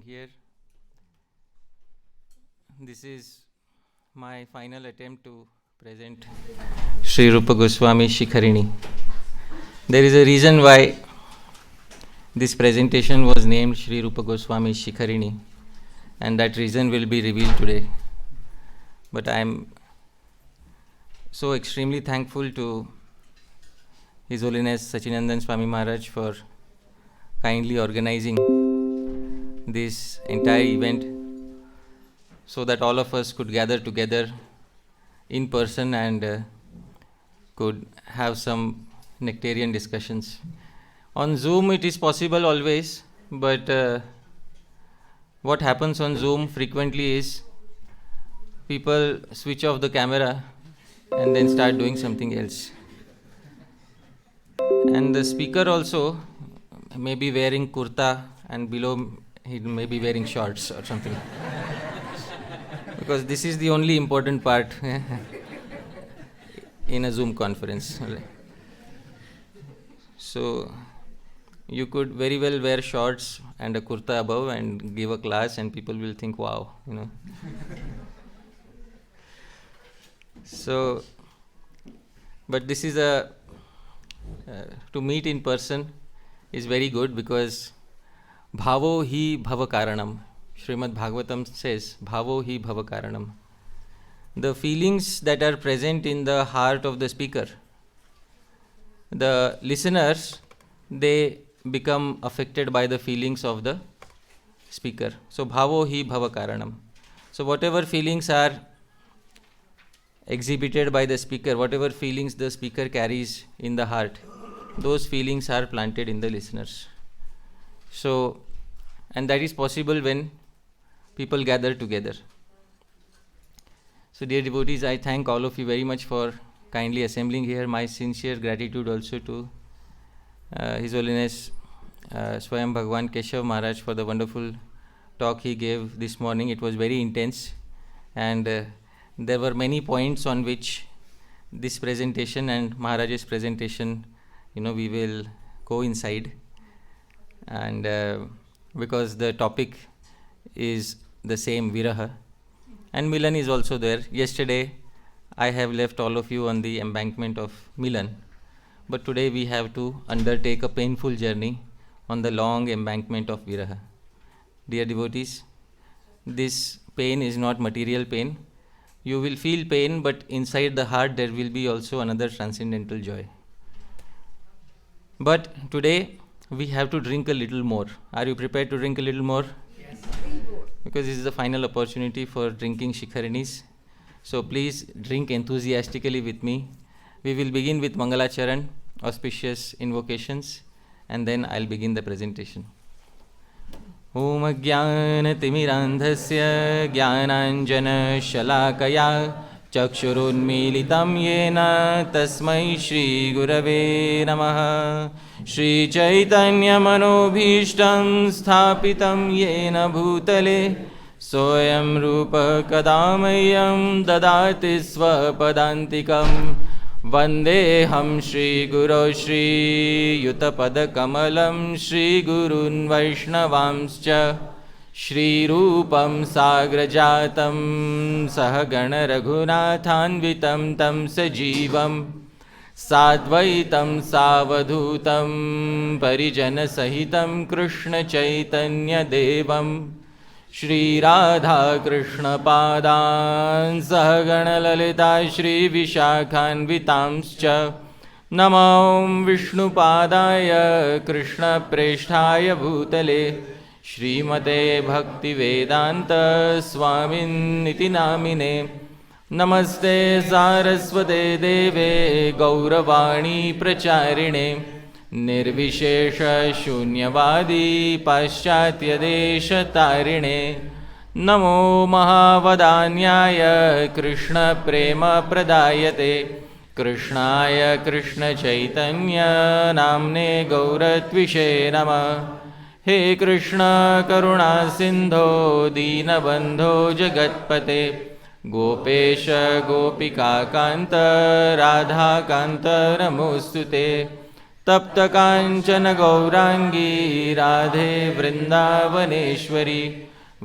here. This is my final attempt to present Srila Rupa Gosvami Sikharini. There is a reason why this presentation was named Srila Rupa Gosvami Sikharini, and that reason will be revealed today. But I am so extremely thankful to His Holiness Sachinandan Swami Maharaj for kindly organizing this entire event so that all of us could gather together in person and could have some nectarian discussions. On Zoom it is possible always, but what happens on Zoom frequently is people switch off the camera and then start doing something else. And the speaker also may be wearing kurta and below he may be wearing shorts or something. Because this is the only important part in a Zoom conference. So you could very well wear shorts and a kurta above and give a class and people will think, wow, So, but this is to meet in person is very good because bhavo hi bhava karanam. Srimad Bhagavatam says, bhavo hi bhava karanam. The feelings that are present in the heart of the speaker, the listeners, they become affected by the feelings of the speaker. So, bhavo hi bhava karanam. So, whatever feelings are exhibited by the speaker, whatever feelings the speaker carries in the heart, those feelings are planted in the listeners. So, and that is possible when people gather together. So, dear devotees, I thank all of you very much for kindly assembling here. My sincere gratitude also to His Holiness Swayam Bhagwan Keshav Maharaj for the wonderful talk he gave this morning. It was very intense and there were many points on which this presentation and Maharaj's presentation, we will coincide. And because the topic is the same, Viraha. And Milan is also there. Yesterday, I have left all of you on the embankment of Milan. But today we have to undertake a painful journey on the long embankment of Viraha. Dear devotees, this pain is not material pain. You will feel pain, but inside the heart there will be also another transcendental joy. But today we have to drink a little more. Are you prepared to drink a little more? Yes. Because this is the final opportunity for drinking Shikharinis. So please drink enthusiastically with me. We will begin with Mangalacharan, auspicious invocations, and then I'll begin the presentation. Om Jnana-timirandhasya Jnananjana-shalakaya Chakshurunmilitam Yena Tasmai Shri Gurave Namaha Shri Chaitanya Manobhishtam Sthapitam Yena Bhutale Soyam Rupa Kadamayam Dadati Swapadantikam Vandeham Shri Guru Shri Yutapada Kamalam Shri Gurun Vaishnavamscha Shri Rupam Sagrajatam Sahagana Raghunathanvitam Tam Sajivam Sadvaitam Savadhutam Parijana Sahitam Krishna Chaitanya Devam Shri Radha Krishna Padan Sahagana Lalita Shri Vishakhanvitamscha Namam Vishnu Padaya Krishna Presthaya Bhutale Shrimate Bhakti Vedanta Swamin Niti Namine Namaste Saraswate Deve Gauravani Pracharine Nirvishesha Shunyavadi Paschatya Desha Tarine Namo Mahavadanyaya Krishna Prema Pradayate Krishnaya Krishna Chaitanya Namne Gauratvishe Namah He Krishna Karuna Sindho Deenabandho Jagatpate Gopesha Gopika Kanta Radha Kanta Namostute तप्त कांचन गौरांगी राधे वृंदावनेश्वरी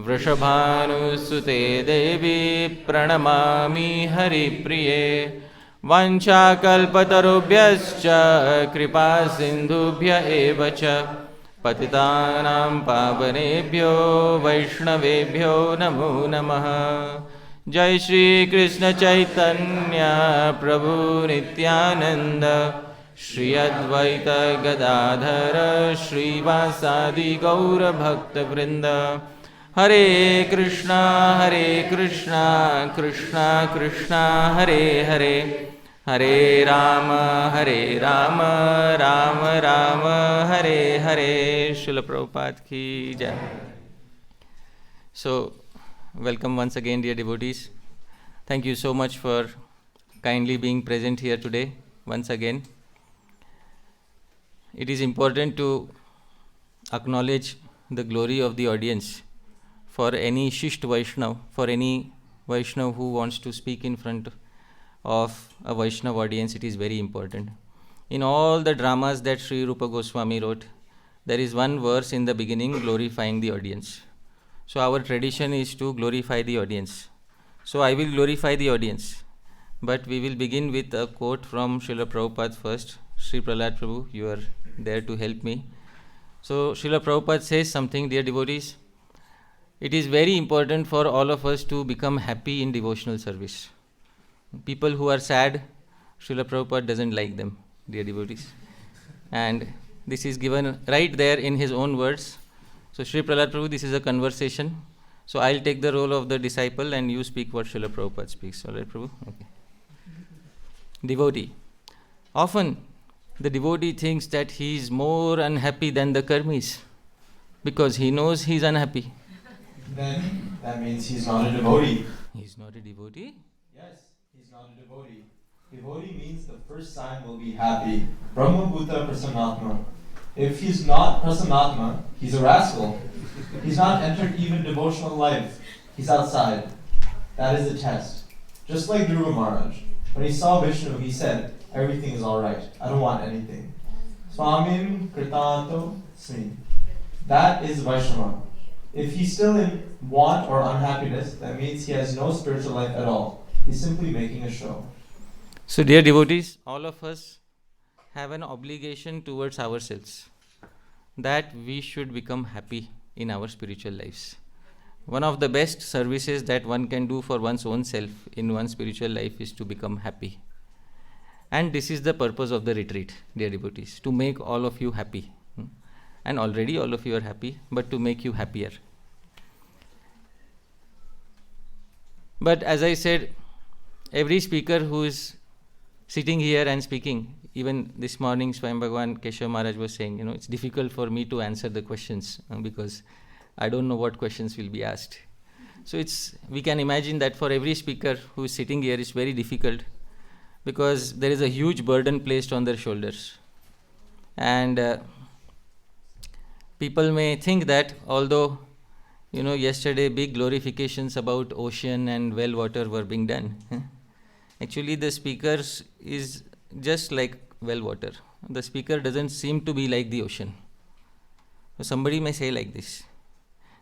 वृषभानुसुते देवी प्रणमामि हरिप्रिये वाञ्छाकल्पतरुभ्यश्च कृपा सिन्धुभ्य एव च पतितानां पावनेभ्यो वैष्णवेभ्यो नमो नमः। जय श्री कृष्ण चैतन्य प्रभु नित्यानंद श्री अद्वैत गदाधर श्रीवासादि गौर भक्त वृंद। हरे कृष्णा कृष्णा कृष्णा हरे हरे, हरे राम राम राम हरे हरे। श्रील प्रभुपाद की जय। So, welcome once again, dear devotees. Thank you so much for kindly being present here today once again. It is important to acknowledge the glory of the audience. For any Shisht Vaishnav, for any Vaishnav who wants to speak in front of a Vaishnav audience, it is very important. In all the dramas that Sri Rupa Goswami wrote, there is one verse in the beginning glorifying the audience. So our tradition is to glorify the audience. So I will glorify the audience. But we will begin with a quote from Srila Prabhupada first. Sri Prahlad Prabhu, you are there to help me. So Srila Prabhupada says something, dear devotees. It is very important for all of us to become happy in devotional service. People who are sad, Srila Prabhupada doesn't like them, dear devotees. And this is given right there in his own words. So Sri Prahlad Prabhu, this is a conversation. So I'll take the role of the disciple and you speak what Srila Prabhupada speaks. Alright, Prabhu? Okay. Devotee. Often the devotee thinks that he is more unhappy than the karmis because he knows he is unhappy. Then that means he's not a devotee. He's not a devotee? Yes, he's not a devotee. Devotee means the first sign will be happy. Brahma Bhuta Prasannatma. If he's not Prasannatma, he's a rascal. He's not entered even devotional life. He's outside. That is the test. Just like Dhruva Maharaj. When he saw Vishnu, he said, everything is alright. I don't want anything. Swamim Kritanto Smi. That is Vaishnava. If he's still in want or unhappiness, that means he has no spiritual life at all. He's simply making a show. So dear devotees, all of us have an obligation towards ourselves that we should become happy in our spiritual lives. One of the best services that one can do for one's own self in one's spiritual life is to become happy. And this is the purpose of the retreat, dear devotees, to make all of you happy. And already all of you are happy, but to make you happier. But as I said, every speaker who is sitting here and speaking, even this morning Swayam Bhagavan Keshav Maharaj was saying, it's difficult for me to answer the questions because I don't know what questions will be asked. So we can imagine that for every speaker who is sitting here, it's very difficult because there is a huge burden placed on their shoulders. And people may think that although, yesterday big glorifications about ocean and well water were being done, actually the speaker is just like well water. The speaker doesn't seem to be like the ocean. So somebody may say like this.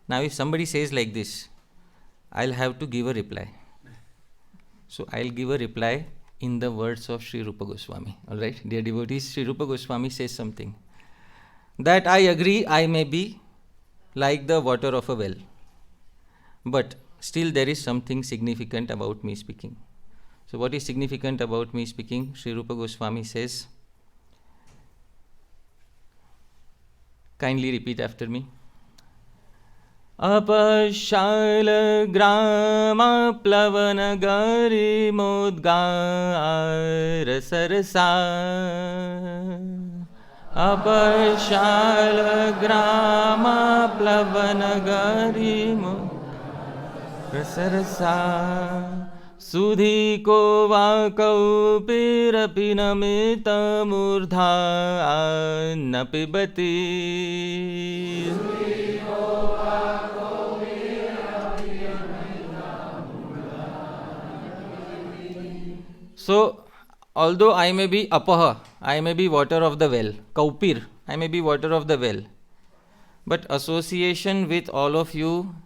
Now if somebody says like this, I'll have to give a reply. So I'll give a reply in the words of Sri Rupa Goswami. Alright, dear devotees, Sri Rupa Goswami says something. That I agree I may be like the water of a well. But still there is something significant about me speaking. So what is significant about me speaking? Sri Rupa Goswami says, kindly repeat after me. Apashal grama plavana gari modgar sarasa. Apashal grama plavana gari modgar sarasa. Sudhi ko vakau pirapi namita murdha napibati. So, although I may be apaha, I may be water of the well. Kaupir, I may be water of the well. But association with all of you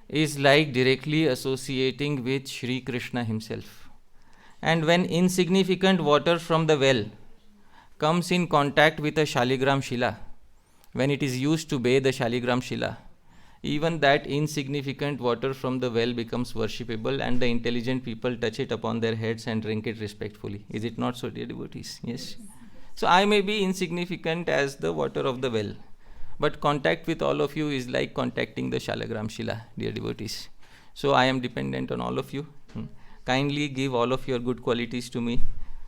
is like directly associating with Sri Krishna himself. And when insignificant water from the well comes in contact with a Shaligram Shila, when it is used to bathe the Shaligram Shila, even that insignificant water from the well becomes worshipable, and the intelligent people touch it upon their heads and drink it respectfully. Is it not so, dear devotees? Yes. So I may be insignificant as the water of the well, but contact with all of you is like contacting the Shalagram Shila, dear devotees. So I am dependent on all of you. Kindly give all of your good qualities to me,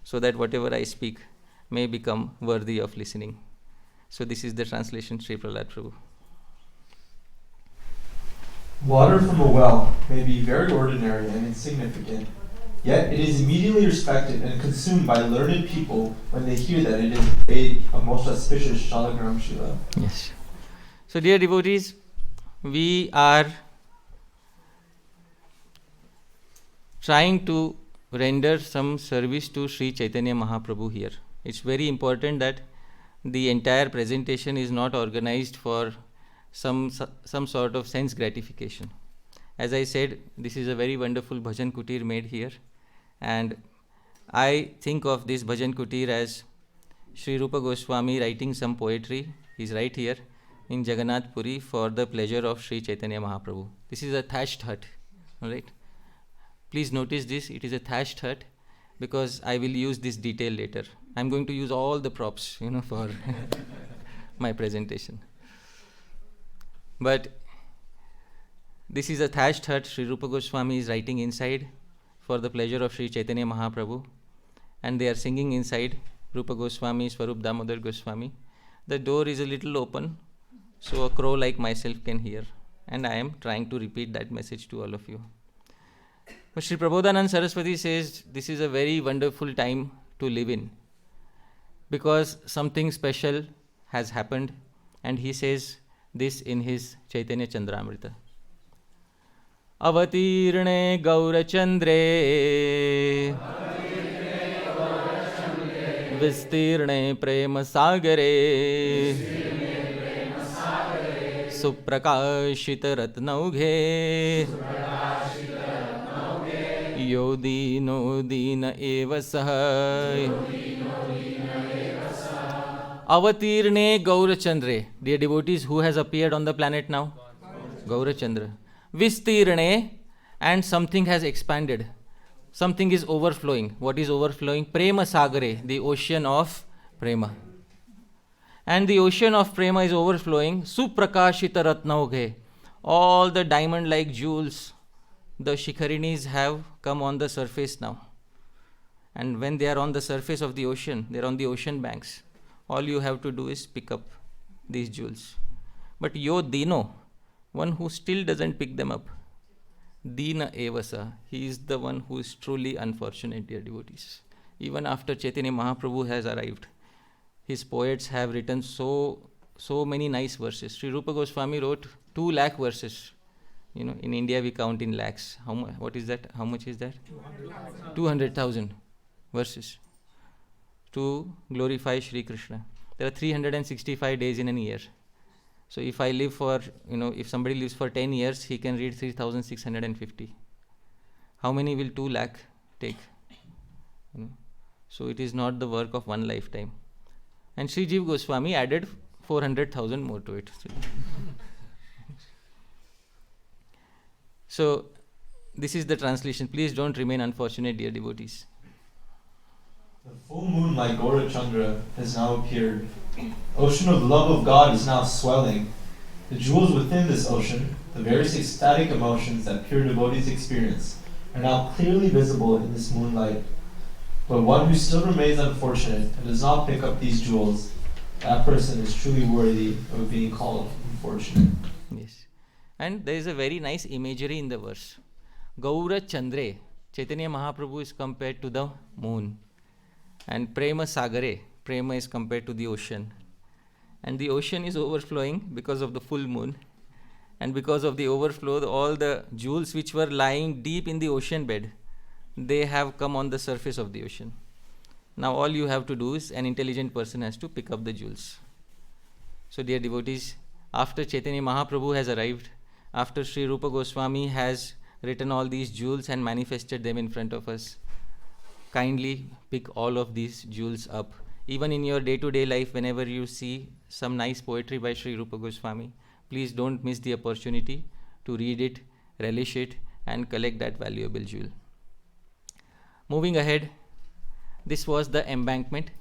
so that whatever I speak may become worthy of listening. So this is the translation, Sri Prahlad Prabhu. Water from a well may be very ordinary and insignificant, yet it is immediately respected and consumed by learned people when they hear that it is made of most auspicious Shalagram Shila. Yes. So dear devotees, we are trying to render some service to Sri Chaitanya Mahaprabhu here. It's very important that the entire presentation is not organized for some sort of sense gratification. As I said, this is a very wonderful bhajan kutir made here, and I think of this bhajan kutir as Sri Rupa Goswami writing some poetry. He's right here in Jagannath Puri for the pleasure of Sri Chaitanya Mahaprabhu. This is a thatched hut, all right? Please notice this, it is a thatched hut, because I will use this detail later. I'm going to use all the props, for my presentation. But this is a thatched hut Sri Rupa Goswami is writing inside for the pleasure of Sri Chaitanya Mahaprabhu, and they are singing inside, Rupa Goswami, Swarup Damodar Goswami. The door is a little open, so a crow like myself can hear, and I am trying to repeat that message to all of you. But Sri Prabodhanand Saraswati says this is a very wonderful time to live in, because something special has happened, and he says this in his Chaitanya Chandramrita. Avatirne Gaurachandre Vistirne Prema Sagare Suprakashita Ratnaughe Yodino Dina Eva Sahai. Avatirne Gaurachandre. Dear devotees, who has appeared on the planet now? Gaurachandra. Vistirne, and something has expanded. Something is overflowing. What is overflowing? Prema Sagare, the ocean of Prema. And the ocean of Prema is overflowing. Suprakashita Ratnaughe. All the diamond-like jewels, the Shikharinis have come on the surface now. And when they are on the surface of the ocean, they are on the ocean banks. All you have to do is pick up these jewels. But yo dino, one who still doesn't pick them up, dina evasa, he is the one who is truly unfortunate, dear devotees. Even after Chaitanya Mahaprabhu has arrived, his poets have written so many nice verses. Sri Rupa Goswami wrote 2 lakh verses. In India we count in lakhs. What is that? How much is that? 200,000 verses to glorify Shri Krishna. There are 365 days in a year. So if I live for, if somebody lives for 10 years, he can read 3,650. How many will 2 lakh take? So it is not the work of one lifetime. And Sri Jiv Goswami added 400,000 more to it. So this is the translation. Please don't remain unfortunate, dear devotees. The full moon like Gaurachandra has now appeared. Ocean of love of God is now swelling. The jewels within this ocean, the various ecstatic emotions that pure devotees experience, are now clearly visible in this moonlight. But one who still remains unfortunate and does not pick up these jewels, that person is truly worthy of being called unfortunate. Yes. And there is a very nice imagery in the verse. Gaura Chandre, Chaitanya Mahaprabhu is compared to the moon. And Prema Sagare, Prema is compared to the ocean. And the ocean is overflowing because of the full moon. And because of the overflow, all the jewels which were lying deep in the ocean bed, they have come on the surface of the ocean. Now all you have to do is, an intelligent person has to pick up the jewels. So dear devotees, after Chaitanya Mahaprabhu has arrived, after Sri Rupa Goswami has written all these jewels and manifested them in front of us, kindly pick all of these jewels up. Even in your day-to-day life, whenever you see some nice poetry by Sri Rupa Goswami, please don't miss the opportunity to read it, relish it, and collect that valuable jewel. Moving ahead, this was the embankment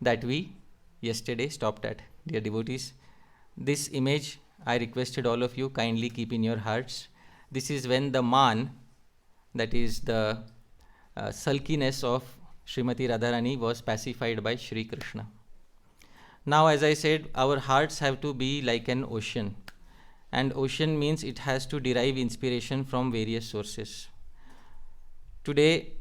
that we yesterday stopped at. Dear devotees, this image I requested all of you kindly keep in your hearts. This is when the man, that is the sulkiness of Srimati Radharani, was pacified by Shri Krishna. Now, as I said, our hearts have to be like an ocean. And ocean means it has to derive inspiration from various sources. Today,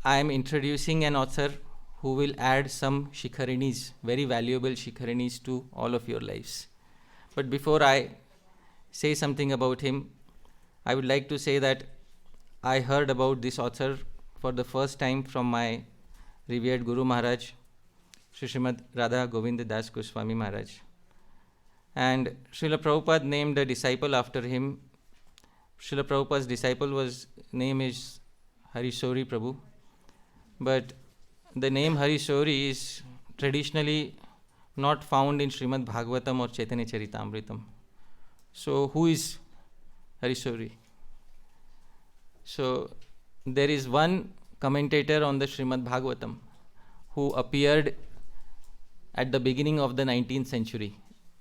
I am introducing an author who will add some Sikharinis, very valuable Sikharinis, to all of your lives. But before I say something about him, I would like to say that I heard about this author for the first time from my revered Guru Maharaj, Sri Srimad Radha Govinda Das Goswami Maharaj. And Srila Prabhupada named a disciple after him. Srila Prabhupada's disciple name is Harisori Prabhu. But the name Harisori is traditionally not found in Srimad Bhagavatam or Chaitanya Charitamritam. So who is Harisori? So there is one commentator on the Srimad Bhagavatam who appeared at the beginning of the 19th century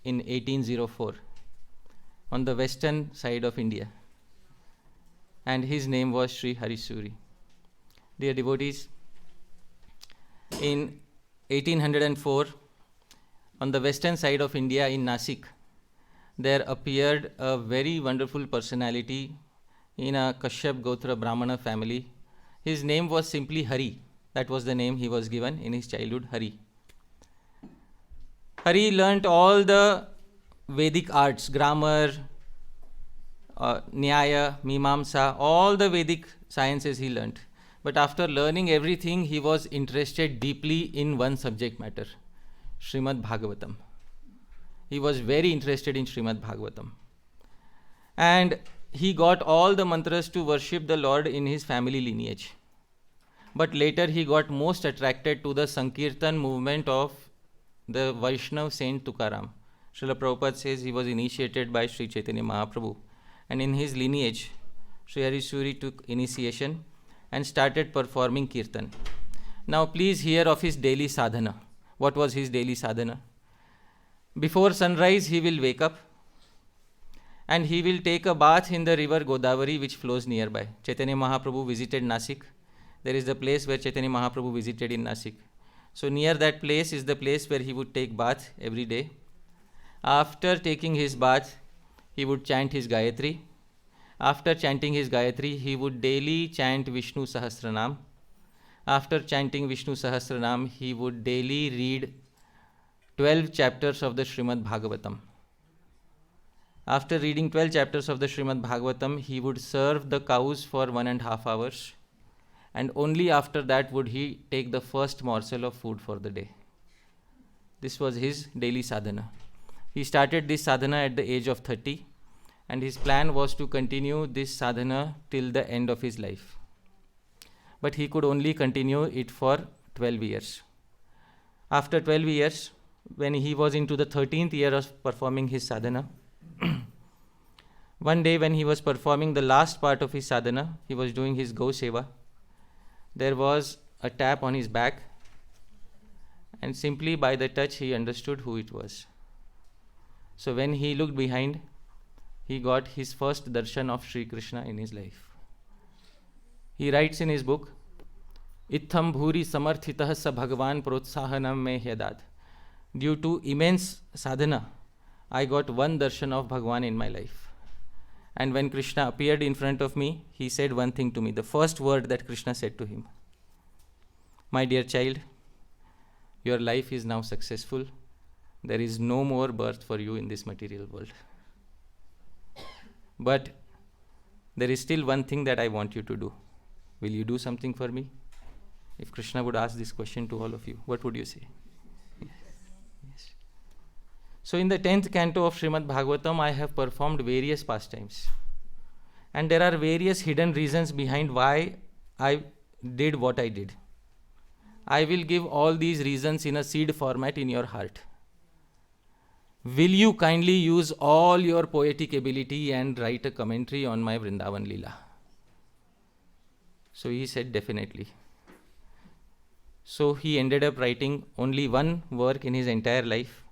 in 1804 on the western side of India. And his name was Sri Harisuri. Dear devotees, in 1804, on the western side of India in Nasik, there appeared a very wonderful personality in a Kashyap Gotra Brahmana family. His name was simply Hari. That was the name he was given in his childhood, Hari. Hari learnt all the Vedic arts, grammar, Nyaya, Mimamsa, all the Vedic sciences he learnt. But after learning everything, he was interested deeply in one subject matter, Srimad Bhagavatam. He was very interested in Srimad Bhagavatam. And he got all the mantras to worship the Lord in his family lineage. But later he got most attracted to the Sankirtan movement of the Vaishnav Saint Tukaram. Srila Prabhupada says he was initiated by Sri Chaitanya Mahaprabhu. And in his lineage, Sri Harisuri took initiation and started performing kirtan. Now please hear of his daily sadhana. What was his daily sadhana? Before sunrise, he will wake up and he will take a bath in the river Godavari, which flows nearby. Chaitanya Mahaprabhu visited Nasik. There is the place where Chaitanya Mahaprabhu visited in Nasik. So near that place is the place where he would take bath every day. After taking his bath, he would chant his Gayatri. After chanting his Gayatri, he would daily chant Vishnu Sahasranam. After chanting Vishnu Sahasranam, he would daily read 12 chapters of the Srimad Bhagavatam. After reading 12 chapters of the Srimad Bhagavatam, he would serve the cows for 1.5 hours. And only after that would he take the first morsel of food for the day. This was his daily sadhana. He started this sadhana at the age of 30. And his plan was to continue this sadhana till the end of his life. But he could only continue it for 12 years. After 12 years, when he was into the 13th year of performing his sadhana, one day when he was performing the last part of his sadhana, he was doing his Go Seva. There was a tap on his back, and simply by the touch he understood who it was. So when he looked behind, he got his first darshan of Sri Krishna in his life. He writes in his book, Itham bhuri samarthitah sa bhagavan protsahanam me hyadat. Due to immense sadhana, I got one darshan of Bhagavan in my life. And when Krishna appeared in front of me, he said one thing to me, the first word that Krishna said to him. My dear child, your life is now successful. There is no more birth for you in this material world. But there is still one thing that I want you to do. Will you do something for me? If Krishna would ask this question to all of you, what would you say? Yes. So in the 10th canto of Srimad Bhagavatam, I have performed various pastimes. And there are various hidden reasons behind why I did what I did. I will give all these reasons in a seed format in your heart. Will you kindly use all your poetic ability and write a commentary on my Vrindavan Leela? So he said definitely. So he ended up writing only one work in his entire life.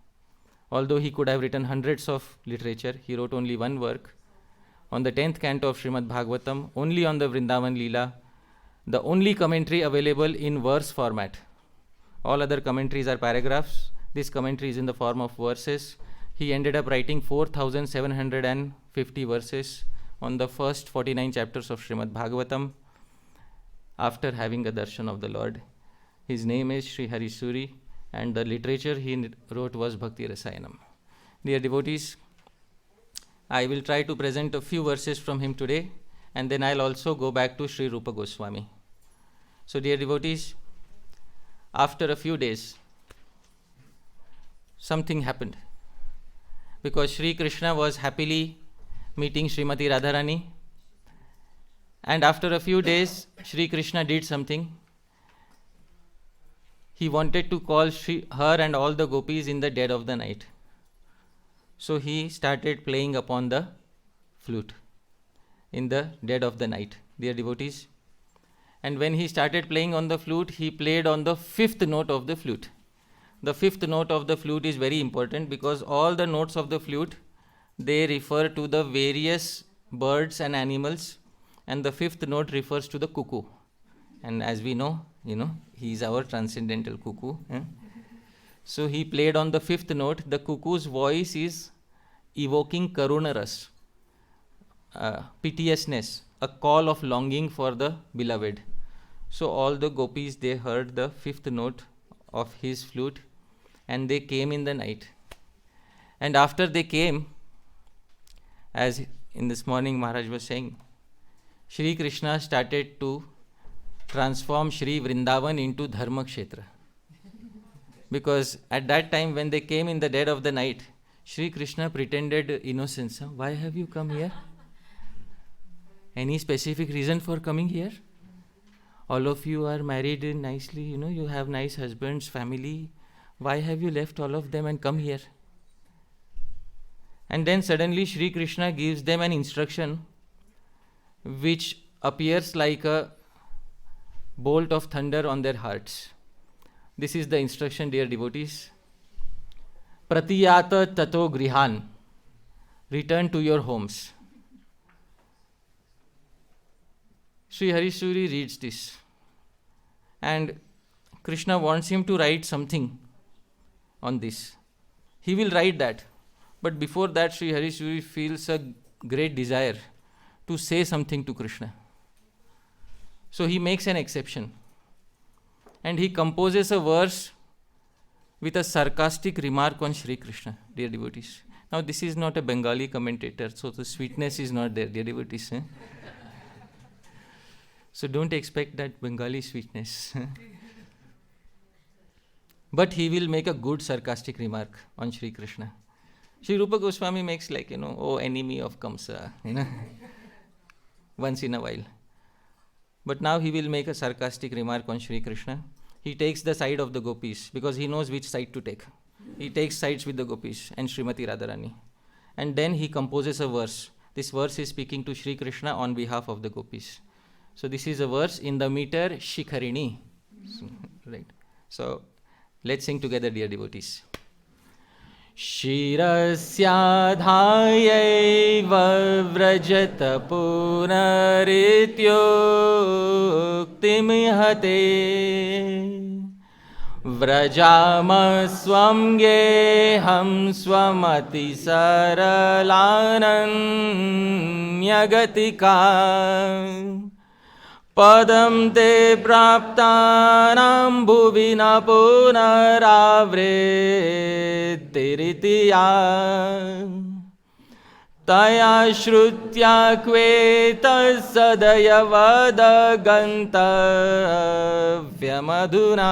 Although he could have written hundreds of literature, he wrote only one work on the 10th canto of Srimad Bhagavatam, only on the Vrindavan Leela, the only commentary available in verse format. All other commentaries are paragraphs. This commentary is in the form of verses. He ended up writing 4,750 verses on the first 49 chapters of Srimad Bhagavatam after having a darshan of the Lord. His name is Sri Harisuri, and the literature he wrote was Bhakti Rasayanam. Dear devotees, I will try to present a few verses from him today, and then I'll also go back to Sri Rupa Gosvami. So dear devotees, after a few days, something happened. Because Sri Krishna was happily meeting Srimati Radharani, and after a few days, Sri Krishna did something. He wanted to call her and all the gopis in the dead of the night. So he started playing upon the flute in the dead of the night, dear devotees. And when he started playing on the flute, he played on the 5th note of the flute. The 5th note of the flute is very important because all the notes of the flute, they refer to the various birds and animals, and the 5th note refers to the cuckoo. And as we know, he is our transcendental cuckoo. So he played on the 5th note. The cuckoo's voice is evoking karunaras, piteousness, a call of longing for the beloved. So all the gopis, they heard the 5th note of his flute, and they came in the night. And after they came, as in this morning Maharaj was saying, Shri Krishna started to transform Shri Vrindavan into Dharma Kshetra. Because at that time when they came in the dead of the night, Shri Krishna pretended innocence. Why have you come here? Any specific reason for coming here? All of you are married nicely, you have nice husbands, family. Why have you left all of them and come here? And then suddenly Shri Krishna gives them an instruction which appears like a bolt of thunder on their hearts. This is the instruction, dear devotees. Pratiyata tato grihan. Return to your homes. Sri Harisuri reads this, and Krishna wants him to write something on this. He will write that, but before that Sri Harisuri feels a great desire to say something to Krishna. So he makes an exception, and he composes a verse with a sarcastic remark on Sri Krishna, dear devotees. Now this is not a Bengali commentator, so the sweetness is not there, dear devotees. So don't expect that Bengali sweetness. But he will make a good sarcastic remark on Sri Krishna. Sri Rupa Goswami makes like, oh enemy of Kamsa, once in a while. But now he will make a sarcastic remark on Sri Krishna. He takes the side of the gopis because he knows which side to take. He takes sides with the gopis and Srimati Radharani. And then he composes a verse. This verse is speaking to Sri Krishna on behalf of the gopis. So this is a verse in the meter Sikharini. Right. So let's sing together, dear devotees. Shirasya dhayaiva vrajata punarityuktimihate vrajama swamgeham swamati saralananyagatika padam te praptanam bhuvina punaravrittiritiya Taya shrutya kveta sadayavada gantavyamadhuna.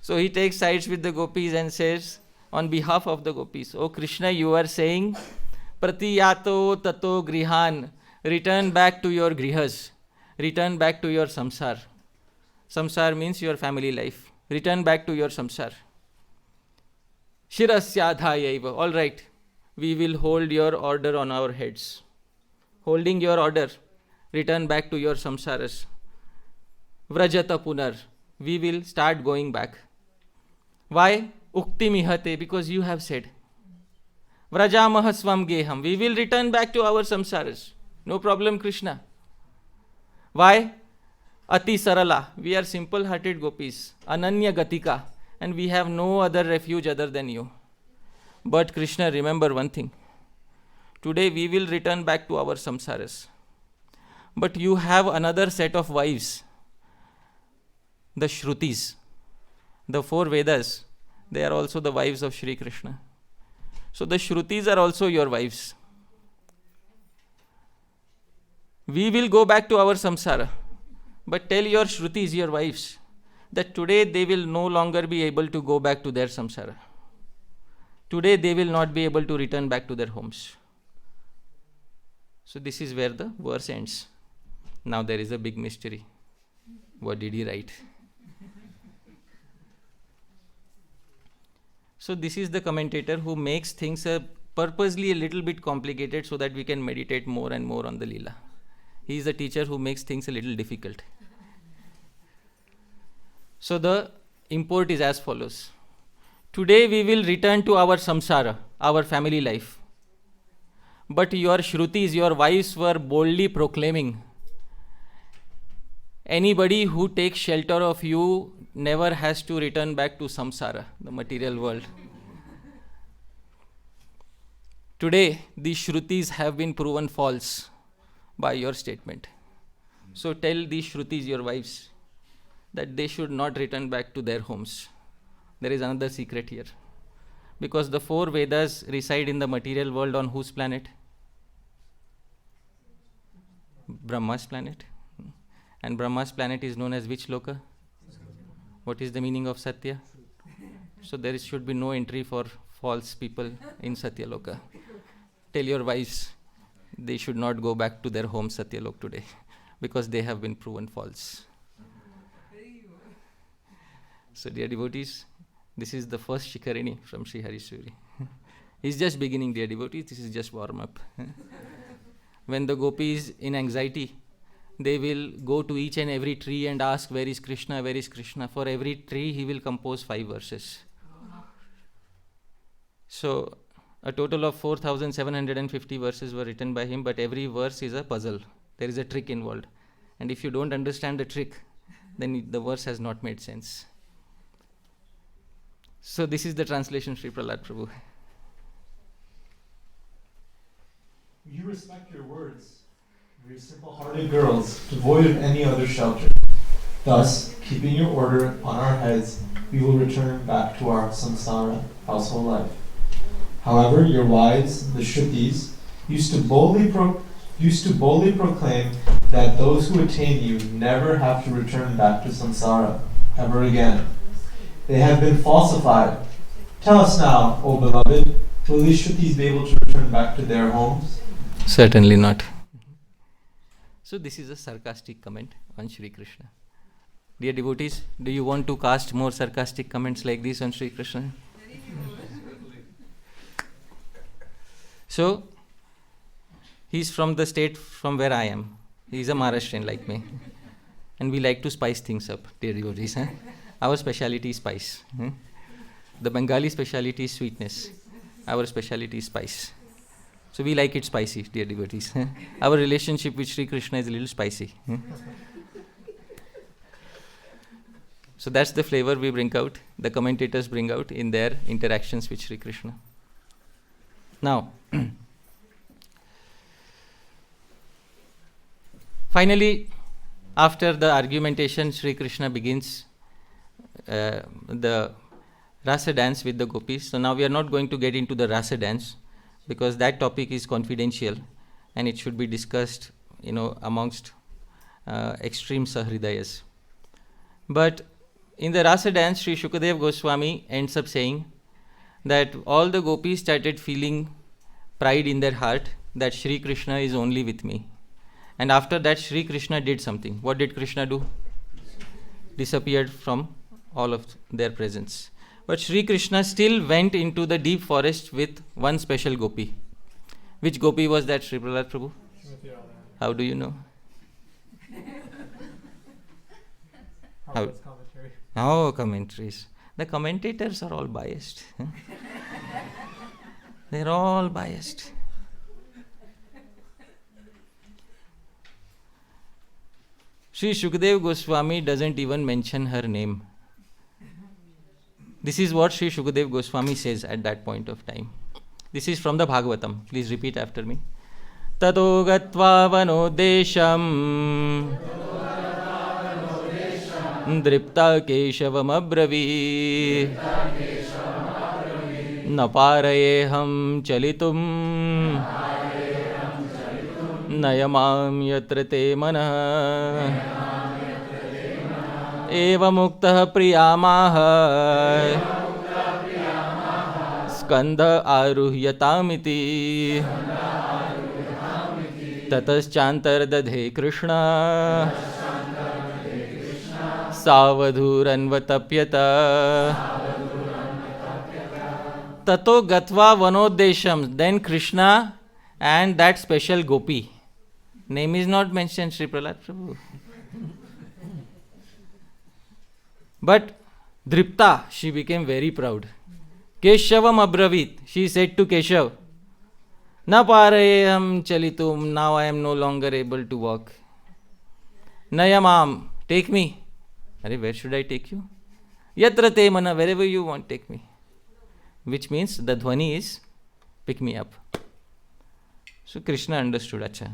So he takes sides with the gopis and says, on behalf of the gopis, "O Krishna, you are saying, Pratiyato tato grihan, return back to your grihas, return back to your samsar." Samsar means your family life. Return back to your samsar. Shirasyadhayaiva. All right, we will hold your order on our heads. Holding your order, return back to your samsaras. Vrajata punar. We will start going back. Why? Ukti mihate, because you have said. Vrajamaha swam geham. We will return back to our samsaras. No problem, Krishna. Why? Ati sarala. We are simple-hearted gopis. Ananya gatika. And we have no other refuge other than you. But Krishna, remember one thing. Today we will return back to our samsaras. But you have another set of wives. The Shrutis. The 4 Vedas. They are also the wives of Shri Krishna. So the Shrutis are also your wives. We will go back to our samsara. But tell your Shrutis, your wives, that today they will no longer be able to go back to their samsara. Today they will not be able to return back to their homes. So this is where the verse ends. Now there is a big mystery. What did he write? So this is the commentator who makes things purposely a little bit complicated so that we can meditate more and more on the Leela. He is the teacher who makes things a little difficult. So the import is as follows. Today we will return to our samsara, our family life. But your Shrutis, your wives were boldly proclaiming, anybody who takes shelter of you never has to return back to samsara, the material world. Today, these Shrutis have been proven false by your statement. So tell these Shrutis, your wives, that they should not return back to their homes. There is another secret here. Because the 4 Vedas reside in the material world on whose planet? Brahma's planet. And Brahma's planet is known as which loka? What is the meaning of Satya? So there should be no entry for false people in Satya loka. Tell your wives, they should not go back to their home Satya lok today, because they have been proven false. So dear devotees, this is the first Sikharini from Sri Harisuri. He's just beginning, dear devotees, this is just warm up. When the gopis in anxiety, they will go to each and every tree and ask, where is Krishna, where is Krishna? For every tree, he will compose 5 verses. So, a total of 4,750 verses were written by him, but every verse is a puzzle. There is a trick involved. And if you don't understand the trick, then the verse has not made sense. So, this is the translation, Sri Prahlad Prabhu. You respect your words, very simple-hearted girls, devoid of any other shelter. Thus, keeping your order on our heads, we will return back to our samsara, household life. However, your wives, the Shrutis, used to boldly proclaim that those who attain you never have to return back to samsara ever again. They have been falsified. Tell us now, O beloved, will these Shrutis be able to return back to their homes? Certainly not. So this is a sarcastic comment on Sri Krishna. Dear devotees, do you want to cast more sarcastic comments like this on Sri Krishna? So, he's from the state from where I am. He's a Maharashtrian like me. And we like to spice things up, dear devotees. Huh? Our speciality is spice. The Bengali speciality is sweetness. Our speciality is spice. So we like it spicy, dear devotees. Our relationship with Sri Krishna is a little spicy. So that's the flavor we bring out, the commentators bring out in their interactions with Sri Krishna. Now, finally, after the argumentation, Sri Krishna begins the rasa dance with the gopis. So now we are not going to get into the rasa dance, because that topic is confidential and it should be discussed, amongst extreme Sahridayas. But in the Rasa dance, Sri Shukadev Goswami ends up saying that all the gopis started feeling pride in their heart that Sri Krishna is only with me. And after that, Sri Krishna did something. What did Krishna do? Disappeared from all of their presence. But Sri Krishna still went into the deep forest with one special gopi. Which gopi was that, Sri Prahlad Prabhu? How do you know? How? Oh, commentaries. The commentators are all biased. They're all biased. Sri Shukadev Goswami doesn't even mention her name. This is what Sri Shukadev Goswami says at that point of time. This is from the Bhagavatam. Please repeat after me. Tato gatva vanodesham dripta keshavam abravi naparayeham chalitum nayamam yatra te manah eva muktah priyamaha skandha aruhyatamiti tataschantar dadhe krishna savadhuranvatapyata tato gatva vanodesham. Then Krishna and that special gopi. Name is not mentioned, Sri Prahlad Prabhu. But Dripta, she became very proud. Keshavam abravit, she said to Keshav, Na parayam chalitum, now I am no longer able to walk. Nayamam, take me. Arey, where should I take you? Yatra te mana, wherever you want, take me. Which means the dhwani is, pick me up. So Krishna understood, acha.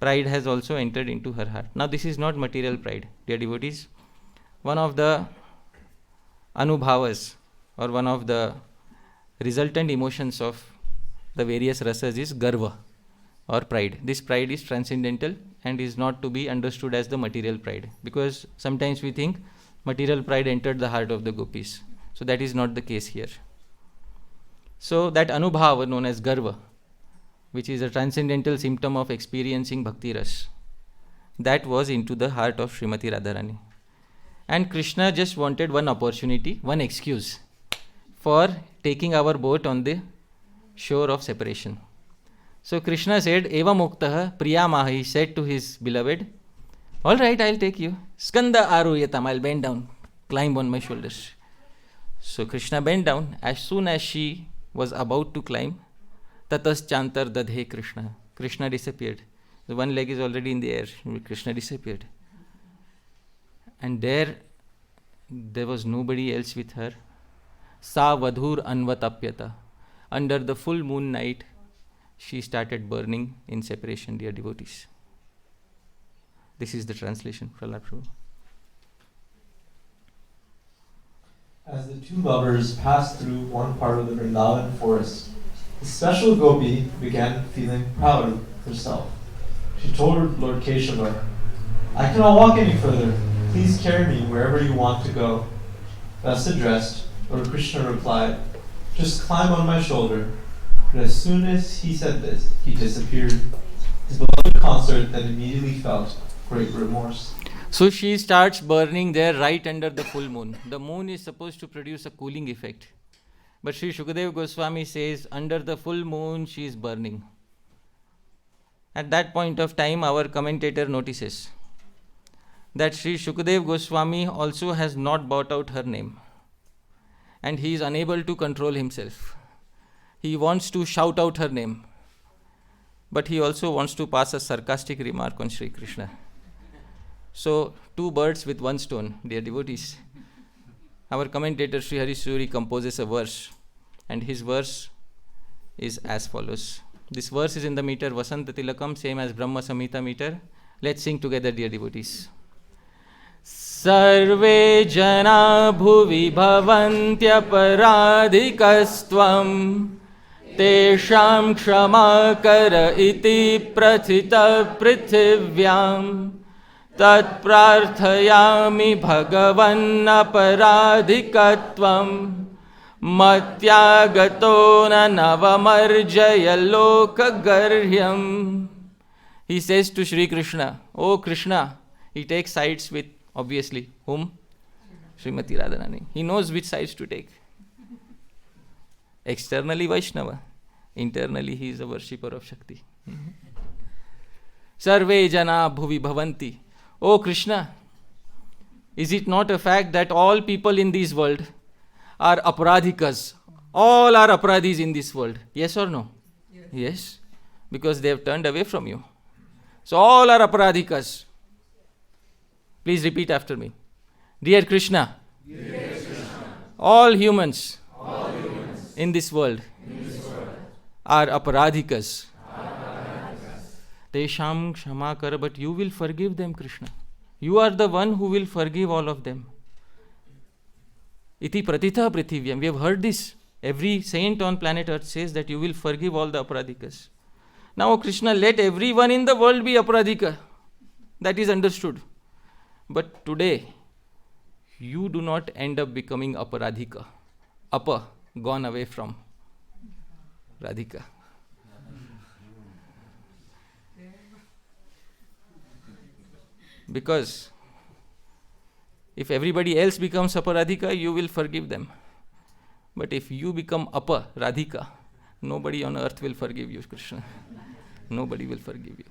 Pride has also entered into her heart. Now this is not material pride, dear devotees. One of the anubhavas or one of the resultant emotions of the various rasas is garva or pride. This pride is transcendental and is not to be understood as the material pride, because sometimes we think material pride entered the heart of the gopis. So that is not the case here. So that anubhava known as garva, which is a transcendental symptom of experiencing bhakti ras, that was into the heart of Srimati Radharani. And Krishna just wanted one opportunity, one excuse for taking our boat on the shore of separation. So Krishna said, Eva Muktaha Priyamaha, he said to his beloved, all right, I'll take you. Skanda Aruyatam, I'll bend down, climb on my shoulders. So Krishna bent down. As soon as she was about to climb, Tatas Chantar Dadhe Krishna. Krishna disappeared. The one leg is already in the air. Krishna disappeared. And there was nobody else with her. Sa Vadhur Anvatapyata. Under the full moon night, she started burning in separation, dear devotees. This is the translation, Prahlad Prabhu. As the two lovers passed through one part of the Vrindavan forest, the special gopi began feeling proud of herself. She told Lord Keshava, I cannot walk any further. Please carry me wherever you want to go. Thus addressed, Lord Krishna replied, just climb on my shoulder. But as soon as he said this, he disappeared. His beloved consort then immediately felt great remorse. So she starts burning there right under the full moon. The moon is supposed to produce a cooling effect. But Sri Shukadev Goswami says, under the full moon she is burning. At that point of time, our commentator notices that Sri Shukadev Goswami also has not brought out her name. And he is unable to control himself. He wants to shout out her name. But he also wants to pass a sarcastic remark on Sri Krishna. So, two birds with one stone, dear devotees. Our commentator Sri Harisuri composes a verse, and his verse is as follows. This verse is in the meter Vasanta Tilakam, same as Brahma Samhita meter. Let's sing together, dear devotees. Sarve jana bhuvi bhavantyaparaधिकस्त्वं tesham kshama kara iti prathita prithivyaam tat prarthayami bhagavan aparadhikatvam matyagato na navamarjaya lokagarhyam. He says to Shri Krishna, "Oh Krishna," he takes sides with, obviously, whom? Srimati Radharani. He knows which sides to take. Externally Vaishnava, internally he is a worshipper of Shakti. Sarve jana bhuvi bhavanti. Oh Krishna, is it not a fact that all people in this world are aparadhikas? All are aparadhis in this world. Yes or no? Yes. Because they have turned away from you. So all are aparadhikas. Please repeat after me. Dear Krishna, all humans, in this world are aparadhikas. Tesham kshama kara, but you will forgive them, Krishna. You are the one who will forgive all of them. Iti pratitha prithivyam. We have heard this. Every saint on planet Earth says that you will forgive all the aparadhikas. Now, Krishna, let everyone in the world be aparadhika. That is understood. But today, you do not end up becoming aparadhika. Apa, gone away from Radhika. Because if everybody else becomes aparadhika, you will forgive them. But if you become aparadhika, nobody on earth will forgive you, Krishna. Nobody will forgive you.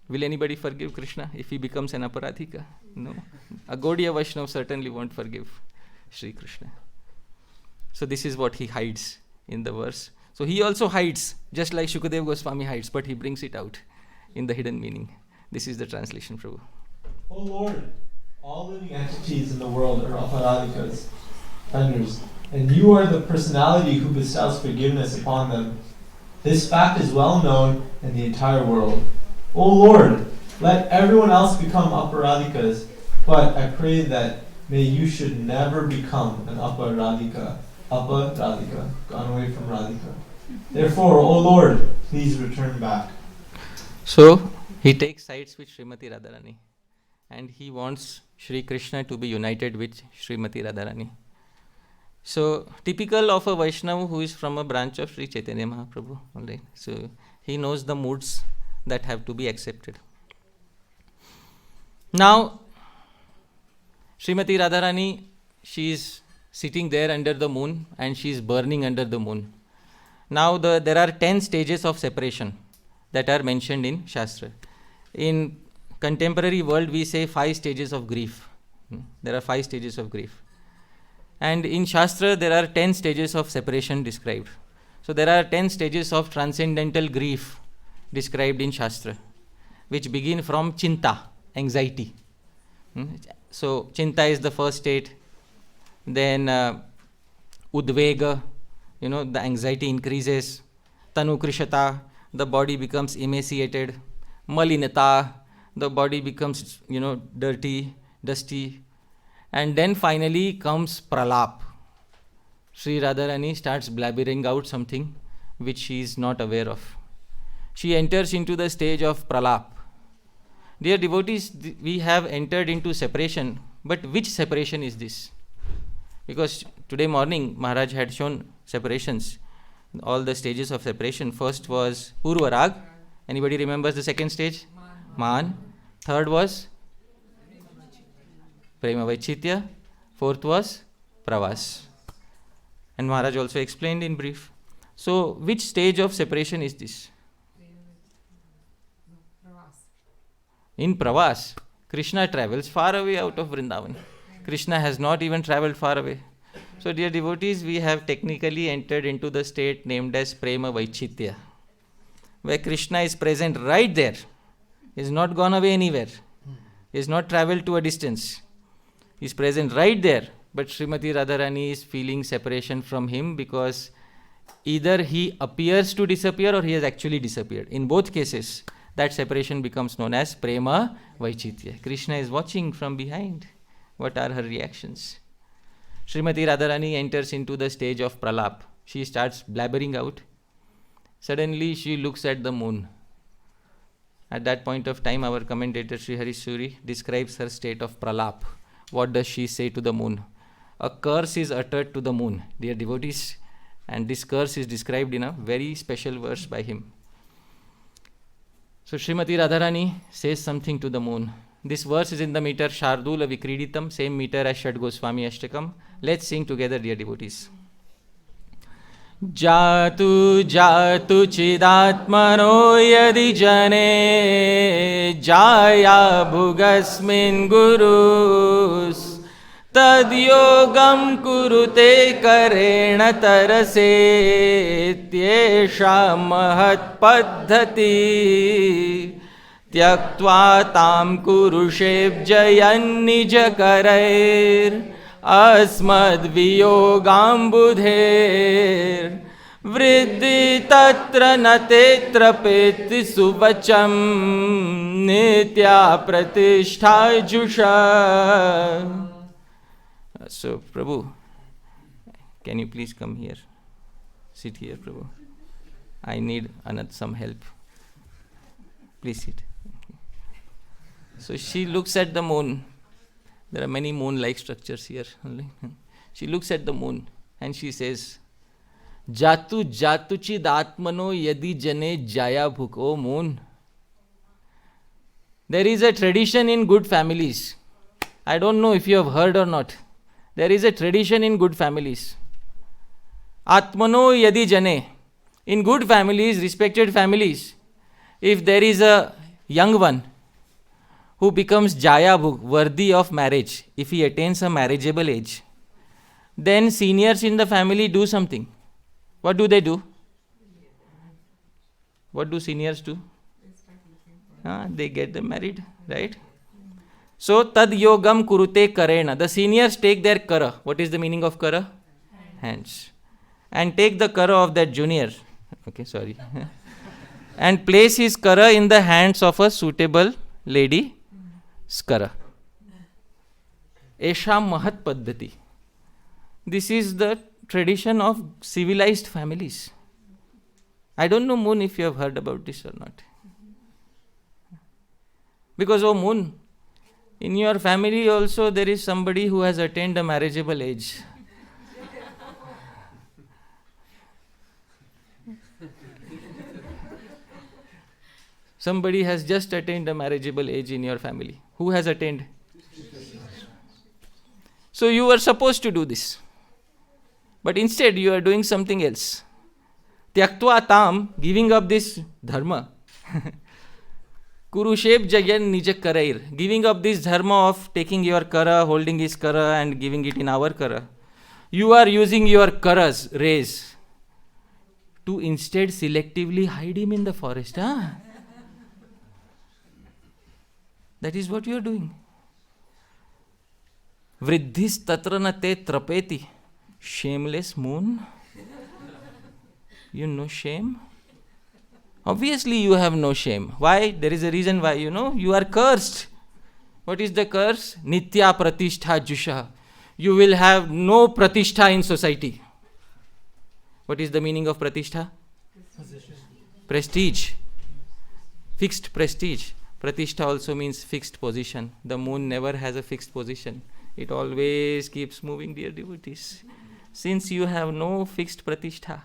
Will anybody forgive Krishna if he becomes an aparadhika? No. A Gaudiya Vaishnava certainly won't forgive Sri Krishna. So this is what he hides in the verse. So he also hides, just like Shukadeva Goswami hides, but he brings it out in the hidden meaning. This is the translation, Prabhu. O Lord, all living entities in the world are aparadhikas, offenders, and you are the personality who bestows forgiveness upon them. This fact is well known in the entire world. O Lord, let everyone else become aparadhikas, but I pray that may you should never become an aparadhika, gone away from Radhika. Therefore, O Lord, please return back. So, he takes sides with Srimati Radharani and he wants Sri Krishna to be united with Srimati Radharani. So, typical of a Vaishnava who is from a branch of Sri Chaitanya Mahaprabhu. Alright. So, he knows the moods that have to be accepted. Now, Srimati Radharani, she is sitting there under the moon and she is burning under the moon. Now, there are 10 stages of separation that are mentioned in Shastra. In contemporary world, we say 5 stages of grief. There are 5 stages of grief. And in Shastra, there are 10 stages of separation described. So there are 10 stages of transcendental grief described in Shastra, which begin from Chinta, anxiety. So Chinta is the first state. Then Udvega, the anxiety increases. Tanu Krishata, the body becomes emaciated. Malinata, the body becomes, dirty, dusty. And then finally comes Pralap. Sri Radharani starts blabbering out something which she is not aware of. She enters into the stage of Pralap. Dear devotees, we have entered into separation, but which separation is this? Because today morning Maharaj had shown separations, all the stages of separation. First was Purvarag. Anybody remembers the second stage? Man. Third was Prema Vaichitya. Fourth was Pravas. And Maharaj also explained in brief. So, which stage of separation is this? In Pravas, Krishna travels far away out of Vrindavan. Krishna has not even traveled far away. So, dear devotees, we have technically entered into the state named as Prema Vaichitya, where Krishna is present right there. He has not gone away anywhere. He has not traveled to a distance. He is present right there. But Srimati Radharani is feeling separation from him because either he appears to disappear or he has actually disappeared. In both cases, That separation becomes known as Prema Vaichitya. Krishna is watching from behind. What are her reactions? Srimati Radharani enters into the stage of pralap. She starts blabbering out. Suddenly she looks at the moon. At that point of time, our commentator Sri Harishuri describes her state of pralap. What does she say to the moon? A curse is uttered to the moon, dear devotees, and this curse is described in a very special verse by him. So Srimati Radharani says something to the moon. This verse is in the meter Shardula Vikriditam, same meter as Shad Goswami Ashtakam. Let's sing together, dear devotees. Jatu jatu chidatmano yadi jane jaya bhugasmin gurus tad yogam kurute karena tarase tyesha mahat paddhati tyaktva tam kurushev jayan nija karair अस्मद् वियोगाम्बुधेर् वृद्धि तत्र न तेत्र पेति सुवचम नित्या प्रतिष्ठा जुषा. So Prabhu, can you please come here? Sit here, Prabhu. I need some help. Please sit. So she looks at the moon. There are many moon-like structures here. She looks at the moon and she says, Jatu jatu chid atmano yadi jane jaya bhuk. Oh moon, there is a tradition in good families. I don't know if you have heard or not. There is a tradition in good families. Atmano yadi jane. In good families, respected families, if there is a young one who becomes Jaya Bhuk, worthy of marriage, if he attains a marriageable age, then seniors in the family do something. What do they do? What do seniors do? They get them married, right? So, tad yogam kurute karena. The seniors take their kara. What is the meaning of kara? Hands. And take the kara of that junior. And place his kara in the hands of a suitable lady. Skara. Esha Mahat Paddhati. This is the tradition of civilized families. I don't know, Moon, if you have heard about this or not. Because, oh Moon, in your family also there is somebody who has attained a marriageable age. Somebody has just attained a marriageable age in your family. Who has attained? So you were supposed to do this. But instead you are doing something else. Tyaktva tam, giving up this dharma. Kurushep jayan nija karair. Giving up this dharma of taking your kara, holding his kara and giving it in our kara. You are using your kara's rays to instead selectively hide him in the forest. That is what you are doing. Vriddhis tatranate trapeti. Shameless moon. You know shame? Obviously you have no shame. Why? There is a reason why, you are cursed. What is the curse? Nitya pratishtha jusha. You will have no pratishtha in society. What is the meaning of pratishtha? Position. Prestige. Fixed prestige. Pratishtha also means fixed position. The moon never has a fixed position. It always keeps moving, dear devotees. Since you have no fixed pratishtha,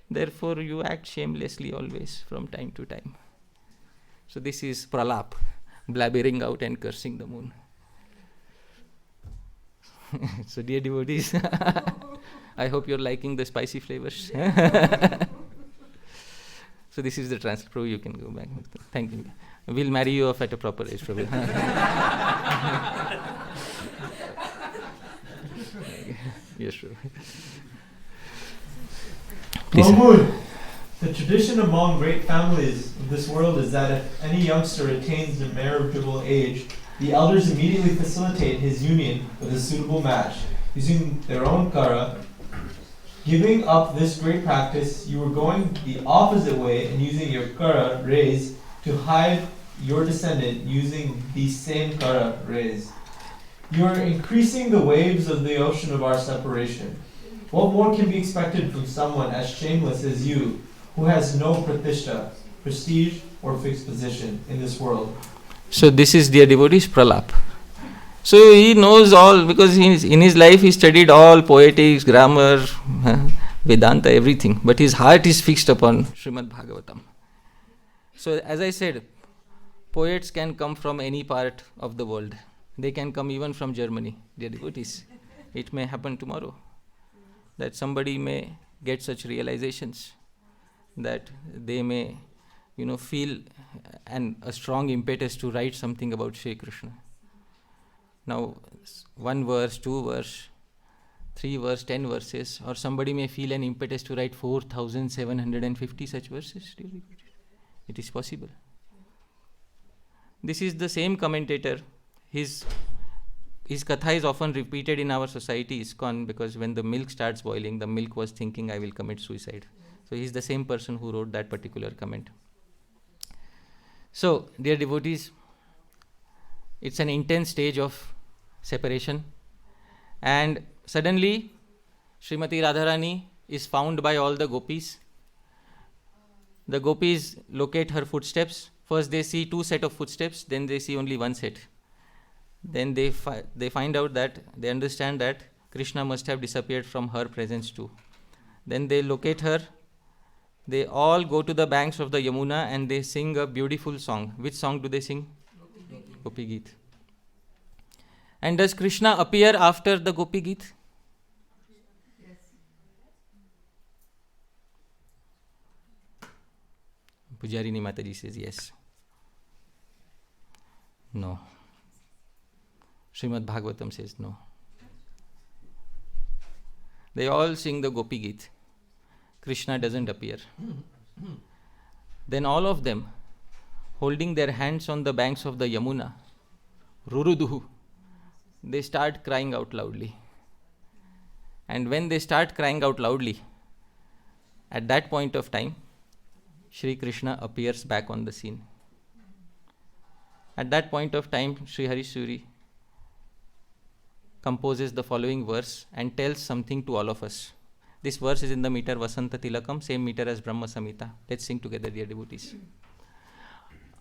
therefore you act shamelessly always from time to time. So this is pralap, blabbering out and cursing the moon. So dear devotees, I hope you're liking the spicy flavors. So this is the transcript. Prabhu, you can go back. Thank you. We'll marry you off at a proper age, Prabhu. Yes, Prabhu. Prabhu, the tradition among great families of this world is that if any youngster attains a marriageable age, the elders immediately facilitate his union with a suitable match, using their own kara. Giving up this great practice, you were going the opposite way and using your kara rays to hide your descendant using these same kara rays. You are increasing the waves of the ocean of our separation. What more can be expected from someone as shameless as you, who has no pratishta, prestige, or fixed position in this world? So this is, dear devotees, pralap. So he knows all, because in his life he studied all poetics, grammar, Vedanta, everything. But his heart is fixed upon Srimad Bhagavatam. So as I said, poets can come from any part of the world. They can come even from Germany, dear devotees. It may happen tomorrow that somebody may get such realizations, that they may, feel a strong impetus to write something about Shri Krishna. Now, 1 verse, 2 verse, 3 verse, 10 verses, or somebody may feel an impetus to write 4,750 such verses. It is possible. This is the same commentator. His katha is often repeated in our society, ISKCON, because when the milk starts boiling, the milk was thinking, I will commit suicide. So he is the same person who wrote that particular comment. So, dear devotees, it's an intense stage of separation, and suddenly Srimati Radharani is found by all the gopis. The gopis locate her footsteps. First they see 2 sets of footsteps, then they see only 1 set. Then they find out that, they understand that Krishna must have disappeared from her presence too. Then they locate her. They all go to the banks of the Yamuna and they sing a beautiful song. Which song do they sing? Gopi Geet. And does Krishna appear after the Gopi Geet? Yes. Pujarini Mataji says yes. No. Srimad Bhagavatam says no. They all sing the Gopi Geet. Krishna doesn't appear. Then all of them, holding their hands on the banks of the Yamuna, Ruruduhu, they start crying out loudly. And when they start crying out loudly, at that point of time, Shri Krishna appears back on the scene. At that point of time, Sri Harisuri composes the following verse and tells something to all of us. This verse is in the meter Vasanta Tilakam, same meter as Brahma Samhita. Let's sing together, dear devotees.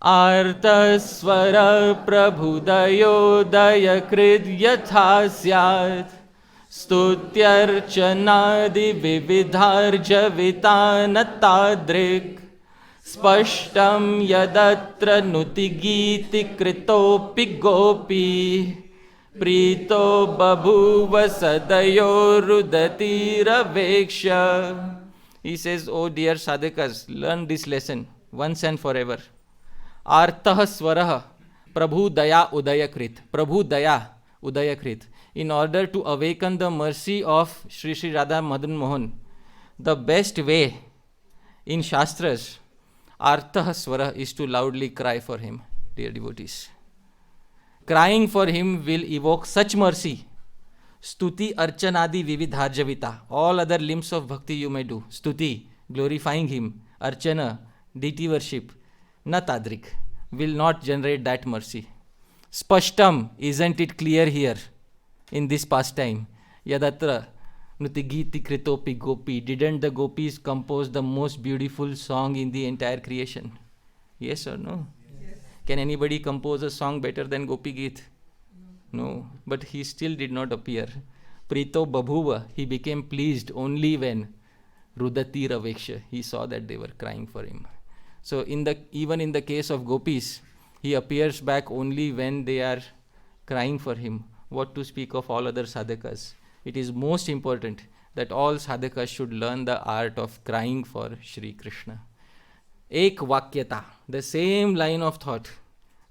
Artasvara prabhudayodaya krid yatha syat stutyarchanadi vividharja vitanatadrik spashtam yadatra nutigiti kritopi gopi Prito babhuva sadayo rudatira veksha. He says, oh dear sadhakas, learn this lesson once and forever. Artah swaraha prabhu daya udayakrit. Prabhu daya udayakrit. In order to awaken the mercy of Sri Sri Radha Madan Mohan, the best way in Shastras, Artah swara, is to loudly cry for him, dear devotees. Crying for him will evoke such mercy. Stuti archanadi vividharjavita. All other limbs of bhakti you may do. Stuti, glorifying him. Archana, deity worship. Natadrik, will not generate that mercy. Spashtam, isn't it clear here in this pastime? Yadatra nutigiti kritopi gopi. Didn't the gopis compose the most beautiful song in the entire creation? Yes or no? Can anybody compose a song better than Gopi Geet? No. But he still did not appear. Prito Babhuva, he became pleased only when Rudati Raveksha, he saw that they were crying for him. So even in the case of gopis, he appears back only when they are crying for him. What to speak of all other sadhakas? It is most important that all sadhakas should learn the art of crying for Shri Krishna. Ek Vakyata, the same line of thought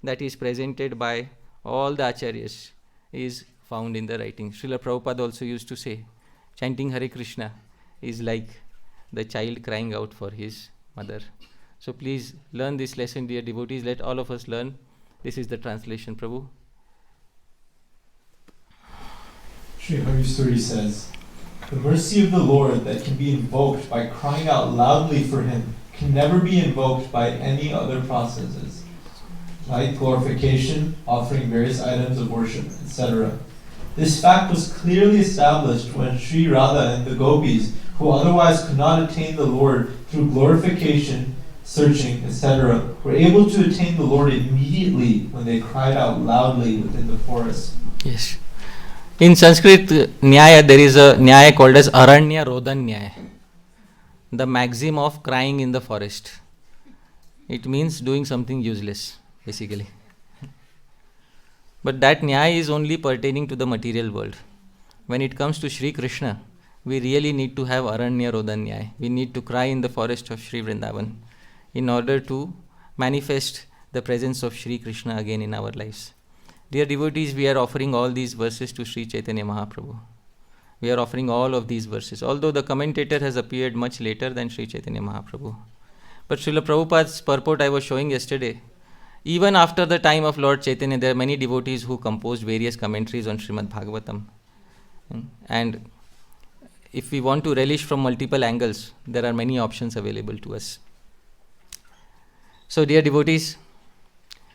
that is presented by all the acharyas is found in the writing. Srila Prabhupada also used to say, chanting Hare Krishna is like the child crying out for his mother. So please learn this lesson, dear devotees. Let all of us learn. This is the translation, Prabhu. Sri Harisuri says, the mercy of the Lord that can be invoked by crying out loudly for him can never be invoked by any other processes, like glorification, offering various items of worship, etc. This fact was clearly established when Sri Radha and the gopis, who otherwise could not attain the Lord through glorification, searching, etc., were able to attain the Lord immediately when they cried out loudly within the forest. Yes. In Sanskrit Nyaya, there is a Nyaya called as Aranya Rodan Nyaya, the maxim of crying in the forest. It means doing something useless, basically. But that Nyaya is only pertaining to the material world. When it comes to Sri Krishna, we really need to have Aranya Rodan Nyaya. We need to cry in the forest of Sri Vrindavan in order to manifest the presence of Sri Krishna again in our lives. Dear devotees, we are offering all these verses to Sri Chaitanya Mahaprabhu. We are offering all of these verses, although the commentator has appeared much later than Sri Chaitanya Mahaprabhu. But Srila Prabhupada's purport I was showing yesterday, even after the time of Lord Chaitanya, there are many devotees who composed various commentaries on Srimad Bhagavatam. And if we want to relish from multiple angles, there are many options available to us. So, dear devotees,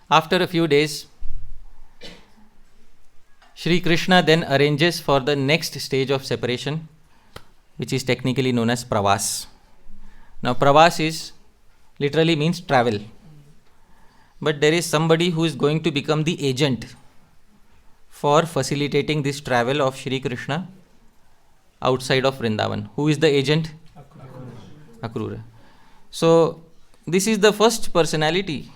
after a few days, Sri Krishna then arranges for the next stage of separation, which is technically known as pravas. Now, pravas is literally means travel. But there is somebody who is going to become the agent for facilitating this travel of Sri Krishna outside of Vrindavan. Who is the agent? Akrura. So, this is the first personality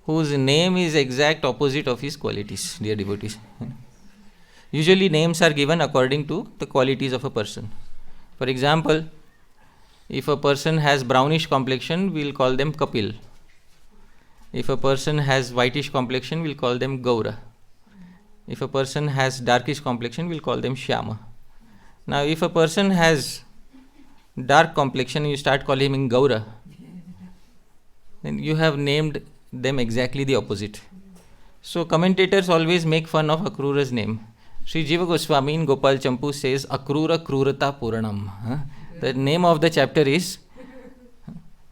whose name is exact opposite of his qualities, dear devotees. Usually names are given according to the qualities of a person. For example, if a person has brownish complexion, we will call them Kapil. If a person has whitish complexion, we will call them Gaura. If a person has darkish complexion, we will call them Shyama. Now, if a person has dark complexion, you start calling him Gaura, then you have named them exactly the opposite. So, commentators always make fun of Akrura's name. Sri Jiva Goswami in Gopal Champu says, Akrura Krurata Puranam. The name of the chapter is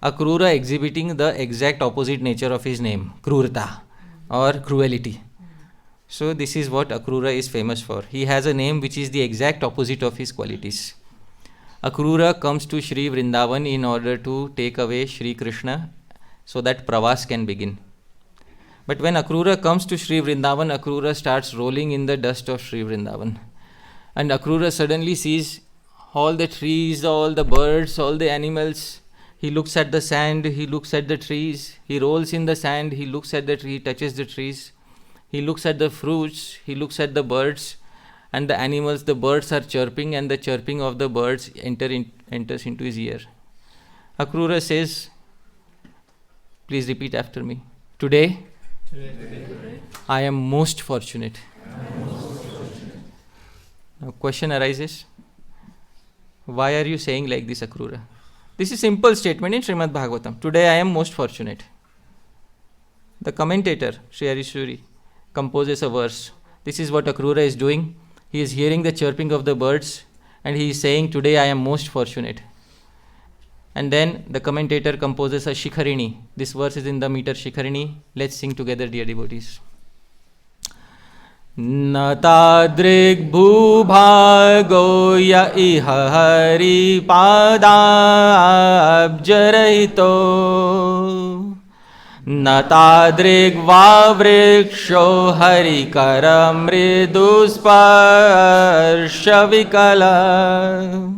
Akrura exhibiting the exact opposite nature of his name, Krurata or cruelty. So, this is what Akrura is famous for. He has a name which is the exact opposite of his qualities. Akrura comes to Sri Vrindavan in order to take away Sri Krishna so that pravas can begin. But when Akrura comes to Sri Vrindavan, Akrura starts rolling in the dust of Sri Vrindavan. And Akrura suddenly sees all the trees, all the birds, all the animals. He looks at the sand, he looks at the trees, he rolls in the sand, he looks at the tree, touches the trees. He looks at the fruits, he looks at the birds and the animals. The birds are chirping and the chirping of the birds enters into his ear. Akrura says, please repeat after me. Today, I am most fortunate. Now question arises, why are you saying like this, Akrura? This is simple statement in Srimad Bhagavatam. Today I am most fortunate. The commentator, Sri Harishwari, composes a verse. This is what Akrura is doing. He is hearing the chirping of the birds and he is saying, today I am most fortunate. And then the commentator composes a Sikharini. This verse is in the meter Sikharini. Let's sing together, dear devotees. Natadrik bhubhago ya iha hari padabjarahito Natadrik vavriksho hari karam mridusparsha vikala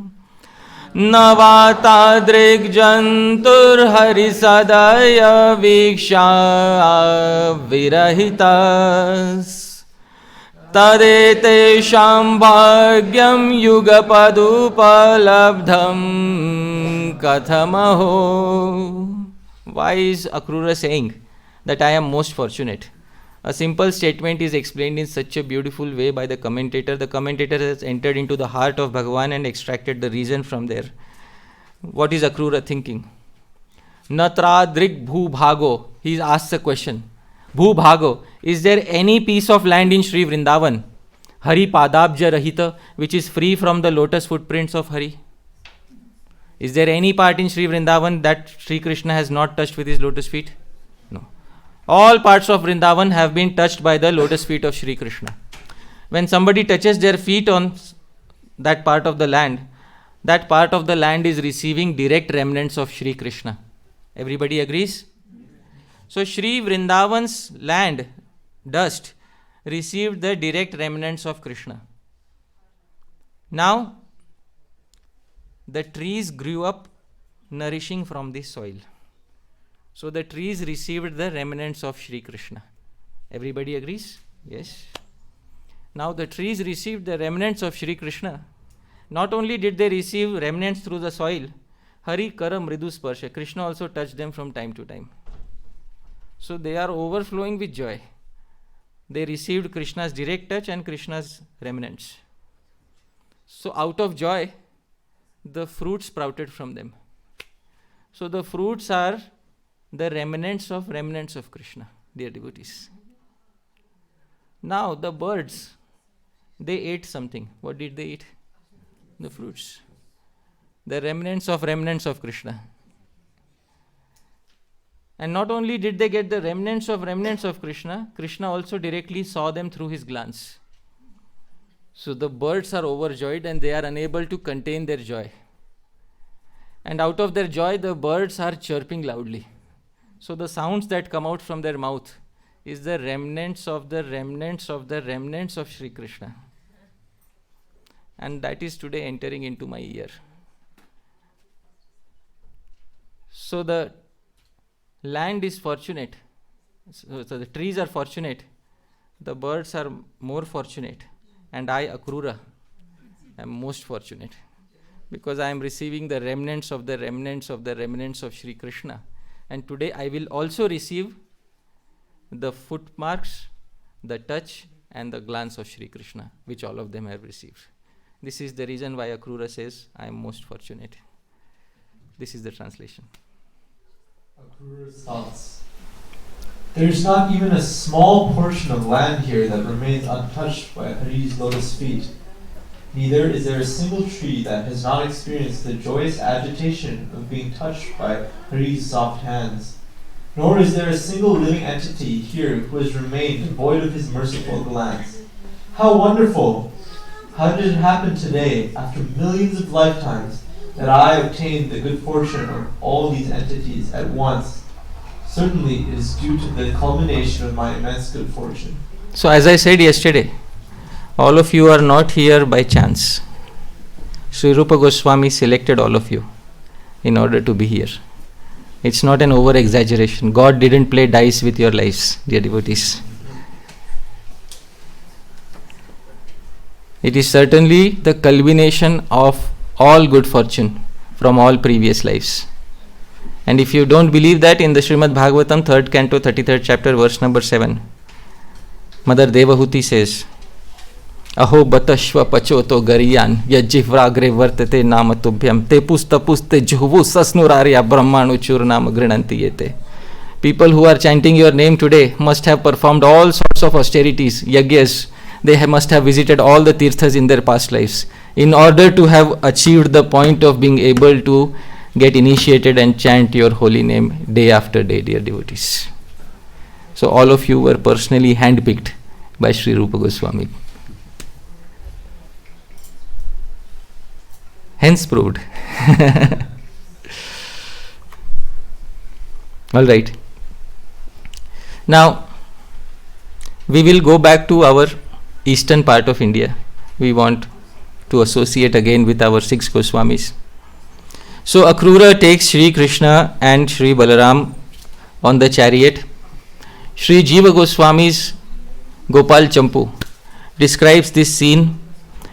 Navatadrik jantur hari sadaya viksha virahitas Tadetesham bhagyam yugapadupalabdham kathamaho. Why is Akrura saying that I am most fortunate? A simple statement is explained in such a beautiful way by the commentator. The commentator has entered into the heart of Bhagavan and extracted the reason from there. What is Akrura thinking? Natradrik bhubhago. He asks a question. Bhubhago. Is there any piece of land in Sri Vrindavan, Hari Padabja Rahita, which is free from the lotus footprints of Hari? Is there any part in Sri Vrindavan that Sri Krishna has not touched with his lotus feet? No. All parts of Vrindavan have been touched by the lotus feet of Sri Krishna. When somebody touches their feet on that part of the land is receiving direct remnants of Sri Krishna. Everybody agrees? So Sri Vrindavan's land, dust, received the direct remnants of Krishna. Now, the trees grew up nourishing from this soil. So the trees received the remnants of Sri Krishna. Everybody agrees? Yes. Now the trees received the remnants of Sri Krishna. Not only did they receive remnants through the soil, Hari Kara Mridu Sparsha, Krishna also touched them from time to time. So they are overflowing with joy. They received Krishna's direct touch and Krishna's remnants. So out of joy, the fruits sprouted from them. So the fruits are the remnants of Krishna, dear devotees. Now the birds, they ate something. What did they eat? The fruits. The remnants of Krishna. And not only did they get the remnants of Krishna, Krishna also directly saw them through his glance. So the birds are overjoyed and they are unable to contain their joy. And out of their joy, the birds are chirping loudly. So the sounds that come out from their mouth is the remnants of Sri Krishna. And that is today entering into my ear. So the land is fortunate. So the trees are fortunate. The birds are more fortunate. And I, Akrura, am most fortunate. Because I am receiving the remnants of Sri Krishna. And today I will also receive the footmarks, the touch and the glance of Sri Krishna, which all of them have received. This is the reason why Akrura says, I am most fortunate. This is the translation. Akrura's thoughts. There's not even a small portion of land here that remains untouched by Hari's lotus feet. Neither is there a single tree that has not experienced the joyous agitation of being touched by Hari's soft hands. Nor is there a single living entity here who has remained devoid of his merciful glance. How wonderful! How did it happen today, after millions of lifetimes, that I obtained the good fortune of all these entities at once? Certainly it is due to the culmination of my immense good fortune. So as I said yesterday, all of you are not here by chance. Sri Rupa Goswami selected all of you in order to be here. It's not an over-exaggeration. God didn't play dice with your lives, dear devotees. It is certainly the culmination of all good fortune from all previous lives. And if you don't believe that, in the Srimad Bhagavatam, 3rd canto, 33rd chapter, verse number 7, Mother Devahuti says, Aho batashva pachoto gariyan yajjivragre vartate namatubhyam te pustapuste juhvu sasnurarya brahmanu churnam grinanti yete. People who are chanting your name today must have performed all sorts of austerities, yagyas. They must have visited all the tirthas in their past lives in order to have achieved the point of being able to get initiated and chant your holy name day after day, dear devotees. So all of you were personally handpicked by Sri Rupa Goswami. Hence proved. All right. Now, we will go back to our eastern part of India. We want to associate again with our 6 Goswamis. So Akrura takes Sri Krishna and Sri Balaram on the chariot. Sri Jiva Goswami's Gopal Champu describes this scene,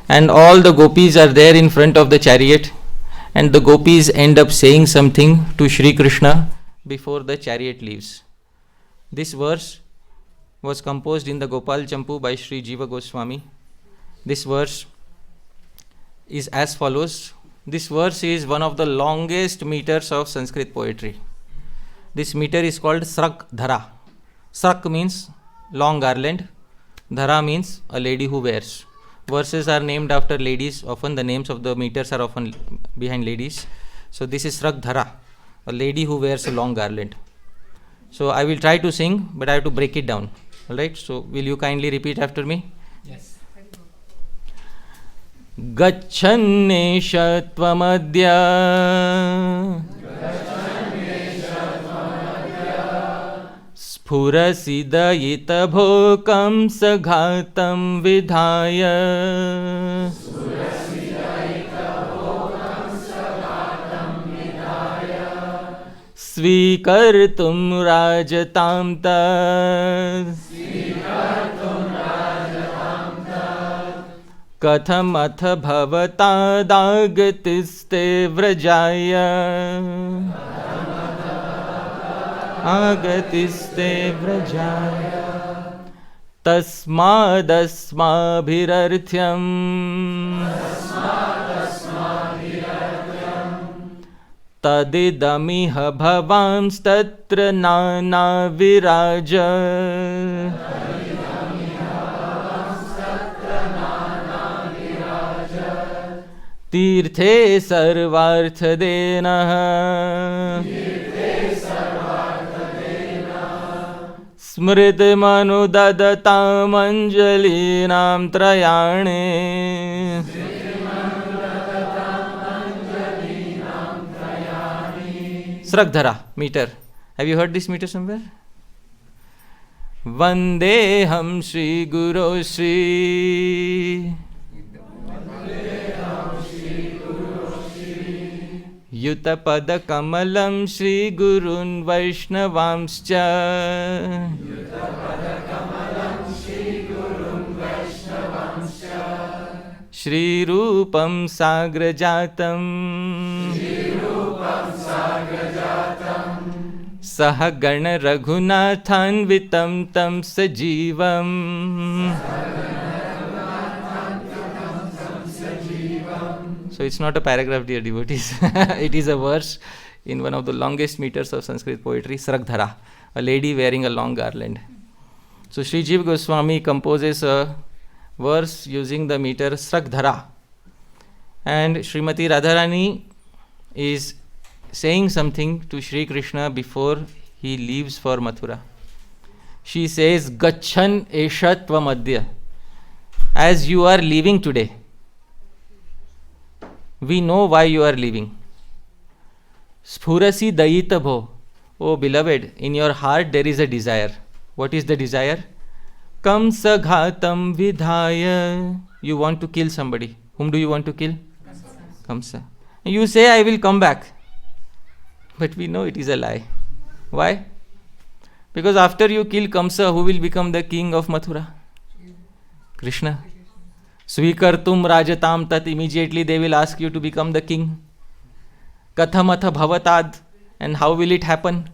and all the gopis are there in front of the chariot, and the gopis end up saying something to Sri Krishna before the chariot leaves. This verse was composed in the Gopal Champu by Sri Jiva Goswami. This verse is as follows. This verse is one of the longest meters of Sanskrit poetry. This meter is called Srak Dhara. Srak means long garland. Dhara means a lady who wears. Verses are named after ladies. Often the names of the meters are often behind ladies. So this is Sragdhara, a lady who wears a long garland. So I will try to sing, but I have to break it down. Alright, so will you kindly repeat after me? Yes. Gachannesha tvamadya Spurasi dayita bhokam saghatam vidhaya Svikartum rajatam tad Katham atha bhavata dagatiste vrajaya Agatiste vrajaya Tasmadasmabhirarthyam Tadidamiha bhavamstatra nana viraja Tirthe sarvartha dena Smrit manu dadatam anjalinam trayane Sragdhara, meter. Have you heard this meter somewhere? Vandeham Shri Guru Shri Yutapada Kamalam Shri Gurun Vaishnavamscha Shri Rupam Sagrajatam Sahagana Raghunathan Vitam Tam Sajivam. So it's not a paragraph, dear devotees. It is a verse in one of the longest meters of Sanskrit poetry, Sragdhara, a lady wearing a long garland. So Sri Jiva Goswami composes a verse using the meter Sragdhara. And Srimati Radharani is saying something to Sri Krishna before he leaves for Mathura. She says, Gachan esha tvamadya. As you are leaving today, we know why you are leaving. Sphurasi dayita bho. Oh beloved, in your heart there is a desire. What is the desire? Kamsa ghatam vidhaya. You want to kill somebody. Whom do you want to kill? Kamsa. You say, I will come back. But we know it is a lie. Why? Because after you kill Kamsa, who will become the king of Mathura? Krishna. Svikartum rajatam tat. Immediately they will ask you to become the king. Kathamatha bhavatad. And how will it happen?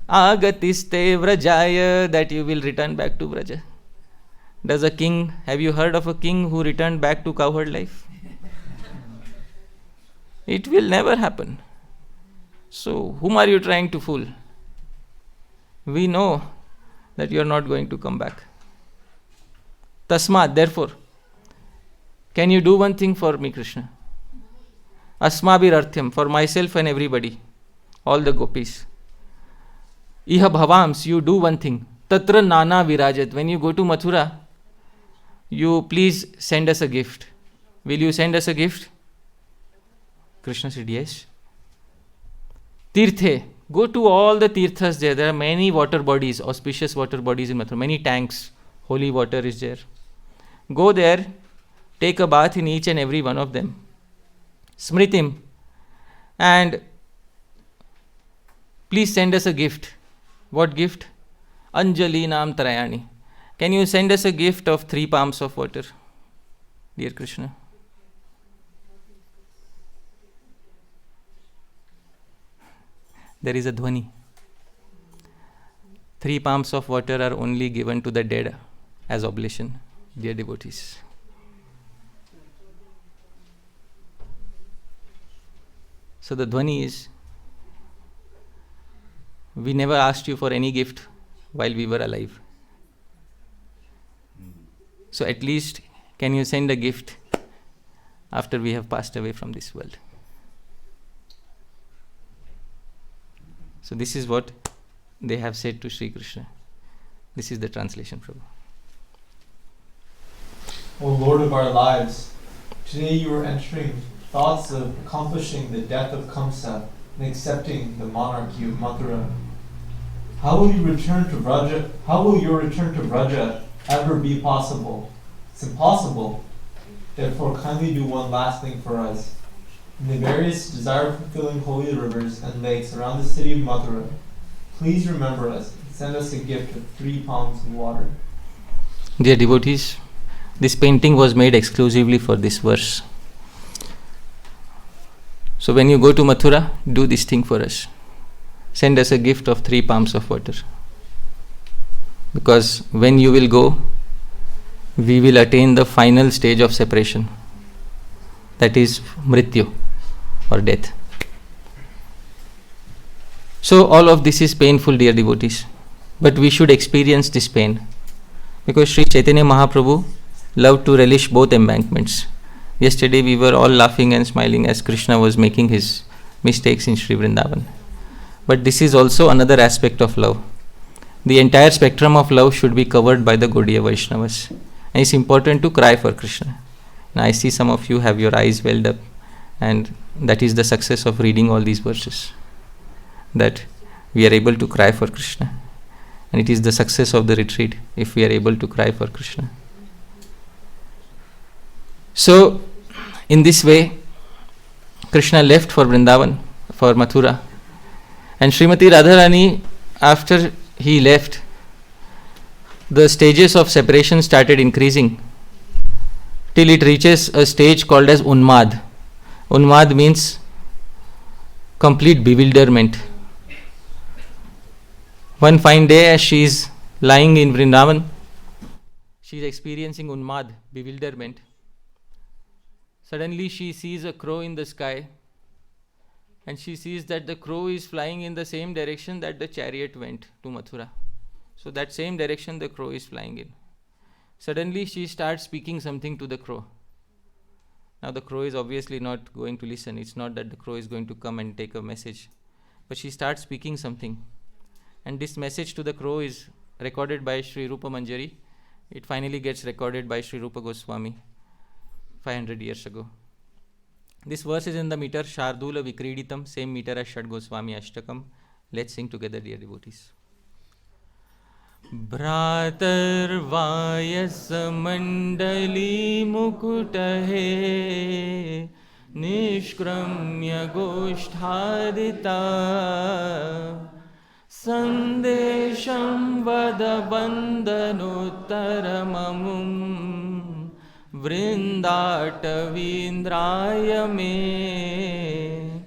Agatiste vrajaya. That you will return back to Vraja. Does a king, have you heard of a king who returned back to cowherd life? It will never happen. So, whom are you trying to fool? We know that you are not going to come back. Tasmat, therefore, can you do one thing for me, Krishna? Asmabhirarthyam, for myself and everybody, all the gopis. Iha bhavams, you do one thing. Tatra nana virajat, when you go to Mathura, you please send us a gift. Will you send us a gift? Krishna said, yes. Tirthe, go to all the tirthas there. There are many water bodies, auspicious water bodies in Mathura. Many tanks, holy water is there. Go there, take a bath in each and every one of them. Smritim. And please send us a gift. What gift? Anjali Nam Trayani. Can you send us a gift of 3 palms of water, dear Krishna? There is a dhvani. 3 palms of water are only given to the dead as oblation, dear devotees. So the dhvani is, we never asked you for any gift while we were alive. So at least, can you send a gift after we have passed away from this world? So this is what they have said to Sri Krishna. This is the translation, Prabhu. O Lord of our lives, today you are entering thoughts of accomplishing the death of Kamsa and accepting the monarchy of Mathura. How will your return to Vraja ever be possible? It's impossible. Therefore, kindly do one last thing for us. In the various desire-fulfilling holy rivers and lakes around the city of Mathura, please remember us and send us a gift of 3 palms of water. Dear devotees, this painting was made exclusively for this verse. So when you go to Mathura, do this thing for us. Send us a gift of 3 palms of water. Because when you will go, we will attain the final stage of separation. That is mrityu, or death. So all of this is painful, dear devotees. But we should experience this pain. Because Sri Chaitanya Mahaprabhu loved to relish both embankments. Yesterday we were all laughing and smiling as Krishna was making his mistakes in Sri Vrindavan. But this is also another aspect of love. The entire spectrum of love should be covered by the Gaudiya Vaishnavas. And it's important to cry for Krishna. Now I see some of you have your eyes welled up, and that is the success of reading all these verses. That we are able to cry for Krishna. And it is the success of the retreat if we are able to cry for Krishna. So, in this way, Krishna left for Vrindavan, for Mathura. And Srimati Radharani, after he left, the stages of separation started increasing till it reaches a stage called as Unmad. Unmad means complete bewilderment. One fine day, as she is lying in Vrindavan, she is experiencing Unmad, bewilderment. Suddenly she sees a crow in the sky, and she sees that the crow is flying in the same direction that the chariot went to Mathura. So that same direction the crow is flying in. Suddenly she starts speaking something to the crow. Now the crow is obviously not going to listen. It's not that the crow is going to come and take a message. But she starts speaking something. And this message to the crow is recorded by Sri Rupa Manjari. It finally gets recorded by Sri Rupa Gosvami 500 years ago. This verse is in the meter Shardula Vikriditam, same meter as Shad Goswami Ashtakam. Let's sing together, dear devotees. Bhratar Vayas Mandali Mukutahe Nishkramya Gosthadita Sandesham Vada Bandanottaramamum Vrindaatavindraya me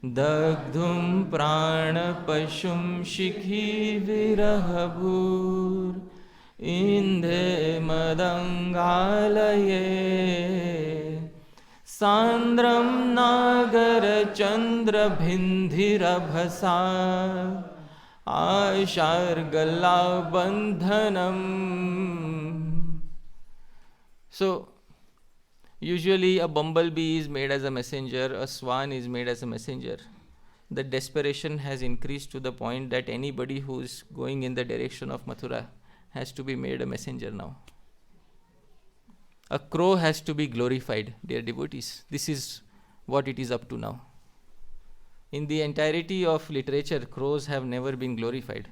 Dagdhum Pranapashum Shikhi Virahabhur Indhe Madangalaye Sandram Nagara Chandra Bhindhirabhasa Ashargala Bandhanam. So, usually a bumblebee is made as a messenger, a swan is made as a messenger. The desperation has increased to the point that anybody who is going in the direction of Mathura has to be made a messenger now. A crow has to be glorified, dear devotees. This is what it is up to now. In the entirety of literature, crows have never been glorified.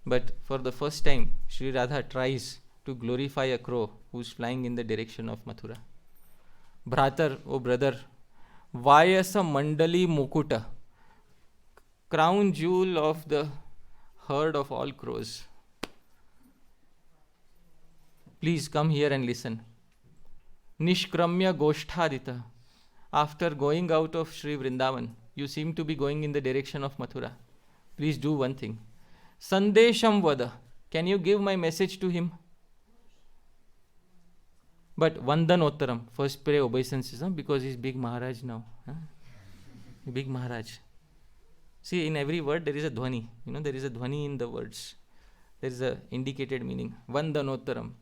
But for the first time, Sri Radha tries to glorify a crow who is flying in the direction of Mathura. Bhratar, O brother, Vayasa Mandali Mukuta, crown jewel of the herd of all crows. Please come here and listen. Nishkramya Gosthadita. After going out of Sri Vrindavan, you seem to be going in the direction of Mathura. Please do one thing. Sandesham Vada. Can you give my message to him? But Vandanottaram. First pray obeisances, because he's big Maharaj now. Big Maharaj. See, in every word there is a dhwani. There is a dhwani in the words. There is a indicated meaning. Vandanottaram.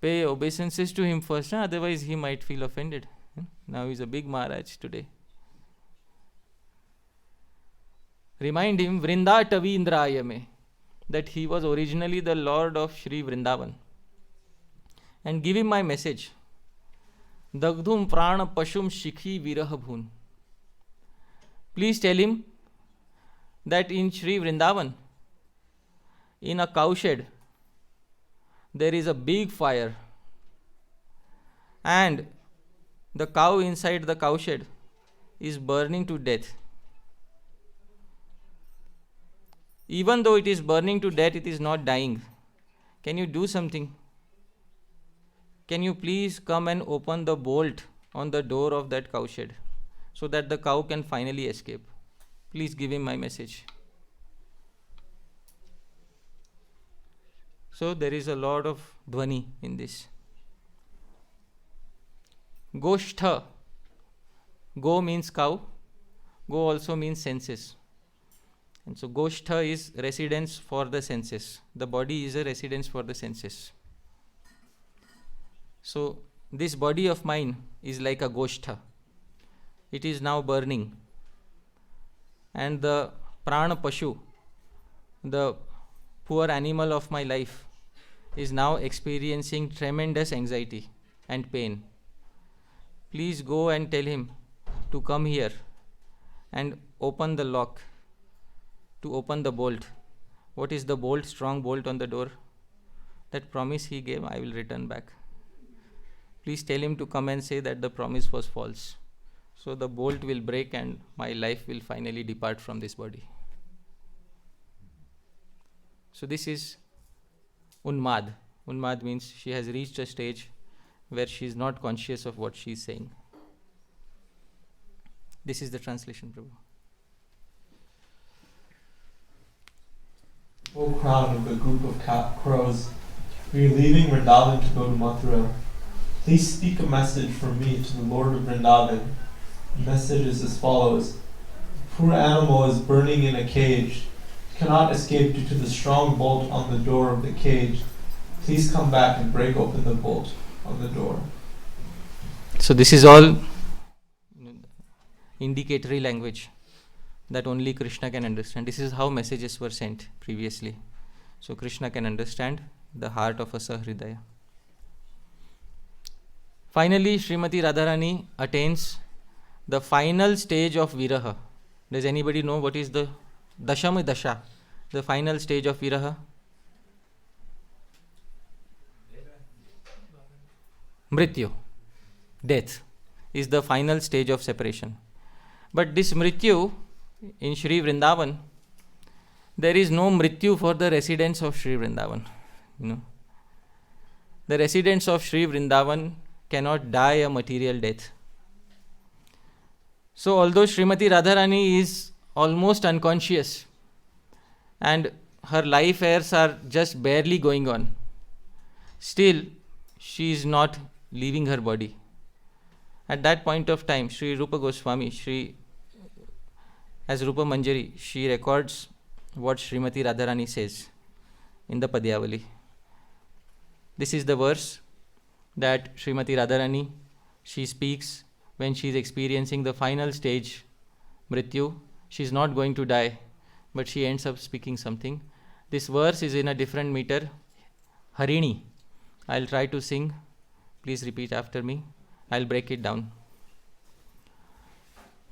Pay obeisances to him first, otherwise he might feel offended. Now he's a big Maharaj today. remind him Vrinda Tavi Indrayame, that he was originally the Lord of Sri Vrindavan, and give him my message. Dagdhum prana pashum shikhi viraha bhun. Please tell him that in Sri Vrindavan, in a cowshed, there is a big fire, and the cow inside the cowshed is burning to death. Even though it is burning to death, it is not dying. Can you do something? Can you please come and open the bolt on the door of that cowshed so that the cow can finally escape? Please give him my message. So there is a lot of dhvani in this. Goshtha. Go means cow. Go also means senses. And so Goshtha is residence for the senses. The body is a residence for the senses. So this body of mine is like a Goshtha. It is now burning. And the prana pashu, the poor animal of my life, is now experiencing tremendous anxiety and pain. Please go and tell him to come here and open the lock, to open the bolt. What is the bolt? Strong bolt on the door. That promise he gave, I will return back. Please tell him to come and say that the promise was false. So the bolt will break and my life will finally depart from this body. So this is Unmad. Unmad means she has reached a stage where she is not conscious of what she is saying. This is the translation, Prabhu. O crown of the group of crows, we are leaving Vrindavan to go to Mathura. Please speak a message from me to the Lord of Vrindavan. The message is as follows. The poor animal is burning in a cage. It cannot escape due to the strong bolt on the door of the cage. Please come back and break open the bolt on the door. So this is all indicatory language that only Krishna can understand. This is how messages were sent previously. So Krishna can understand the heart of a Sahridaya. Finally, Srimati Radharani attains the final stage of Viraha. Does anybody know what is the Dasham Dasha, the final stage of Viraha? Mrityu, death, is the final stage of separation. But this Mrityu in Sri Vrindavan, there is no Mrityu for the residents of Sri Vrindavan. The residents of Sri Vrindavan cannot die a material death. So although Srimati Radharani is almost unconscious and her life airs are just barely going on, still she is not leaving her body. At that point of time, Sri Rupa Gosvami, as Rupa Manjari, she records what Srimati Radharani says in the Padyavali. This is the verse that Srimati Radharani, she speaks when she is experiencing the final stage, Mrityu. She is not going to die, but she ends up speaking something. This verse is in a different meter, Harini. I'll try to sing. Please repeat after me. I'll break it down.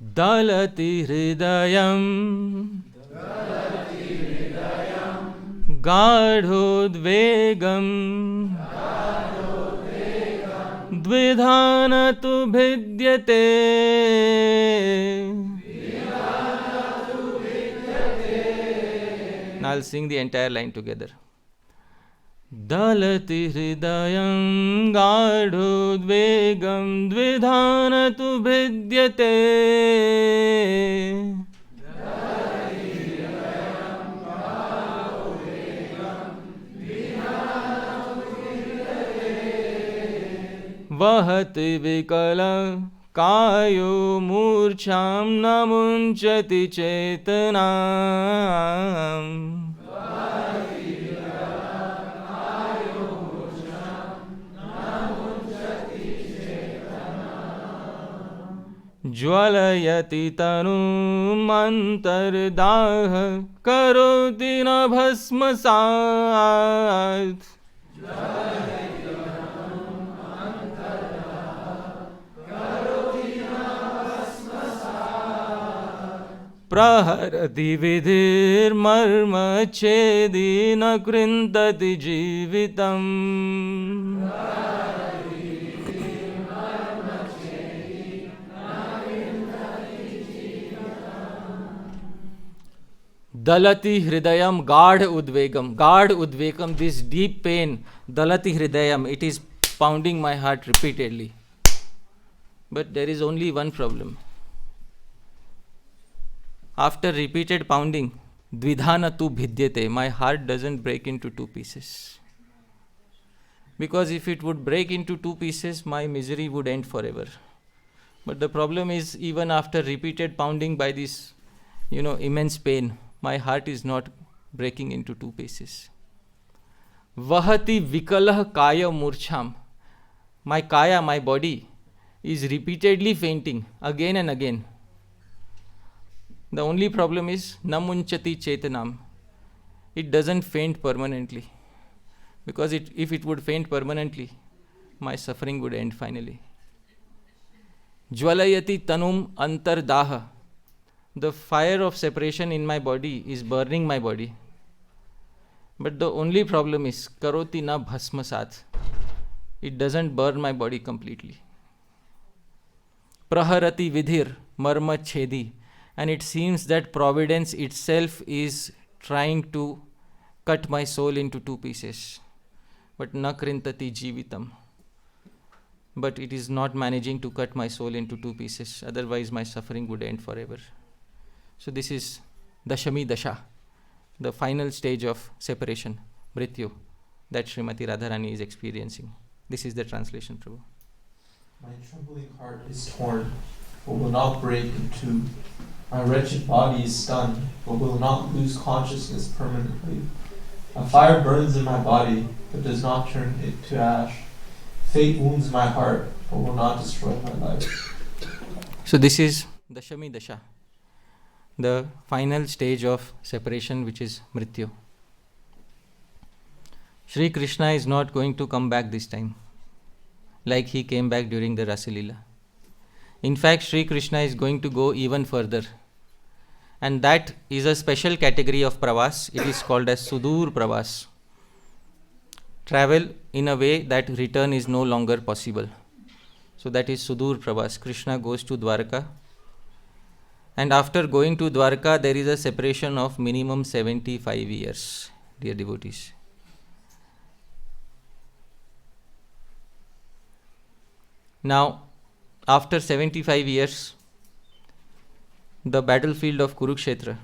Dalati hridayam Gadhodvegam Dvidhanatu bhidyate. Now I'll sing the entire line together. Dalati hridayam gadhodvegam dvidhanatu bhidyate. Vahati vikala kayo murcham namunchati chetanam. ज्वलयति तनुम् अंतर्दाह करोति न भस्मसात् प्रहरति विधिर्मर्मच्छेदी न कृन्तति जीवितम् Dalati hridayam, guard udvegam, this deep pain, dalati hridayam, it is pounding my heart repeatedly. But there is only one problem. After repeated pounding, dvidhana tu bhidyate, my heart doesn't break into two pieces. Because if it would break into two pieces, my misery would end forever. But the problem is, even after repeated pounding by this, immense pain, my heart is not breaking into two pieces. Vahati vikalah kaya murcham. My kaya, my body, is repeatedly fainting again and again. The only problem is namunchati chetanam. It doesn't faint permanently. Because if it would faint permanently, my suffering would end finally. Jwalayati tanum antardaha. The fire of separation in my body is burning my body. But the only problem is karoti na bhasmasat. It doesn't burn my body completely. Praharati vidhir marma chedi. And it seems that providence itself is trying to cut my soul into two pieces. But na krintati jivitam. But it is not managing to cut my soul into two pieces. Otherwise my suffering would end forever. So this is Dashami Dasha, the final stage of separation, Mrityu, that Srimati Radharani is experiencing. This is the translation, Prabhu. My trembling heart is torn, but will not break in two. My wretched body is stunned, but will not lose consciousness permanently. A fire burns in my body, but does not turn it to ash. Fate wounds my heart, but will not destroy my life. So this is Dashami Dasha, the final stage of separation, which is Mrityu. Shri Krishna is not going to come back this time, like he came back during the Rasalila. In fact, Shri Krishna is going to go even further. And that is a special category of pravas. It is called as Sudur Pravas. Travel in a way that return is no longer possible. So that is Sudur Pravas. Krishna goes to Dwarka. And after going to Dwarka, there is a separation of minimum 75 years, dear devotees. Now, after 75 years, the battlefield of Kurukshetra,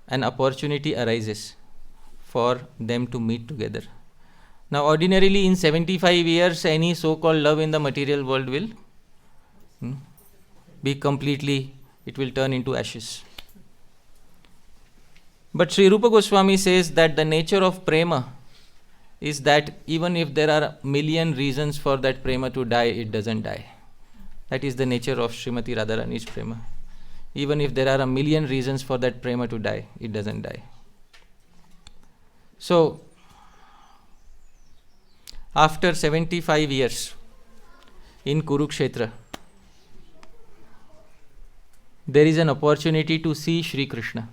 an opportunity arises for them to meet together. Now, ordinarily in 75 years, any so-called love in the material world will be completely, it will turn into ashes. But Sri Rupa Goswami says that the nature of prema is that even if there are a million reasons for that prema to die, it doesn't die. That is the nature of Srimati Radharani's prema. Even if there are a million reasons for that prema to die, it doesn't die. So, after 75 years in Kurukshetra, there is an opportunity to see Shri Krishna.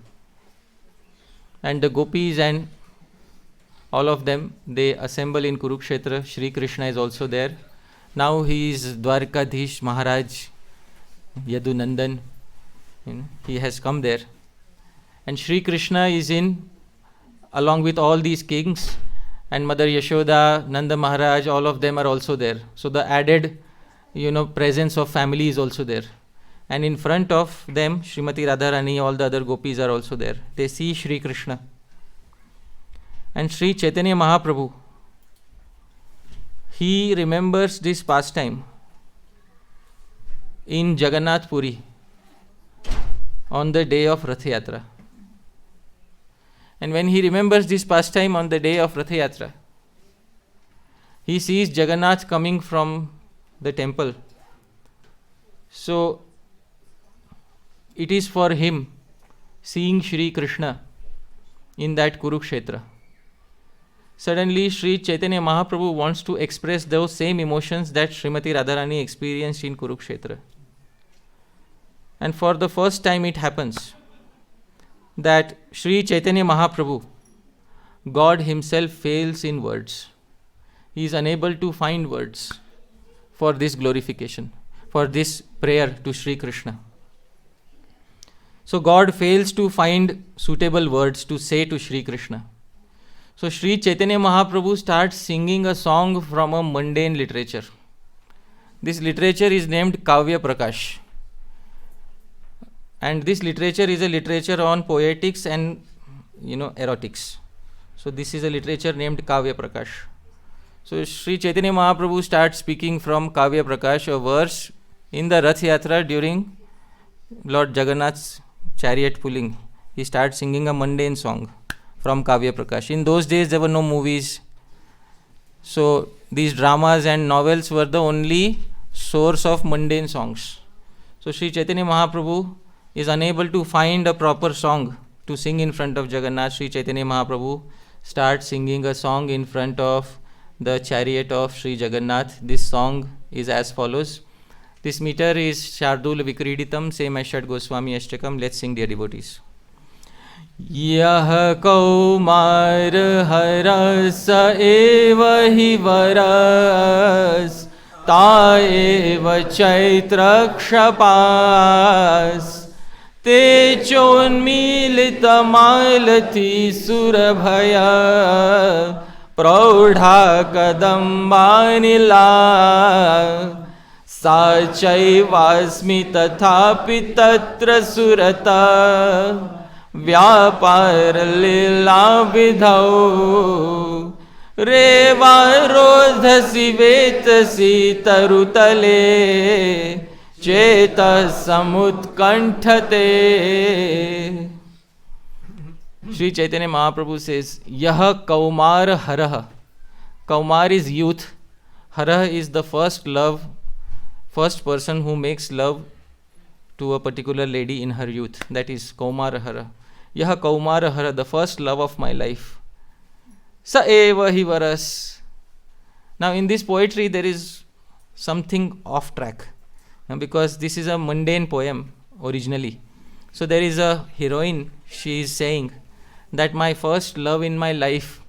And the gopis and all of them, they assemble in Kurukshetra. Shri Krishna is also there. Now he is Dwarkadhish Maharaj, Yadunandan. He has come there. And Shri Krishna is in, along with all these kings, and Mother Yashoda, Nanda Maharaj, all of them are also there. So the added, presence of family is also there. And in front of them, Srimati Radharani, all the other gopis are also there. They see Shri Krishna. And Sri Chaitanya Mahaprabhu, he remembers this pastime in Jagannath Puri on the day of Rath Yatra. And when he remembers this pastime on the day of Rath Yatra, he sees Jagannath coming from the temple. So it is for him seeing Shri Krishna in that Kurukshetra. Suddenly Sri Chaitanya Mahaprabhu wants to express those same emotions that Srimati Radharani experienced in Kurukshetra. And for the first time it happens that Sri Chaitanya Mahaprabhu, God himself, fails in words. He is unable to find words for this glorification, for this prayer to Sri Krishna. So God fails to find suitable words to say to Sri Krishna. So Sri Chaitanya Mahaprabhu starts singing a song from a mundane literature. This literature is named Kavya Prakash. And this literature is a literature on poetics and erotics. So this is a literature named Kavya Prakash. So Sri Chaitanya Mahaprabhu starts speaking from Kavya Prakash, a verse in the Rath Yatra during Lord Jagannath's chariot pulling. He starts singing a mundane song from Kavya Prakash. In those days there were no movies. So these dramas and novels were the only source of mundane songs. So Sri Chaitanya Mahaprabhu is unable to find a proper song to sing in front of Jagannath. Sri Chaitanya Mahaprabhu starts singing a song in front of the chariot of Sri Jagannath. This song is as follows. This meter is Shardul Vikriditam, same as Shad Goswami Ashtakam. Let's sing, dear devotees. Yah kaumar haras eva hi varas ta eva chaitra kshapas te chonmilita malati surabhaya praudha kadambanila sa chaivasmi tathapi tatra surata व्यापार लीला विधौ रेवा रोधसि वेतसि तरुतले चेत समुत्कंठते. Sri Chaitanya Mahaprabhu says, Yah Kaumar Harah. Kaumar is youth. Harah is the first person who makes love to a particular lady in her youth. That is Kaumar Hara. Yah Kaumar Hara, the first love of my life. Sa eva hi varas. Now in this poetry there is something off track, because this is a mundane poem originally. So there is a heroine, she is saying that my first love in my life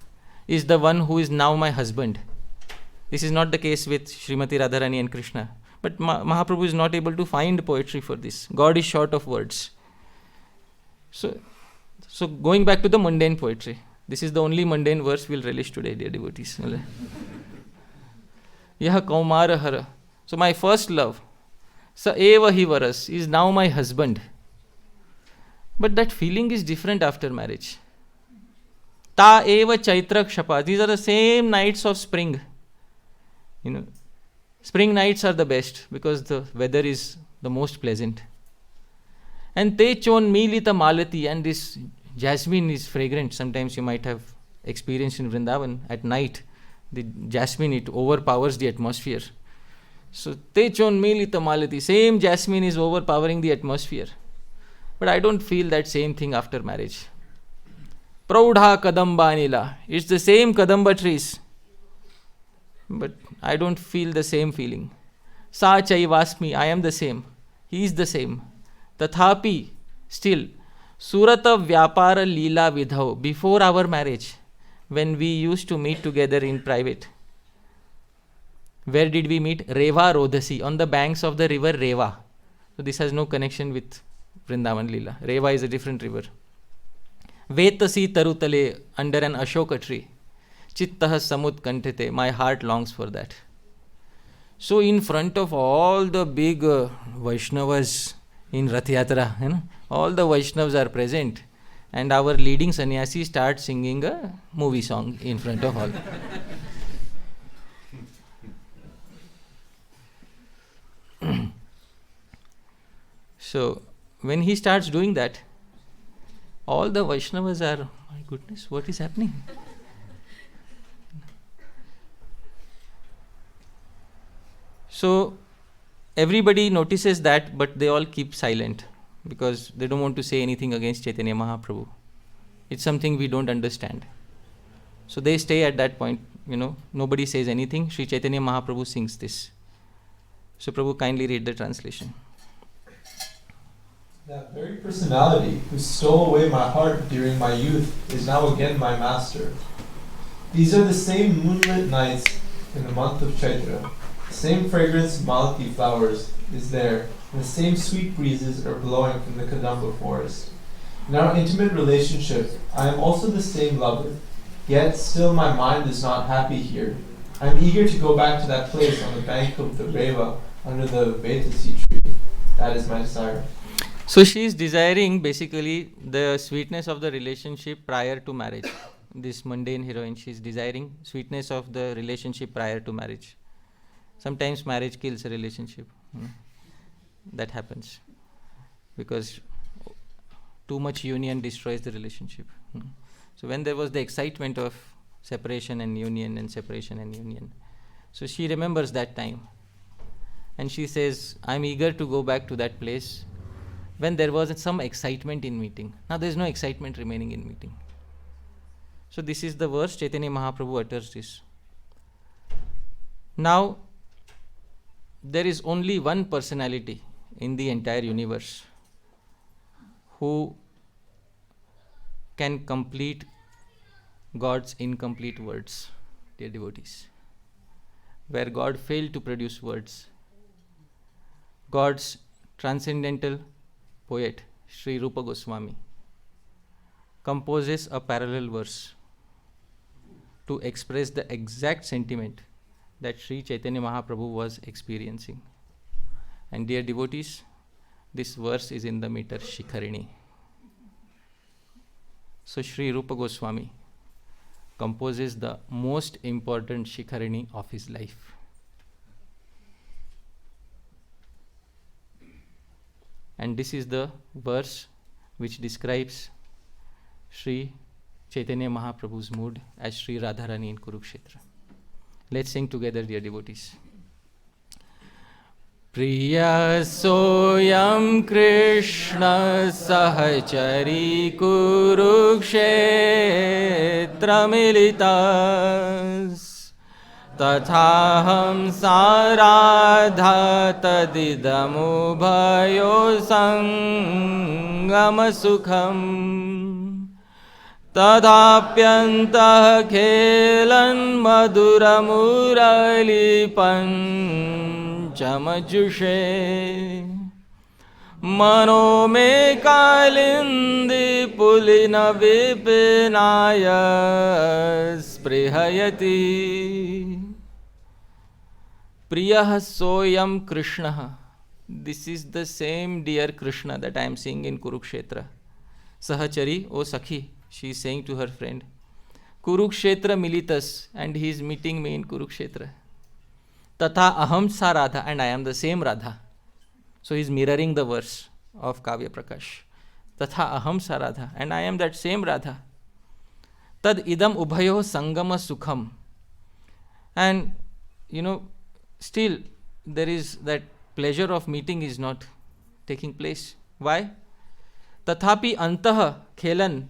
is the one who is now my husband. This is not the case with Srimati Radharani and Krishna. But Mahaprabhu is not able to find poetry for this. God is short of words. So going back to the mundane poetry. This is the only mundane verse we'll relish today, dear devotees. Yah Kaumara Hara. So my first love, Sa eva hi varas, is now my husband. But that feeling is different after marriage. Ta eva chaitra kshapa. These are the same nights of spring. Spring nights are the best because the weather is the most pleasant. And te chon milita malati, and this jasmine is fragrant. Sometimes you might have experienced in Vrindavan at night. The jasmine, it overpowers the atmosphere. So te chon milita malati, same jasmine is overpowering the atmosphere. But I don't feel that same thing after marriage. Praudha kadamba anila. It's the same kadamba trees, but I don't feel the same feeling. Sa chaivasmi, I am the same. He is the same. Tathapi, still. Surata vyapara lila vidhau. Before our marriage, when we used to meet together in private, where did we meet? Reva Rodhasi, on the banks of the river Reva. So this has no connection with Vrindavan Leela. Reva is a different river. Vetasi tarutale, under an ashoka tree. Chittah samut kantite, my heart longs for that. So in front of all the big Vaishnavas in Rath Yatra, all the Vaishnavas are present, and our leading sannyasi starts singing a movie song in front of all. So when he starts doing that, all the Vaishnavas are, my goodness, what is happening? So everybody notices that, but they all keep silent because they don't want to say anything against Chaitanya Mahaprabhu. It's something we don't understand. So they stay at that point, nobody says anything. Sri Chaitanya Mahaprabhu sings this. So Prabhu, kindly read the translation. That very personality who stole away my heart during my youth is now again my master. These are the same moonlit nights in the month of Chaitra. The same fragrance of malati flowers is there, and the same sweet breezes are blowing from the Kadamba forest. In our intimate relationship, I am also the same lover, yet still my mind is not happy here. I am eager to go back to that place on the bank of the Reva under the Vetasi tree. That is my desire. So she is desiring basically the sweetness of the relationship prior to marriage. This mundane heroine, she is desiring sweetness of the relationship prior to marriage. Sometimes marriage kills a relationship. That happens because too much union destroys the relationship. So when there was the excitement of separation and union and separation and union, so she remembers that time and she says, I'm eager to go back to that place when there was some excitement in meeting. Now there is no excitement remaining in meeting. So this is the verse Chaitanya Mahaprabhu utters this. Now there is only one personality in the entire universe who can complete God's incomplete words, dear devotees. Where God failed to produce words, God's transcendental poet, Srila Rupa Gosvami, composes a parallel verse to express the exact sentiment that Sri Chaitanya Mahaprabhu was experiencing. And dear devotees, this verse is in the meter Sikharini. So Sri Rupa Goswami composes the most important Sikharini of his life. And this is the verse which describes Sri Chaitanya Mahaprabhu's mood as Sri Radharani in Kurukshetra. Let's sing together, dear devotees. Priya soyam Krishna sahachari Kurukshetra militas tathaham saradha tadidam ubhayo sangama sukham tadapyantah khelan madura murali panchama-jushe mano me kalindi pulina vipinaya sprihayati priyah soyam Krishna. This is the same dear Krishna that I am seeing in Kurukshetra. Sahachari, O Sakhi, she is saying to her friend, Kurukshetra militas, and he is meeting me in Kurukshetra. Tatha aham sa Radha, and I am the same Radha. So he is mirroring the verse of Kavya Prakash. Tatha aham sa Radha, and I am that same Radha. Tad idam ubhayo sangama sukham. And still there is that pleasure of meeting is not taking place. Why? Tathapi antah khelan.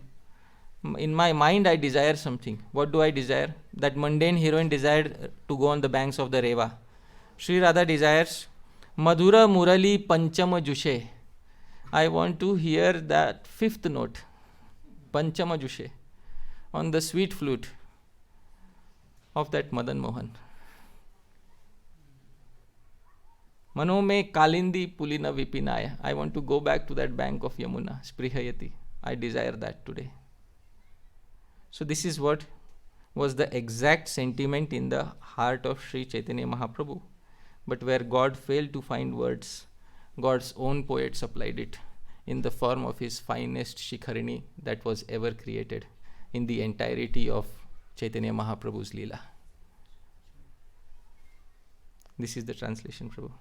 In my mind I desire something. What do I desire? That mundane heroine desired to go on the banks of the Reva. Sri Radha desires Madhura Murali Panchama Jushe. I want to hear that fifth note, Panchama Jushe, on the sweet flute of that Madan Mohan. Mano me Kalindi Pulina Vipinaya. I want to go back to that bank of Yamuna, Sprihayati. I desire that today. So this is what was the exact sentiment in the heart of Sri Chaitanya Mahaprabhu. But where God failed to find words, God's own poet supplied it in the form of his finest Sikharini that was ever created in the entirety of Chaitanya Mahaprabhu's Leela. This is the translation, Prabhu.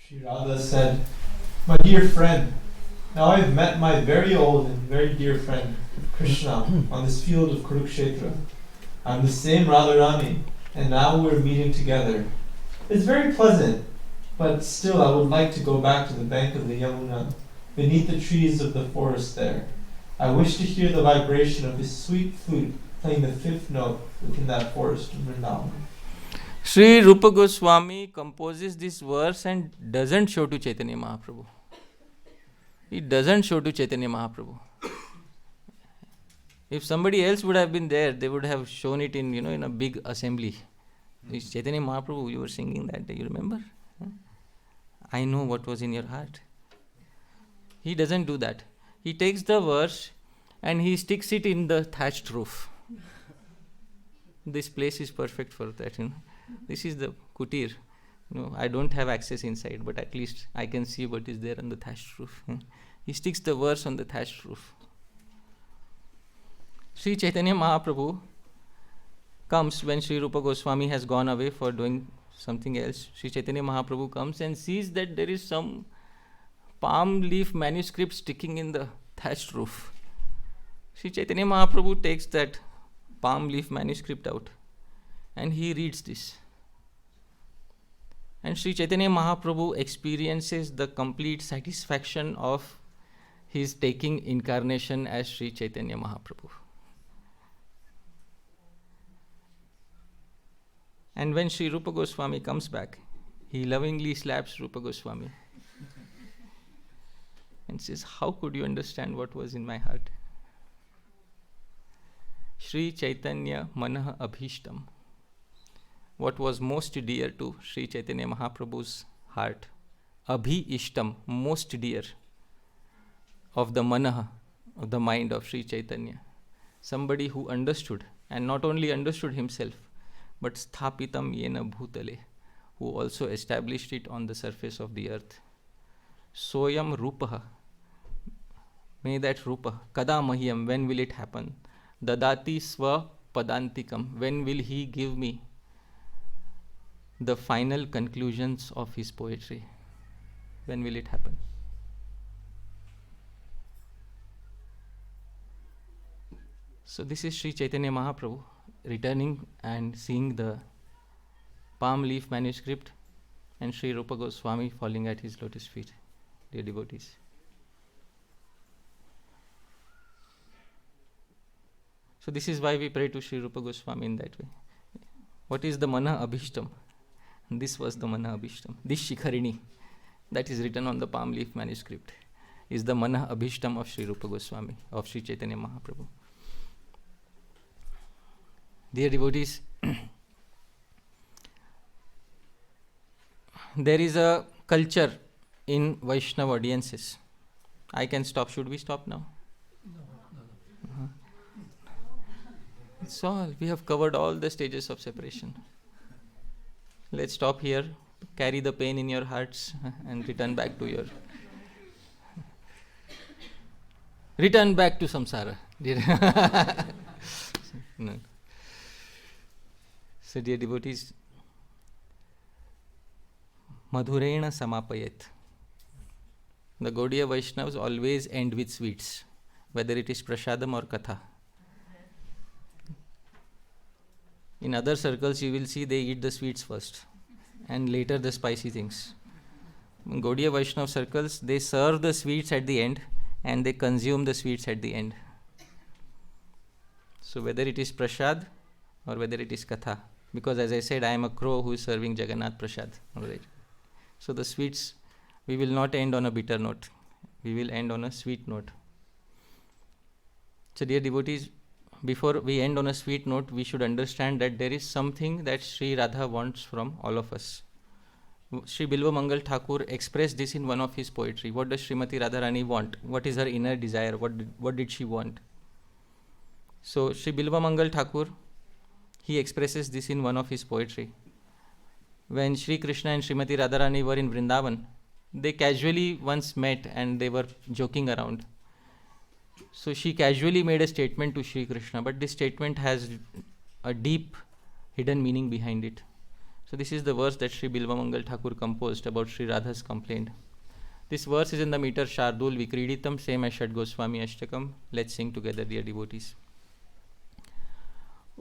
Sri Radha said, My dear friend, now I have met my very old and very dear friend, Krishna, on this field of Kurukshetra. I am the same Radharani, and now we are meeting together. It's very pleasant, But still, I would like to go back to the bank of the Yamuna, beneath the trees of the forest there. I wish to hear the vibration of his sweet flute playing the fifth note within that forest in Vrindavan. Sri Rupa Goswami composes this verse and doesn't show to Chaitanya Mahaprabhu. He doesn't show to Chaitanya Mahaprabhu. If somebody else would have been there, they would have shown it in, in a big assembly. It's Chaitanya Mahaprabhu, you were singing that day, you remember? I know what was in your heart. He doesn't do that. He takes the verse and he sticks it in the thatched roof. This place is perfect for that. This is the kutir. I don't have access inside, but at least I can see what is there on the thatched roof. He sticks the verse on the thatched roof. Sri Chaitanya Mahaprabhu comes when Sri Rupa Goswami has gone away for doing something else. Sri Chaitanya Mahaprabhu comes and sees that there is some palm leaf manuscript sticking in the thatched roof. Sri Chaitanya Mahaprabhu takes that palm leaf manuscript out and he reads this. And Sri Chaitanya Mahaprabhu experiences the complete satisfaction of his taking incarnation as Sri Chaitanya Mahaprabhu. And when Sri Rupa Goswami comes back, he lovingly slaps Rupa Goswami and says, "How could you understand what was in my heart?" Sri Chaitanya Manah Abhishtam. What was most dear to Sri Chaitanya Mahaprabhu's heart, Abhi Ishtam, most dear of the Manah, of the mind of Sri Chaitanya. Somebody who understood, and not only understood himself, but sthapitam yena bhutale, who also established it on the surface of the earth. Soyam rupaha, may that rupa, kada mahyam, when will it happen? Dadati swa padantikam, when will he give me the final conclusions of his poetry? When will it happen? So this is Sri Chaitanya Mahaprabhu returning and seeing the palm leaf manuscript and Sri Rupa Goswami falling at his lotus feet. Dear devotees. So this is why we pray to Sri Rupa Goswami in that way. What is the Mana Abhishtam? This was the Mana Abhishtam. This Sikharini that is written on the palm leaf manuscript is the Mana Abhishtam of Sri Rupa Goswami, of Sri Chaitanya Mahaprabhu. Dear devotees, there is a culture in Vaishnava audiences. I can stop. Should we stop now? No. It's all. We have covered all the stages of separation. Let's stop here. Carry the pain in your hearts and return back to your... return back to samsara. No. So dear devotees, Madhurena Samapayet. The Gaudiya Vaishnavas always end with sweets, whether it is Prashadam or Katha. In other circles you will see they eat the sweets first and later the spicy things. In Gaudiya Vaishnava circles, they serve the sweets at the end and they consume the sweets at the end. So whether it is Prashad or whether it is Katha, because as I said, I am a crow who is serving Jagannath Prashad. Alright. So the sweets, we will not end on a bitter note. We will end on a sweet note. So dear devotees, before we end on a sweet note, we should understand that there is something that Sri Radha wants from all of us. Sri Bilva Mangal Thakur expressed this in one of his poetry. What does Srimati Radharani want? What is her inner desire? What did she want? So Sri Bilva Mangal Thakur, he expresses this in one of his poetry. When Sri Krishna and Srimati Radharani were in Vrindavan, they casually once met and they were joking around. So she casually made a statement to Sri Krishna, but this statement has a deep hidden meaning behind it. So this is the verse that Sri Bilva Mangal Thakur composed about Sri Radha's complaint. This verse is in the meter Shardul Vikriditam, same as Shad Goswami Ashtakam. Let's sing together, dear devotees.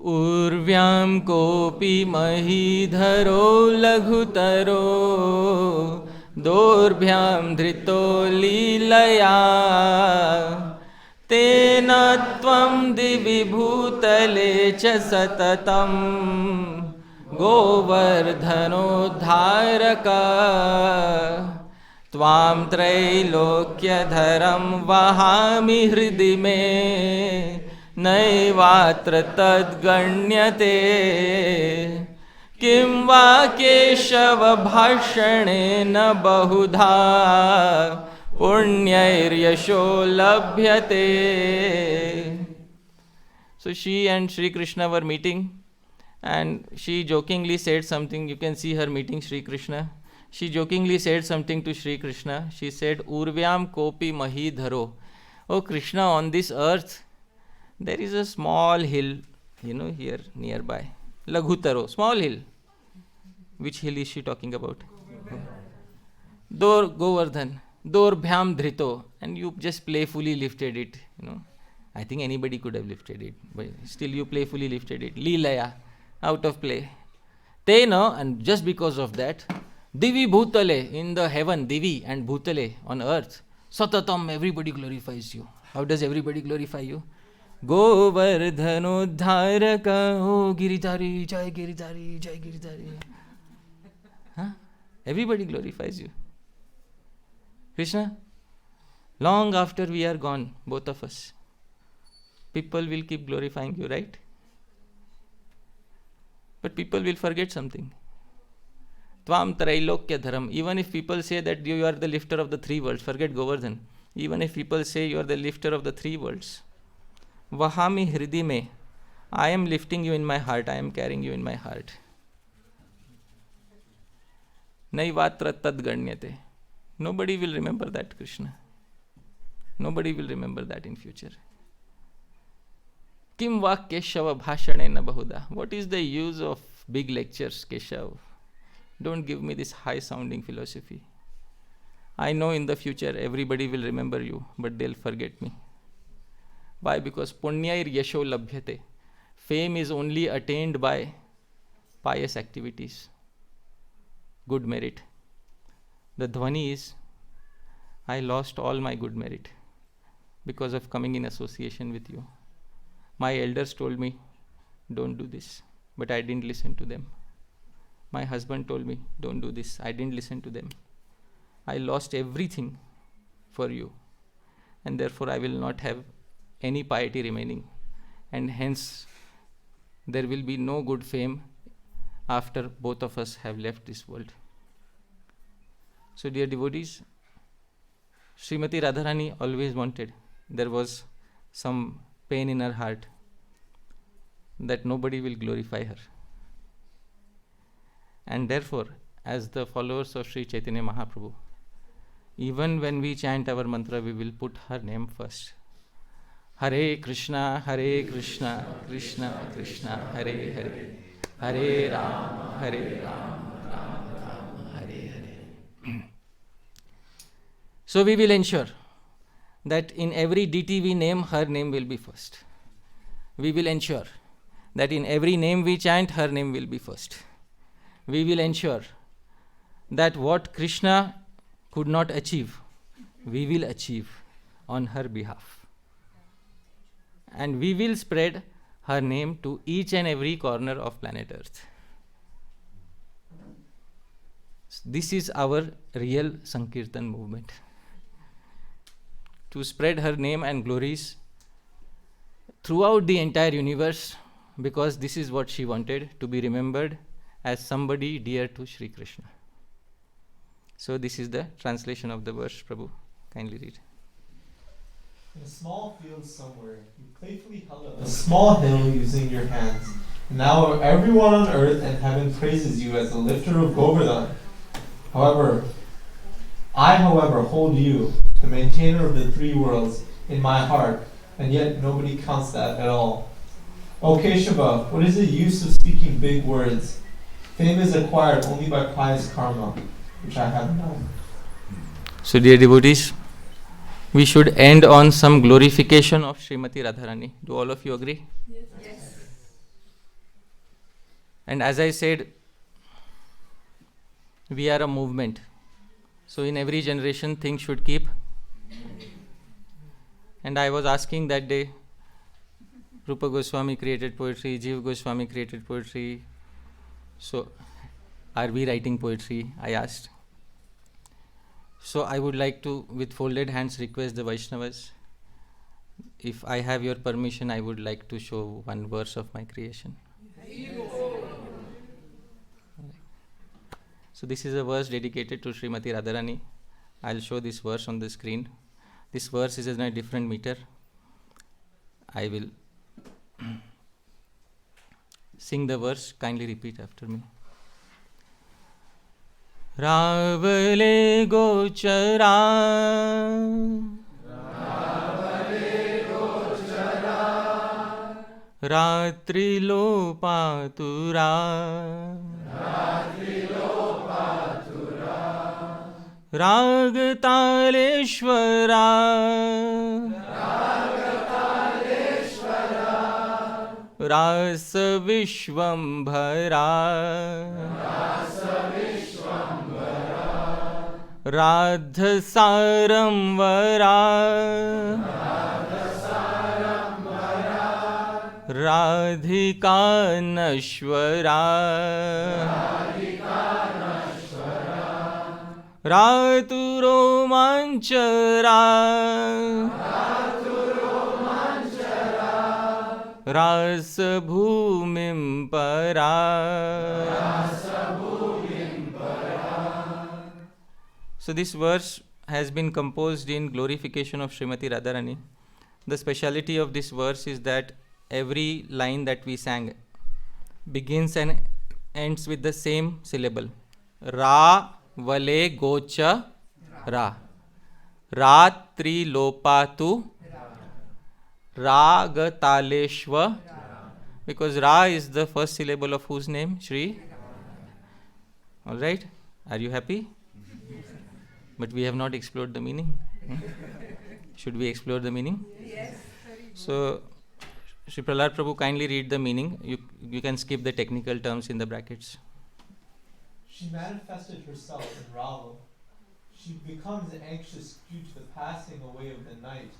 ऊर्व्यां कोऽपि महीधरो लघुतरो दोर्भ्यां धृतो लीलया तेन त्वं दिवि भूतले च सततं गोवर्धनोद्धारक त्वां त्रैलोक्यधरं वहामि हृदि मे नैवात्र तद्गण्यते किं वा केशव भाषणेन बहुधा पुण्यैर्यशो लभ्यते. So she and Sri Krishna were meeting, and she jokingly said something. You can see her meeting Sri Krishna. She jokingly said something to Sri Krishna. She said, Urvyam kopi mahidharo. Oh Krishna, on this earth, there is a small hill, here nearby. Laghutaro, small hill. Which hill is she talking about? Dor Govardhan. Dor Bhyam Dhrito. And you just playfully lifted it, I think anybody could have lifted it, but still you playfully lifted it. Leelaya, out of play. Tena, and just because of that, Divi Bhutale, in the heaven, Divi and Bhutale, on earth, Satatam, everybody glorifies you. How does everybody glorify you? Govardhanodharaka, oh Giridhari, Jai Giridhari, Jai Giridhari. Everybody glorifies you. Krishna, long after we are gone, both of us, people will keep glorifying you, right? But people will forget something. Tvam Trailokya Dharam. Even if people say that you are the lifter of the three worlds, forget Govardhan. Even if people say you are the lifter of the three worlds, Vahami Hridi me, I am lifting you in my heart, I am carrying you in my heart. Naivatra Tadganyate. Nobody will remember that, Krishna. Nobody will remember that in future. Kim va Keshava bhashanena bahuda. What is the use of big lectures, Keshav? Don't give me this high-sounding philosophy. I know in the future everybody will remember you, but they'll forget me. Why? Because punyair yasho labhyate. Fame is only attained by pious activities, good merit. The dhvani is, I lost all my good merit because of coming in association with you. My elders told me, don't do this, but I didn't listen to them. My husband told me, don't do this, I didn't listen to them. I lost everything for you, and therefore I will not have any piety remaining, and hence there will be no good fame after both of us have left this world. So dear devotees, Srimati Radharani always wanted, there was some pain in her heart that nobody will glorify her. And therefore, as the followers of Sri Chaitanya Mahaprabhu, even when we chant our mantra, we will put her name first. Hare Krishna, Krishna Krishna, Hare Hare, Hare Ram, Hare Ram, Ram Ram, Hare Hare. So we will ensure that in every deity we name, her name will be first. We will ensure that in every name we chant, her name will be first. We will ensure that what Krishna could not achieve, we will achieve on her behalf. And we will spread her name to each and every corner of planet Earth. This is our real Sankirtan movement. To spread her name and glories throughout the entire universe, because this is what she wanted, to be remembered as somebody dear to Sri Krishna. So this is the translation of the verse. Prabhu, kindly read. In a small field somewhere, you playfully held up a small hill using your hands. And now everyone on earth and heaven praises you as the lifter of Govardhan. I, however, hold you, the maintainer of the three worlds, in my heart, and yet nobody counts that at all. O Keshava, what is the use of speaking big words? Fame is acquired only by pious karma, which I have none. So dear devotees, we should end on some glorification of Srimati Radharani. Do all of you agree? Yes. And as I said, we are a movement. So in every generation, things should keep. And I was asking that day, Rupa Goswami created poetry, Jiva Goswami created poetry. So are we writing poetry? I asked. So I would like to, with folded hands, request the Vaishnavas. If I have your permission, I would like to show one verse of my creation. So this is a verse dedicated to Srimati Radharani. I'll show this verse on the screen. This verse is in a different meter. I will sing the verse. Kindly repeat after me. Ravale gochara, Ratri lopatura, Ragataleshwara, Rasa Vishwambhara, Radha Saramvara, Radhika Nashwara, Raturo Manchara, Rasa Bhumim Para. So this verse has been composed in glorification of Srimati Radharani. The speciality of this verse is that every line that we sang begins and ends with the same syllable. Ra vale gocha ra. Ratri lopatu Ragataleshwa. Because Ra is the first syllable of whose name? Shri. Alright? Are you happy? But we have not explored the meaning. Should we explore the meaning? Yes. So, Shri Prahlad Prabhu, kindly read the meaning. You can skip the technical terms in the brackets. She manifested herself in Rava. She becomes anxious due to the passing away of the night.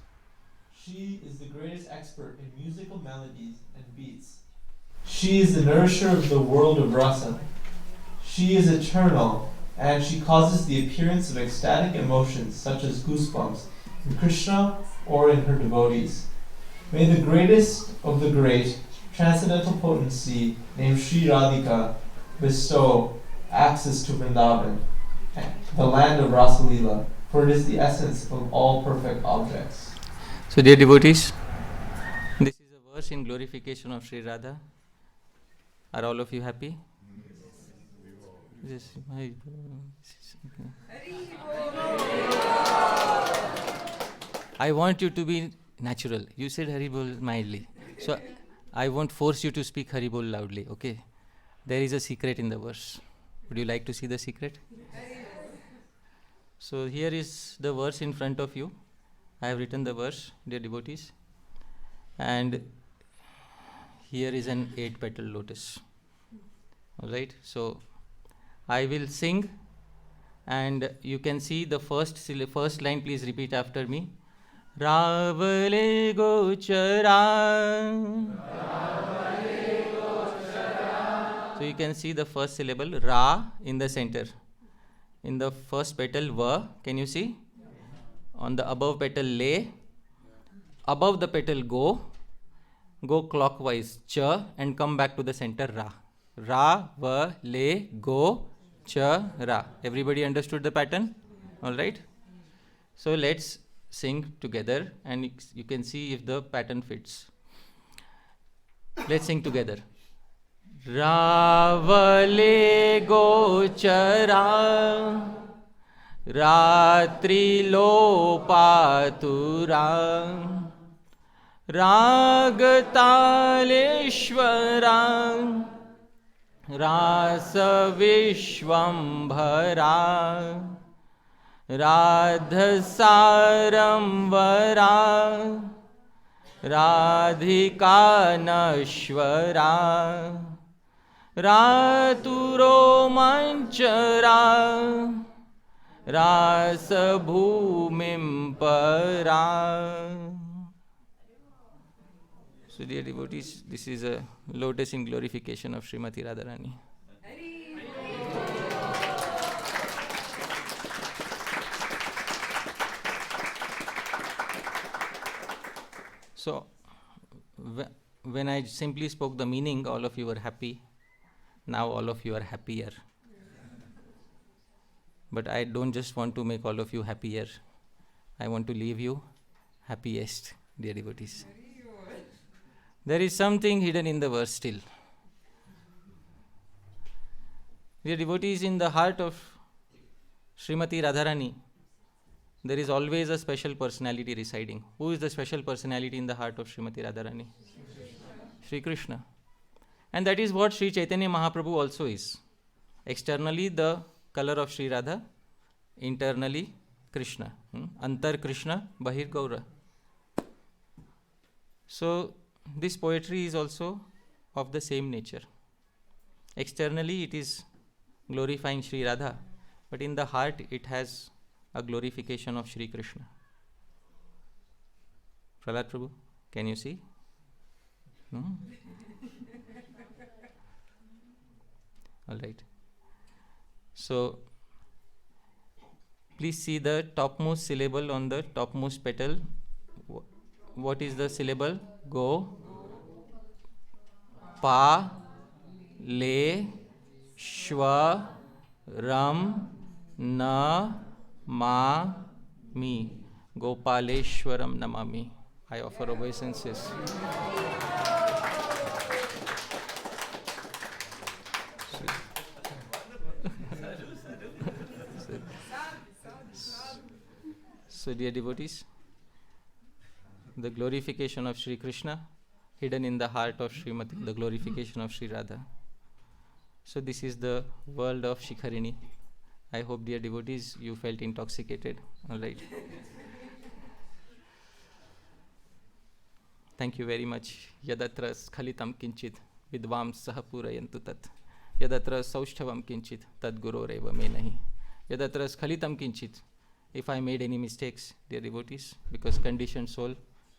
She is the greatest expert in musical melodies and beats. She is the nourisher of the world of rasa. She is eternal, and she causes the appearance of ecstatic emotions such as goosebumps in Krishna or in her devotees. May the greatest of the great, transcendental potency named Sri Radhika bestow access to Vrindavan, the land of Rasa Leela, for it is the essence of all perfect objects. So dear devotees, this is a verse in glorification of Sri Radha. Are all of you happy? Yes. I want you to be natural. You said Haribol mildly. So I won't force you to speak Haribol loudly, okay? There is a secret in the verse. Would you like to see the secret? So here is the verse in front of you. I have written the verse, dear devotees. And here is an 8-petal lotus. Alright, so I will sing and you can see the first line, please repeat after me. Ravale gochara. So you can see the first syllable, Ra, in the center. In the first petal, Va, can you see? On the above petal, Le. Above the petal, Go clockwise, Cha, and come back to the center, Ra. Ra, Va, Le, Go, Cha, Ra. Everybody understood the pattern? Alright? So let's sing together and you can see if the pattern fits. Let's sing together. Ravale gochara, Ratri lopatura, Ragataleshwara, Rasa Vishwambhara, Radha Saramvara, Radhika Nashwara, Raturo manchara Rasa bhumim para. So dear devotees, this is a lotus in glorification of Srimati Radharani. So when I simply spoke the meaning, all of you were happy. Now all of you are happier. But I don't just want to make all of you happier. I want to leave you happiest, dear devotees. There is something hidden in the verse still. Dear devotees, in the heart of Srimati Radharani, there is always a special personality residing. Who is the special personality in the heart of Srimati Radharani? Sri Krishna. And that is what Sri Chaitanya Mahaprabhu also is. Externally the color of Sri Radha, internally Krishna. Antar Krishna, Bahir Gaura. So this poetry is also of the same nature. Externally it is glorifying Sri Radha, but in the heart it has a glorification of Sri Krishna. Prahlad Prabhu, can you see? No? Alright. So, please see the topmost syllable on the topmost petal. What is the syllable? Go. Pa. Le. Shwa. Ram. Na. Ma. Mi. Gopaleshwaram Namami. I offer obeisances. So dear devotees, the glorification of Sri Krishna hidden in the heart of Srimati, the glorification of Sri Radha. So this is the world of Sikharini. I hope, dear devotees, you felt intoxicated. All right. Thank you very much. Yadatra skhalitam kinchit vidvam sahapurayantu tat. Yadatra saushthavam kinchit tad guroreva me nahi. Yadatra skhalitam kinchit. If I made any mistakes, dear devotees, because conditioned soul,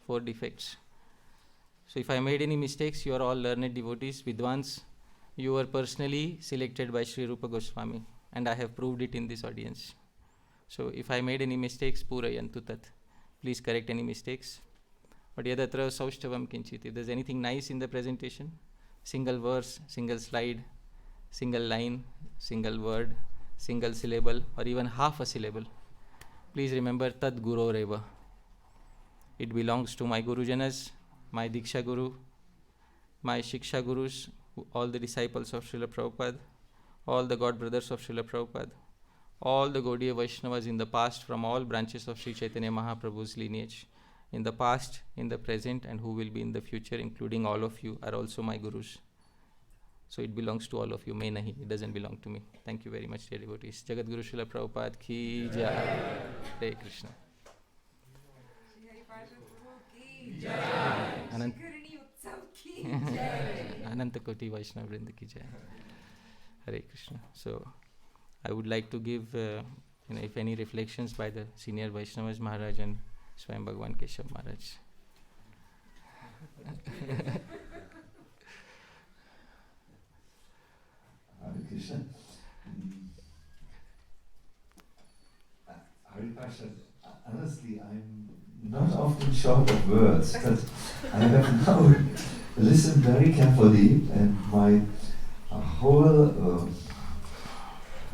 4 defects. So if I made any mistakes, you are all learned devotees, Vidwans. You were personally selected by Sri Rupa Gosvami, and I have proved it in this audience. So if I made any mistakes, purayantu tat. Please correct any mistakes. But yadatra saushthavam kinchit. If there's anything nice in the presentation, single verse, single slide, single line, single word, single syllable, or even half a syllable, please remember Tad Guru Reva. It belongs to my Gurujanas, my Diksha Guru, my Shiksha Gurus, all the disciples of Srila Prabhupada, all the God brothers of Srila Prabhupada, all the Gaudiya Vaishnavas in the past from all branches of Sri Chaitanya Mahaprabhu's lineage, in the past, in the present, and who will be in the future, including all of you, are also my Gurus. So it belongs to all of you. May nahi, it doesn't belong to me. Thank you very much, dear devotees. Jagat Guru Srila Prabhupada ki jai. Hare Krishna. Ananta Koti Vaishnava Vrinda ki jai. Hare Krishna. So I would like to give, if any reflections by the senior Vaishnavas, Maharaj and Swayam Bhagwan Keshav Maharaj. Hare Krishna. Hare Parshad, honestly, I'm not often short of words, but I have now listened very carefully, and my whole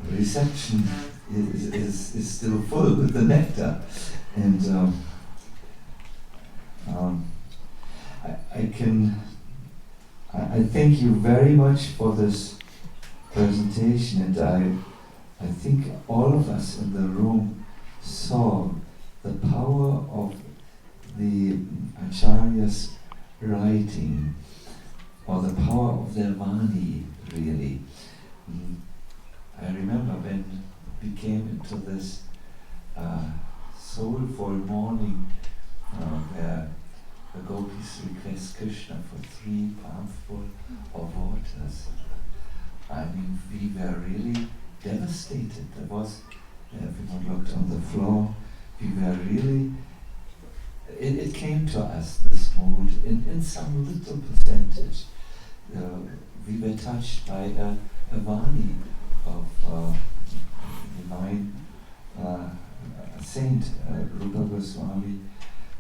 reception is still full with the nectar. And I thank you very much for this presentation, and I think all of us in the room saw the power of the Acharya's writing, or the power of their Vani, really. I remember when we came into this soulful morning where the gopis request Krishna for 3 palmfuls of waters. I mean, we were really devastated. There was, everyone looked on the floor. We were really, it came to us, this mood, in some little percentage. We were touched by a Vani of divine saint Rupa Goswami.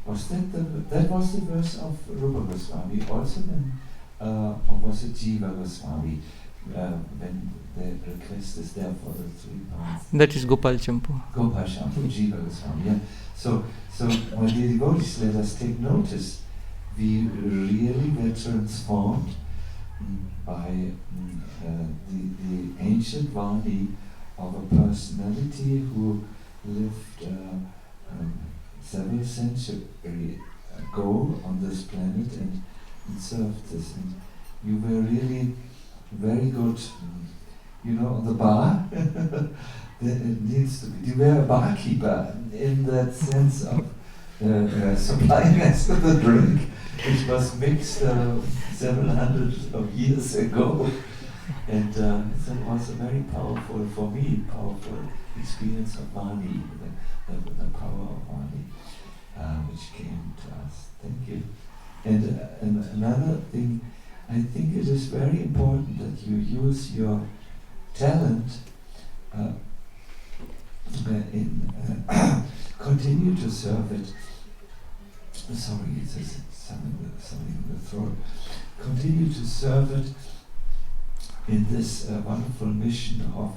That was the verse of Rupa Goswami also then, or was it Jiva Goswami when the request is there for the 3 pounds? That is Gopal Champu. Gopal Champu, Jiva Goswami, yeah. So my dear devotees, let us take notice. We really were transformed by the ancient Vani of a personality who lived several centuries ago on this planet and served this. And you were really very good, on the bar. It needs to be. You were a barkeeper in that sense of supplying us with a drink which was mixed several hundred of years ago. And it was a very powerful experience of Vani, the power of Vani, which came to us. Thank you. And another thing, I think it is very important that you use your talent continue to serve it. Sorry, it's something in the throat. Continue to serve it in this wonderful mission of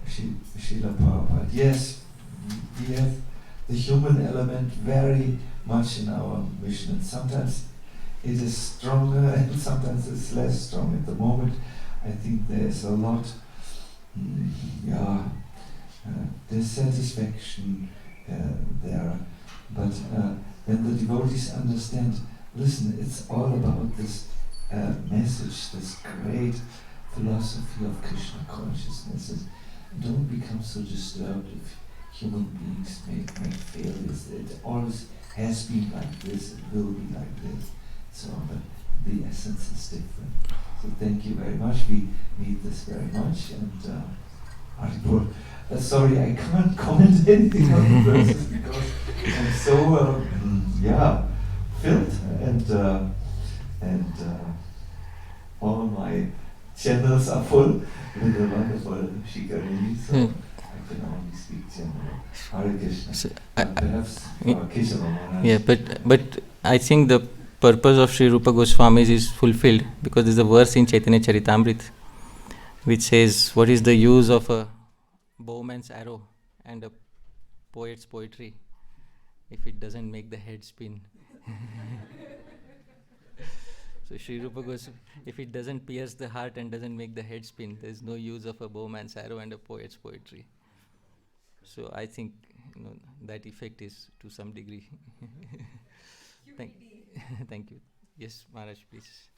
Srila Prabhupada. Yes, we have the human element very much in our mission, and sometimes it is stronger and sometimes it's less strong. At the moment, I think there is a lot dissatisfaction there. But when the devotees understand, listen, it's all about this message, this great philosophy of Krishna consciousness. Don't become so disturbed if human beings make failures. It always has been like this, it will be like this. So, but the essence is different. So thank you very much. We need this very much. And Haripur, sorry, I can't comment anything on the verses because I'm so filled and all my channels are full with the wonderful Sikharini, so I can only speak general. Hare Krishna. So, perhaps Kishore Maharaj. Yeah, but I think the purpose of Sri Rupa Goswami is fulfilled because there is a verse in Chaitanya Charitamrita which says, what is the use of a bowman's arrow and a poet's poetry if it doesn't make the head spin? So Sri Rupa Goswami, if it doesn't pierce the heart and doesn't make the head spin, there is no use of a bowman's arrow and a poet's poetry. So I think that effect is to some degree. Thank you. Yes, Maharaj, please.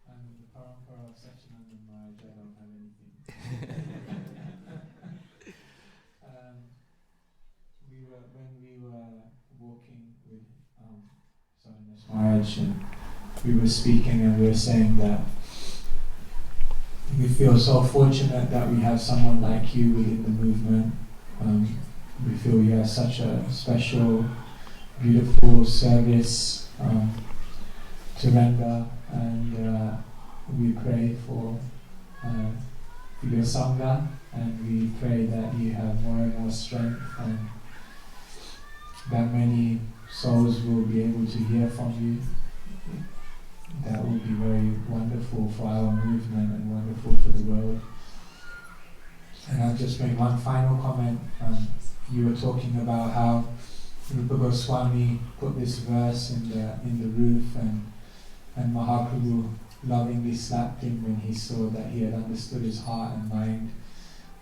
I'm the parampara of Satchidananda Maharaj. I don't have anything. When we were walking with Sarandas Maharaj, and we were speaking and we were saying that we feel so fortunate that we have someone like you within the movement. We feel you have such a special, beautiful service to render, and we pray for your Sangha, and we pray that you have more and more strength and that many souls will be able to hear from you. That will be very wonderful for our movement and wonderful for the world. And I'll just make one final comment. You were talking about how Rupa Goswami put this verse in the roof, and Mahaprabhu lovingly slapped him when he saw that he had understood his heart and mind.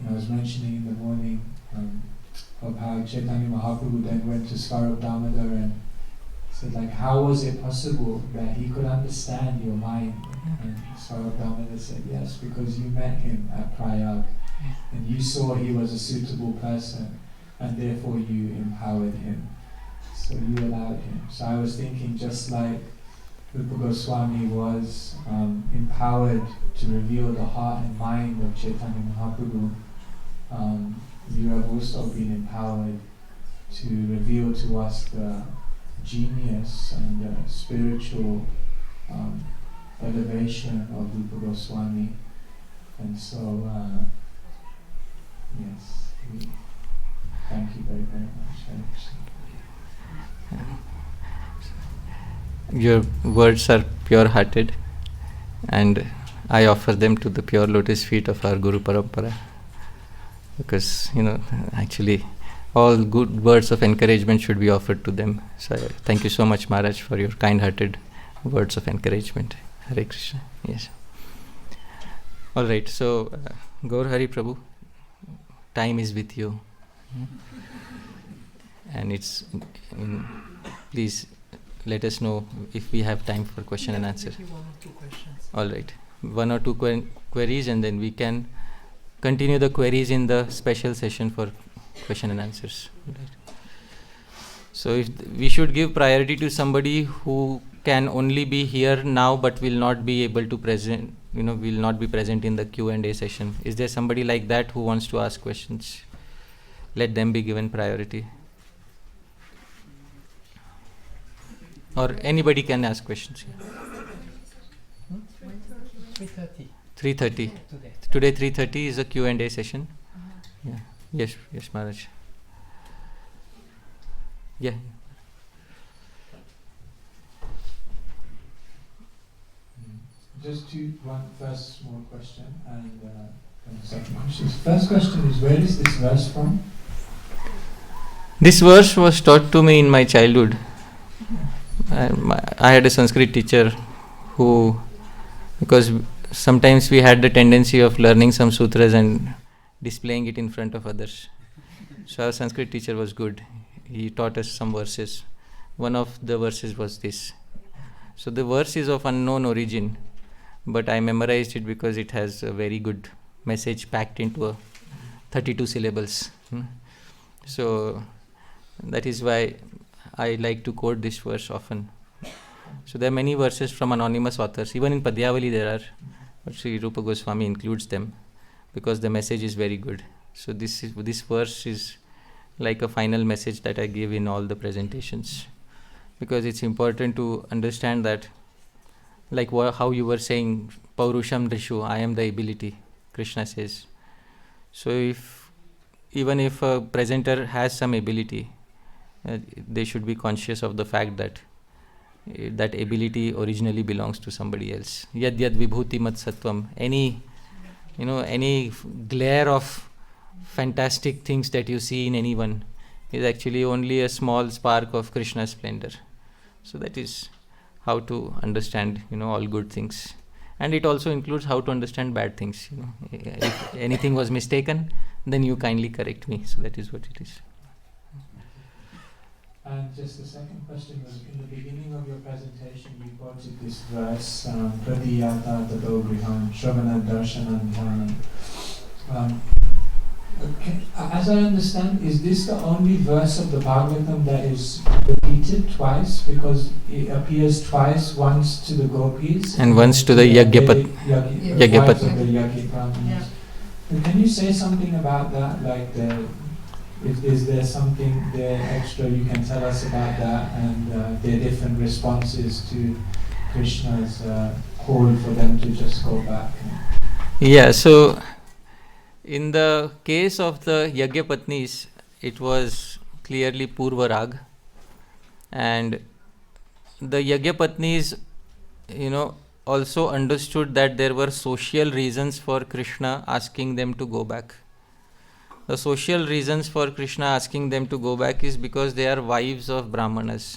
I was mentioning in the morning of how Chaitanya Mahaprabhu then went to Swarup Damodar and said, how was it possible that he could understand your mind? And Swarup Damodar said, yes, because you met him at Prayag and you saw he was a suitable person, and therefore you empowered him. So you allowed him. So I was thinking, just like Rupa Goswami was empowered to reveal the heart and mind of Chaitanya Mahaprabhu, you have also been empowered to reveal to us the genius and the spiritual elevation of Rupa Goswami. And so, yes, we thank you very, very much. Hare Krishna. Your words are pure-hearted, and I offer them to the pure lotus feet of our Guru Parampara, because actually all good words of encouragement should be offered to them. So thank you so much, Maharaj, for your kind-hearted words of encouragement. Hare Krishna. Yes. All right. So Gaur Hari Prabhu, time is with you, and it's please let us know if we have time for question and answer. Maybe one or two questions. All right, one or two queries, and then we can continue the queries in the special session for question and answers. Right. So if we should give priority to somebody who can only be here now but will not be able to present, will not be present in the Q&A session. Is there somebody like that who wants to ask questions? Let them be given priority. Or anybody can ask questions. 3:30 3:30. today. Today 3:30 is a Q&A session. Yeah. Yes, Maharaj. Yeah. Just one first small question and then second question. First question is, where is this verse from? This verse was taught to me in my childhood. I had a Sanskrit teacher who, because sometimes we had the tendency of learning some sutras and displaying it in front of others. So our Sanskrit teacher was good. He taught us some verses. One of the verses was this. So the verse is of unknown origin, but I memorized it because it has a very good message packed into 32 syllables. So that is why I like to quote this verse often. So there are many verses from anonymous authors. Even in Padyavali there are, but Sri Rupa Goswami includes them because the message is very good. So this verse is like a final message that I give in all the presentations, because it's important to understand that, like how you were saying, Paurusham Drishu, I am the ability, Krishna says. So even if a presenter has some ability, they should be conscious of the fact that that ability originally belongs to somebody else. Yad yad vibhuti mat sattvam. Any glare of fantastic things that you see in anyone is actually only a small spark of Krishna's splendor. So that is how to understand, all good things. And it also includes how to understand bad things. If anything was mistaken, then you kindly correct me. So that is what it is. And just the second question was, in the beginning of your presentation, you quoted this verse, Pradiyata Tato Griham, Shravana Darshanam Dhyanam. As I understand, is this the only verse of the Bhagavatam that is repeated twice? Because it appears twice, once to the gopis and once to the Yagyapatnis. Yeah. Can you say something about that? Like, is there something there extra you can tell us about that, and their different responses to Krishna's call for them to just go back? Yeah, so in the case of the Yagyapatnis, it was clearly Purva Rag, and the Yagyapatnis, also understood that there were social reasons for Krishna asking them to go back. The social reasons for Krishna asking them to go back is because they are wives of Brahmanas,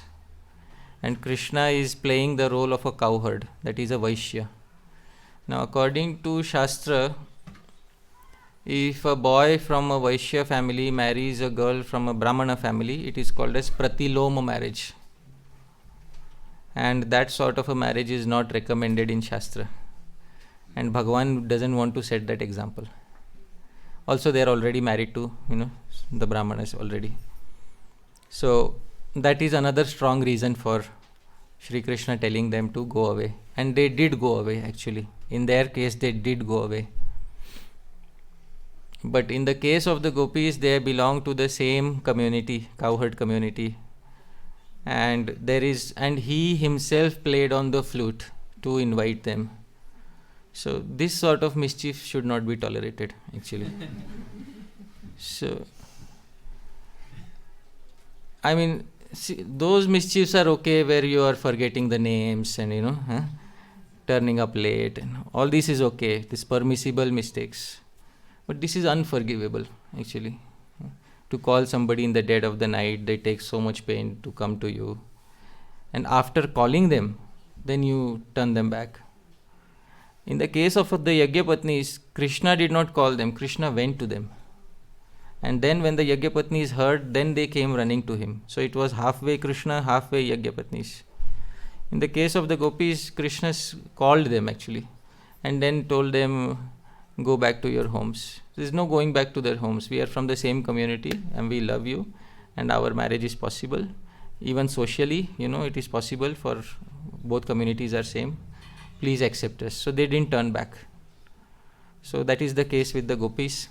and Krishna is playing the role of a cowherd, that is a Vaishya. Now, according to Shastra, if a boy from a Vaishya family marries a girl from a Brahmana family, it is called as Pratiloma marriage. And that sort of a marriage is not recommended in Shastra. And Bhagavan doesn't want to set that example. Also, they are already married to, the Brahmanas already. So, that is another strong reason for Shri Krishna telling them to go away. And they did go away actually. In their case, they did go away. But in the case of the gopis, they belong to the same community, cowherd community. And he himself played on the flute to invite them. So this sort of mischief should not be tolerated actually. So, I mean, see, those mischiefs are okay where you are forgetting the names and turning up late and all this is okay. This permissible mistakes. But this is unforgivable actually. To call somebody in the dead of the night, they take so much pain to come to you. And after calling them, then you turn them back. In the case of the Yagyapatnis, Krishna did not call them, Krishna went to them. And then when the Yagyapatnis heard, then they came running to him. So it was halfway Krishna, halfway Yagyapatnis. In the case of the gopis, Krishna called them actually and then told them, go back to your homes. There is no going back to their homes. We are from the same community and we love you and our marriage is possible. Even socially, it is possible for both communities are same. Please accept us. So they didn't turn back. So that is the case with the gopis.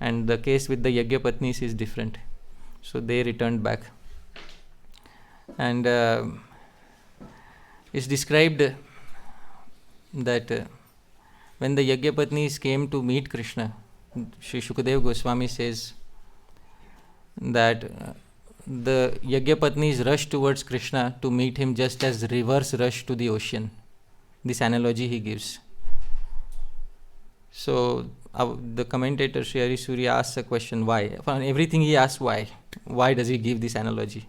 And the case with the Yagyapatnis is different. So they returned back. And it's described that when the Yagyapatnis came to meet Krishna, Sri Shukadev Goswami says that the Yagyapatnis rushed towards Krishna to meet him just as rivers rush to the ocean. This analogy he gives. So the commentator Sri Hari Surya asks a question, why? For everything he asks why. Why does he give this analogy?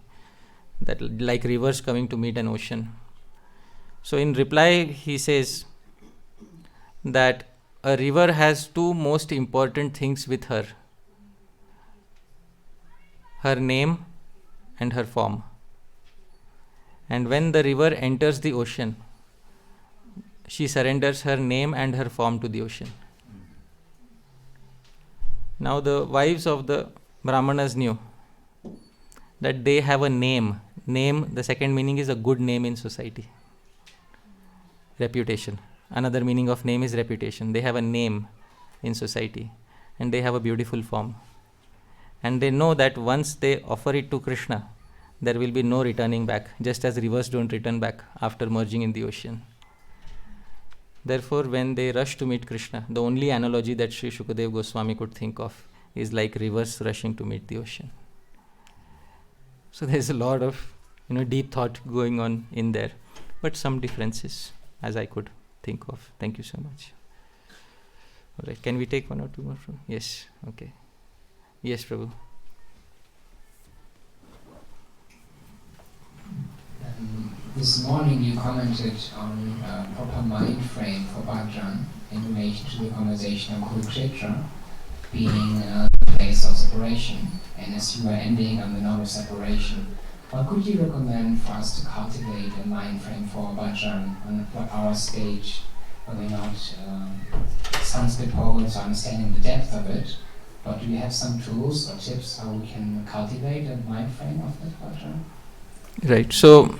That like rivers coming to meet an ocean. So in reply he says that a river has two most important things with her. Her name and her form. And when the river enters the ocean, she surrenders her name and her form to the ocean. Now the wives of the Brahmanas knew that they have a name. Name, the second meaning is a good name in society. Reputation. Another meaning of name is reputation. They have a name in society and they have a beautiful form. And they know that once they offer it to Krishna, there will be no returning back, just as rivers don't return back after merging in the ocean. Therefore, when they rush to meet Krishna, the only analogy that Sri Shukadev Goswami could think of is like rivers rushing to meet the ocean. So there's a lot of deep thought going on in there, but some differences as I could think of. Thank you so much. All right, can we take one or two more from? Yes, okay. Yes, Prabhu. This morning you commented on proper mind frame for bhajan in relation to the conversation of Kurukshetra being the place of separation. And as you were ending on the note of separation, what could you recommend for us to cultivate a mind frame for bhajan on our stage? Whether or not Sanskrit poets are understanding the depth of it, but do you have some tools or tips how we can cultivate a mind frame of that bhajan? Right. So,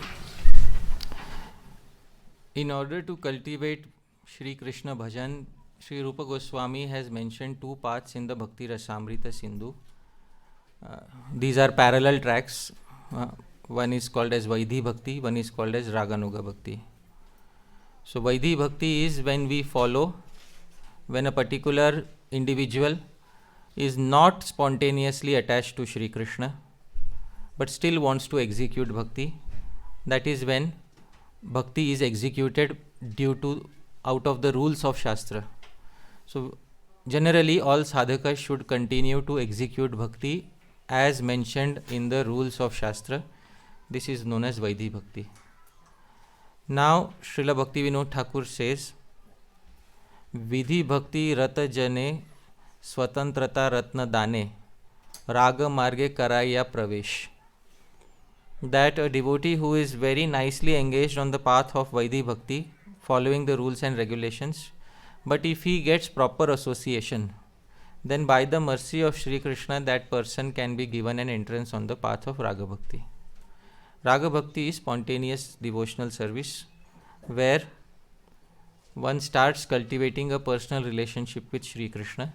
in order to cultivate Shri Krishna Bhajan, Sri Rupa Goswami has mentioned two paths in the Bhakti Rasamrita Sindhu. These are parallel tracks. One is called as Vaidhi Bhakti, one is called as Raganuga Bhakti. So Vaidhi Bhakti is when a particular individual is not spontaneously attached to Shri Krishna, but still wants to execute bhakti. That is when bhakti is executed out of the rules of Shastra. So generally all sadhakas should continue to execute bhakti as mentioned in the rules of Shastra. This is known as Vaidhi Bhakti. Now Srila Bhakti Vinod Thakur says, Vidhi Bhakti Rata Jane Swatantrata Ratna Dane Raga Marge Karaya Pravesh. That a devotee who is very nicely engaged on the path of Vaidhi Bhakti, following the rules and regulations, but if he gets proper association, then by the mercy of Shri Krishna, that person can be given an entrance on the path of Raga Bhakti. Raga Bhakti is spontaneous devotional service where one starts cultivating a personal relationship with Sri Krishna.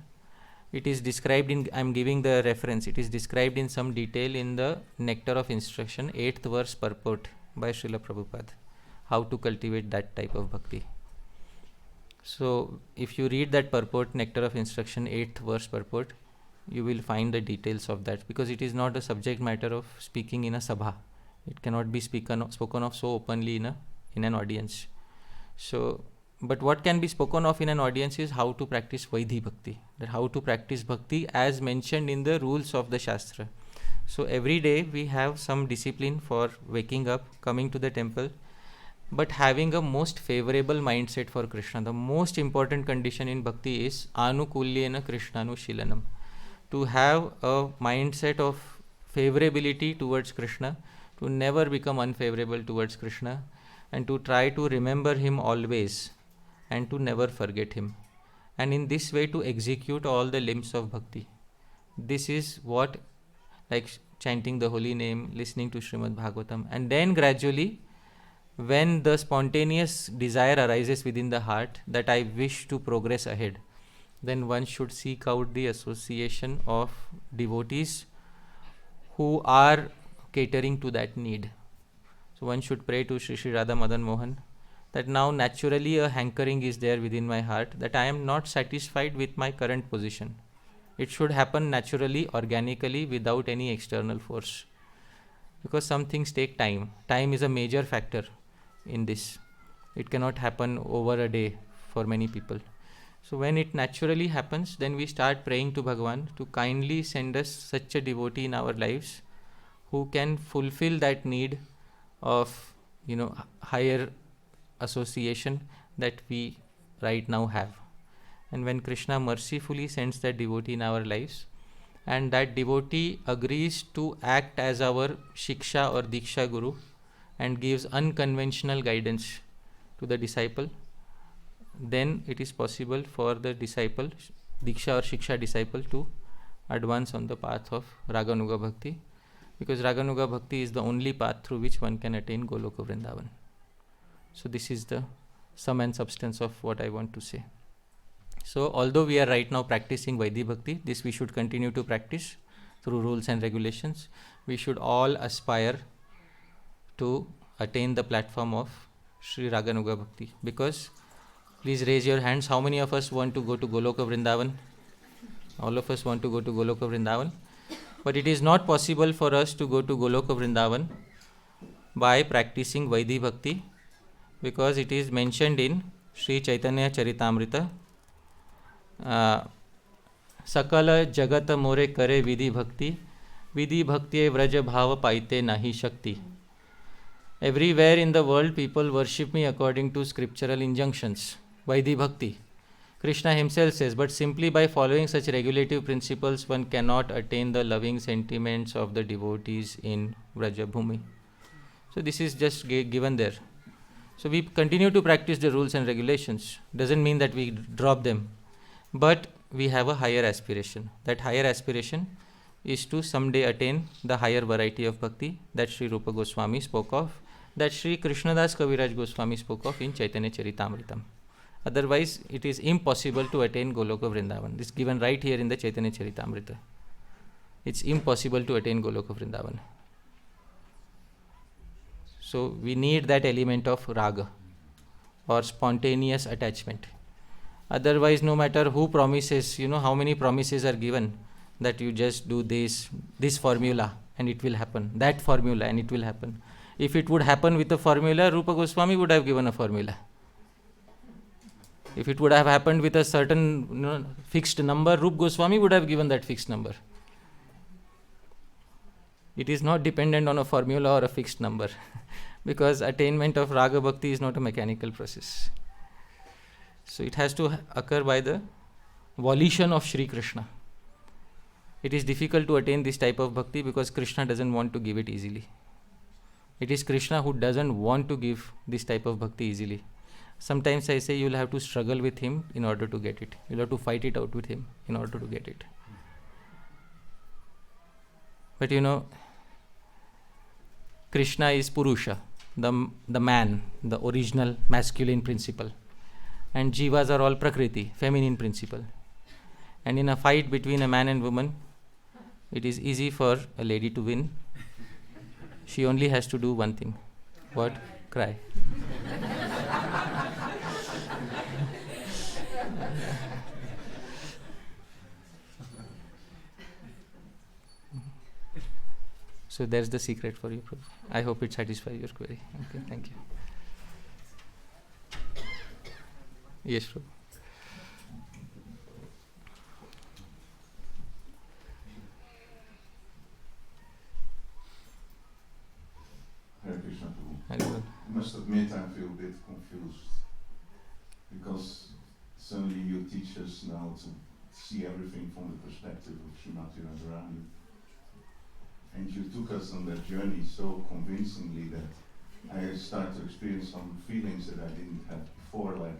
It is described in, I am giving the reference, it is described in some detail in the Nectar of Instruction, 8th verse purport by Srila Prabhupada, how to cultivate that type of bhakti. So, if you read that purport, Nectar of Instruction, 8th verse purport, you will find the details of that, because it is not a subject matter of speaking in a sabha. It cannot be spoken of so openly in an audience. So, but what can be spoken of in an audience is how to practice Vaidhi Bhakti, that how to practice Bhakti as mentioned in the rules of the Shastra. So every day we have some discipline for waking up, coming to the temple, but having a most favorable mindset for Krishna. The most important condition in Bhakti is Anukulyena Krishnanushilanam. To have a mindset of favorability towards Krishna, to never become unfavorable towards Krishna, and to try to remember him always and to never forget him, and in this way to execute all the limbs of bhakti. This is what, like chanting the holy name, listening to Srimad Bhagavatam, and then gradually when the spontaneous desire arises within the heart that I wish to progress ahead, then one should seek out the association of devotees who are catering to that need. So one should pray to Sri Sri Radha Madan Mohan that now naturally a hankering is there within my heart that I am not satisfied with my current position. It should happen naturally, organically, without any external force. Because some things take time. Time is a major factor in this. It cannot happen over a day for many people. So when it naturally happens, then we start praying to Bhagavan to kindly send us such a devotee in our lives who can fulfill that need of higher association that we right now have. And when Krishna mercifully sends that devotee in our lives, and that devotee agrees to act as our Shiksha or Diksha Guru and gives unconventional guidance to the disciple, then it is possible for the disciple, Diksha or Shiksha disciple, to advance on the path of Raganuga Bhakti, because Raganuga Bhakti is the only path through which one can attain Goloka Vrindavan. So this is the sum and substance of what I want to say. So although we are right now practicing Vaidhi Bhakti, this we should continue to practice through rules and regulations. We should all aspire to attain the platform of Sri Raganuga Bhakti, because please raise your hands, how many of us want to go to Goloka Vrindavan? All of us want to go to Goloka Vrindavan. But it is not possible for us to go to Goloka Vrindavan by practicing Vaidhi Bhakti, because it is mentioned in Sri Chaitanya Charitamrita, Sakala Jagata More Kare Vidhi Bhakti, Vidhi Bhakti Vraja Bhava Paite Nahi Shakti. Everywhere in the world people worship me according to scriptural injunctions, Vaidhi Bhakti. Krishna himself says, but simply by following such regulative principles one cannot attain the loving sentiments of the devotees in Vraja Bhumi. So this is just given there. So we continue to practice the rules and regulations. Doesn't mean that we drop them, but we have a higher aspiration. That higher aspiration is to someday attain the higher variety of bhakti that Sri Rupa Goswami spoke of, that Sri Krishnadas Kaviraj Goswami spoke of in Chaitanya Charitamritam. Otherwise, it is impossible to attain Goloka Vrindavan. This is given right here in the Chaitanya Charitamrita. It's impossible to attain Goloka Vrindavan. So we need that element of raga or spontaneous attachment. Otherwise, no matter who promises, how many promises are given that you just do this formula and it will happen, that formula and it will happen. If it would happen with a formula, Rupa Goswami would have given a formula. If it would have happened with a certain fixed number, Rupa Goswami would have given that fixed number. It is not dependent on a formula or a fixed number because attainment of Raga Bhakti is not a mechanical process. So it has to occur by the volition of Sri Krishna. It is difficult to attain this type of bhakti because Krishna doesn't want to give it easily. It is Krishna who doesn't want to give this type of bhakti easily. Sometimes I say you'll have to struggle with him in order to get it. You'll have to fight it out with him in order to get it. But Krishna is Purusha, the man, the original masculine principle. And Jivas are all Prakriti, feminine principle. And in a fight between a man and woman, it is easy for a lady to win. She only has to do one thing. What? Cry. So there's the secret for you, Prabhu. I hope it satisfies your query. Okay, thank you. Yes, Prabhu. Hare Krishna Prabhu. Hare I must admit I feel a bit confused because suddenly you teach us now to see everything from the perspective of Srimati Radharani. And you took us on that journey so convincingly that I start to experience some feelings that I didn't have before, like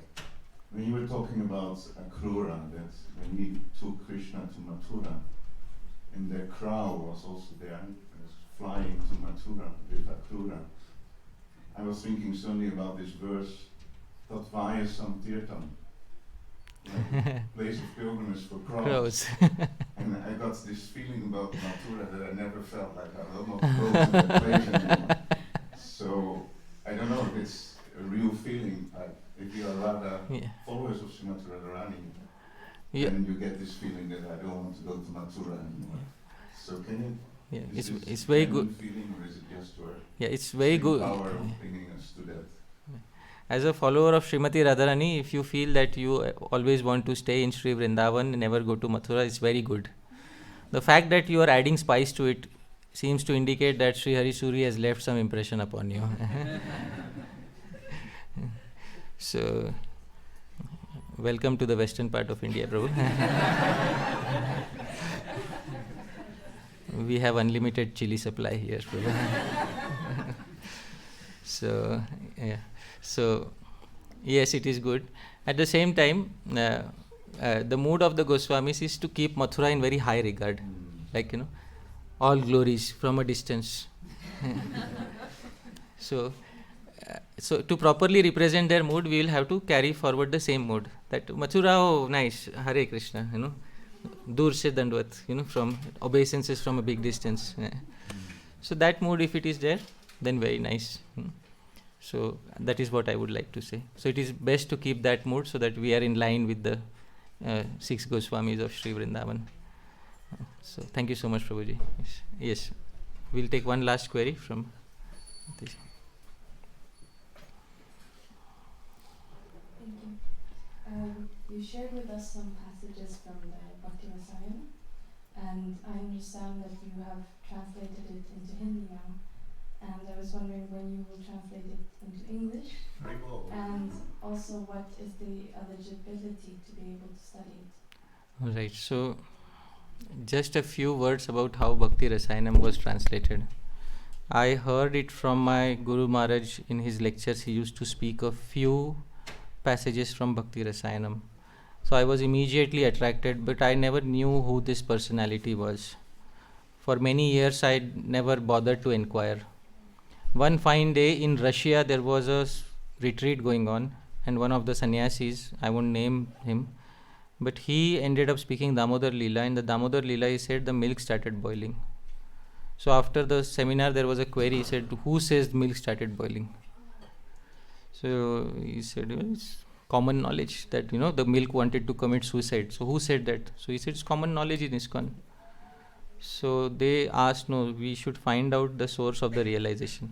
when you were talking about Akrura, that when he took Krishna to Mathura, and the crow was also there, was flying to Mathura with Akrura. I was thinking suddenly about this verse, Tatvaya Samtirtam, like place of pilgrimage for crows. Crows. And I got this feeling about Mathura that I never felt, like I will not go to that place anymore. So I don't know if it's a real feeling, like if you are rather followers of Srimati Radharani, then you get this feeling that I don't want to go to Mathura anymore. So can you, it's very good feeling, or is it just your it's very good power of bringing us to that? As a follower of Srimati Radharani, if you feel that you always want to stay in Sri Vrindavan and never go to Mathura, it's very good. The fact that you are adding spice to it seems to indicate that Sri Hari Suri has left some impression upon you. So, welcome to the western part of India, Prabhu. We have unlimited chili supply here, Prabhu. So, So, yes, it is good. At the same time, the mood of the Goswamis is to keep Mathura in very high regard. Like, all glories from a distance. So to properly represent their mood, we will have to carry forward the same mood. That Mathura, oh, nice, Hare Krishna, Dur se Dandvat, from obeisances from a big distance. So that mood, if it is there, then very nice. So that is what I would like to say. So it is best to keep that mood so that we are in line with the 6 Goswamis of Sri Vrindavan. So thank you so much, Prabhuji. Yes. We'll take one last query from this. Thank you. You shared with us some passages from the Bhakti immersion, and I understand that you have translated it into Hindi now. And I was wondering when you will translate it into English, and also what is the eligibility to be able to study it. Alright, so just a few words about how Bhakti Rasayanam was translated. I heard it from my Guru Maharaj in his lectures. He used to speak of few passages from Bhakti Rasayanam. So I was immediately attracted, but I never knew who this personality was. For many years I never bothered to inquire. One fine day in Russia, there was a retreat going on, and one of the sannyasis, I won't name him, but he ended up speaking Damodar Leela. In the Damodar Leela, he said the milk started boiling. So after the seminar, there was a query. He said, who says milk started boiling? So he said, it's common knowledge that, the milk wanted to commit suicide. So who said that? So he said, it's common knowledge in ISKCON. So they asked, no, we should find out the source of the realization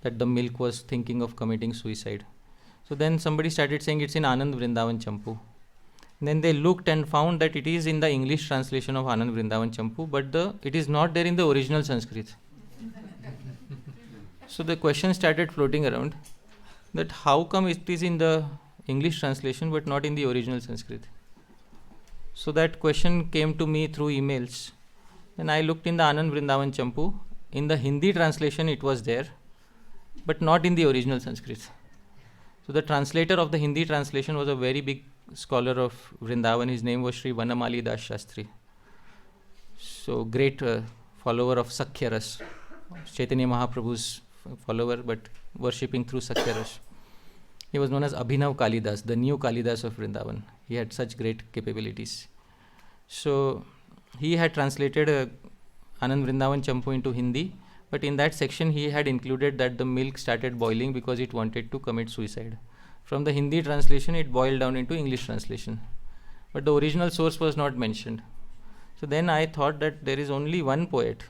that the milk was thinking of committing suicide. So then somebody started saying it's in Anand Vrindavan Champu. Then they looked and found that it is in the English translation of Anand Vrindavan Champu, but it is not there in the original Sanskrit. So the question started floating around that how come it is in the English translation but not in the original Sanskrit. So that question came to me through emails. Then I looked in the Anand Vrindavan Champu. In the Hindi translation it was there, but not in the original Sanskrit. So the translator of the Hindi translation was a very big scholar of Vrindavan. His name was Sri Vanamali Das Shastri. So great follower of Sakya Ras. Chaitanya Mahaprabhu's follower, but worshipping through Satyarash. He was known as Abhinav Kalidas, the new Kalidas of Vrindavan. He had such great capabilities. So he had translated Anand Vrindavan Champu into Hindi, but in that section he had included that the milk started boiling because it wanted to commit suicide. From the Hindi translation it boiled down into English translation, but the original source was not mentioned. So then I thought that there is only one poet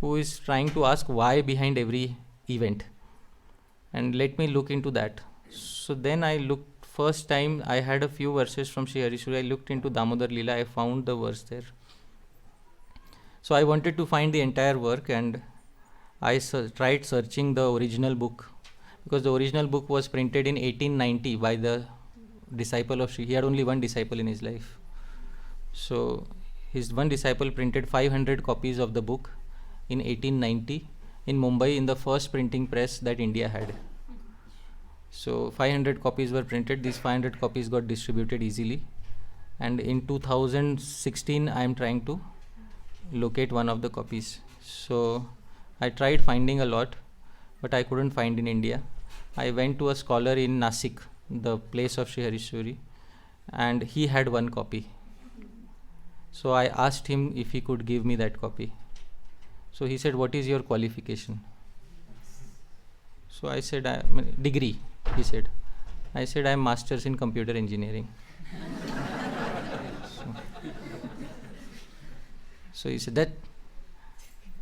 who is trying to ask why behind every event, and let me look into that. So then I looked, first time I had a few verses from Sri Harisuri. I looked into Damodar Leela, I found the verse there. So I wanted to find the entire work, and I tried searching the original book, because the original book was printed in 1890 by the disciple of Sri. He had only one disciple in his life. So his one disciple printed 500 copies of the book in 1890 in Mumbai, in the first printing press that India had. So 500 copies were printed. These 500 copies got distributed easily, and in 2016 I am trying to locate one of the copies. So I tried finding a lot, but I couldn't find in India. I went to a scholar in Nasik, the place of Sri Harishwari, and he had one copy. So I asked him if he could give me that copy. So he said, "What is your qualification?" So I said, "Degree," he said. I said, "I am Masters in Computer Engineering." So he said that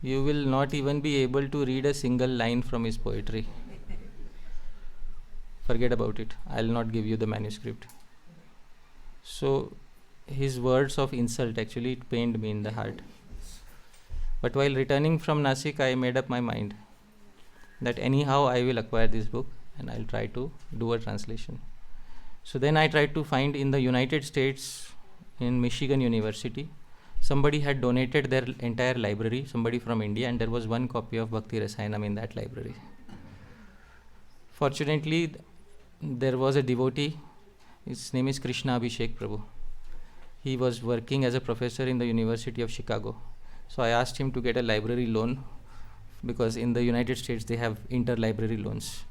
you will not even be able to read a single line from his poetry. Forget about it. I'll not give you the manuscript. So his words of insult, actually it pained me in the heart. But while returning from Nasik, I made up my mind that anyhow I will acquire this book and I'll try to do a translation. So then I tried to find in the United States, in Michigan University, somebody had donated their entire library, somebody from India, and there was one copy of Bhakti Rasayanam in that library. Fortunately, there was a devotee, his name is Krishna Abhishek Prabhu. He was working as a professor in the University of Chicago. So I asked him to get a library loan, because in the United States they have interlibrary loans.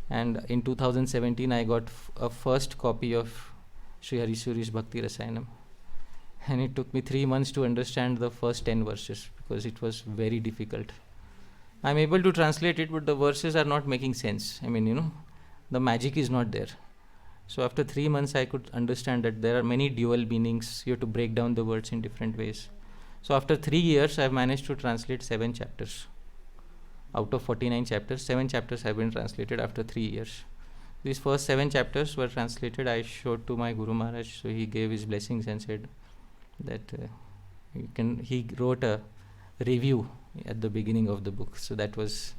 And in 2017 I got a first copy of Sri Harisuri's Bhakti Rasayanam. And it took me 3 months to understand the first 10 verses, because it was very difficult. I'm able to translate it, but the verses are not making sense. I mean, the magic is not there. So after 3 months I could understand that there are many dual meanings. You have to break down the words in different ways. So after 3 years I've managed to translate 7 chapters. Out of 49 chapters, 7 chapters have been translated after 3 years. These first 7 chapters were translated. I showed to my Guru Maharaj, so he gave his blessings and said that he wrote a review at the beginning of the book. So that's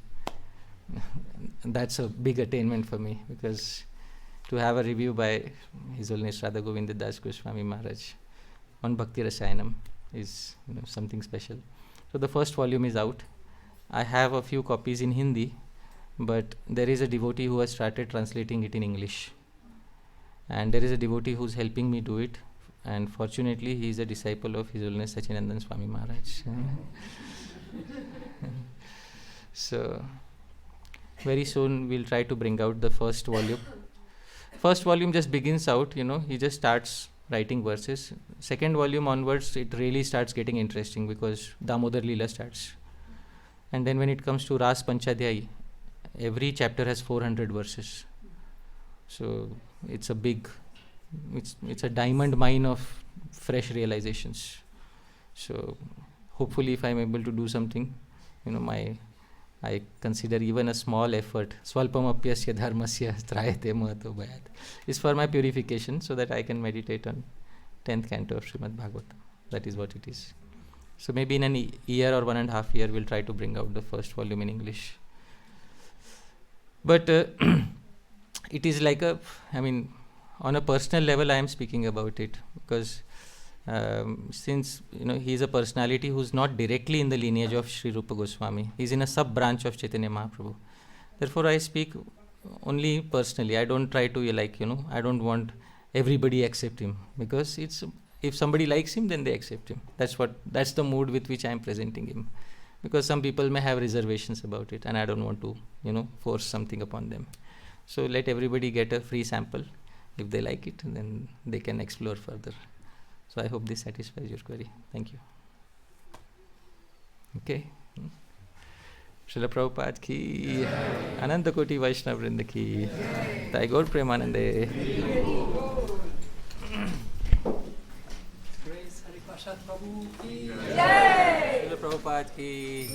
a big attainment for me, because to have a review by His Holiness Radha Govinda Das Goswami Maharaj on Bhakti Rasayanam is something special. So the first volume is out. I have a few copies in Hindi, but there is a devotee who has started translating it in English, and there is a devotee who's helping me do it, and fortunately he is a disciple of His Holiness Sachinandan Swami Maharaj. So very soon we'll try to bring out the first volume. First volume just begins out, he just starts writing verses. Second volume onwards it really starts getting interesting, because Damodar Leela starts. And then when it comes to Ras Panchadhyayi, every chapter has 400 verses. So it's a diamond mine of fresh realizations. So hopefully if I'm able to do something, I consider even a small effort, swalpamapyasya dharmasya trayate mahato bhayat, is for my purification, so that I can meditate on 10th canto of Srimad Bhagavatam. That is what it is. So maybe in an year or 1.5 years we'll try to bring out the first volume in English. But it is like on a personal level I am speaking about it, because since he is a personality who is not directly in the lineage of Sri Rupa Goswami, he is in a sub branch of Chaitanya Mahaprabhu. Therefore I speak only personally. I don't try to I don't want everybody accept him, because if somebody likes him, then they accept him. That's the mood with which I am presenting him. because some people may have reservations about it, and I don't want to, force something upon them. So let everybody get a free sample. If they like it, then they can explore further. So I hope this satisfies your query. Thank you. Okay. Srila Prabhupada ki, Ananta Koti Vaishnava Vrinda ki, Thai Gaur Premanande. Praise Hari Parshad Prabhu ki. Srila Prabhupada ki.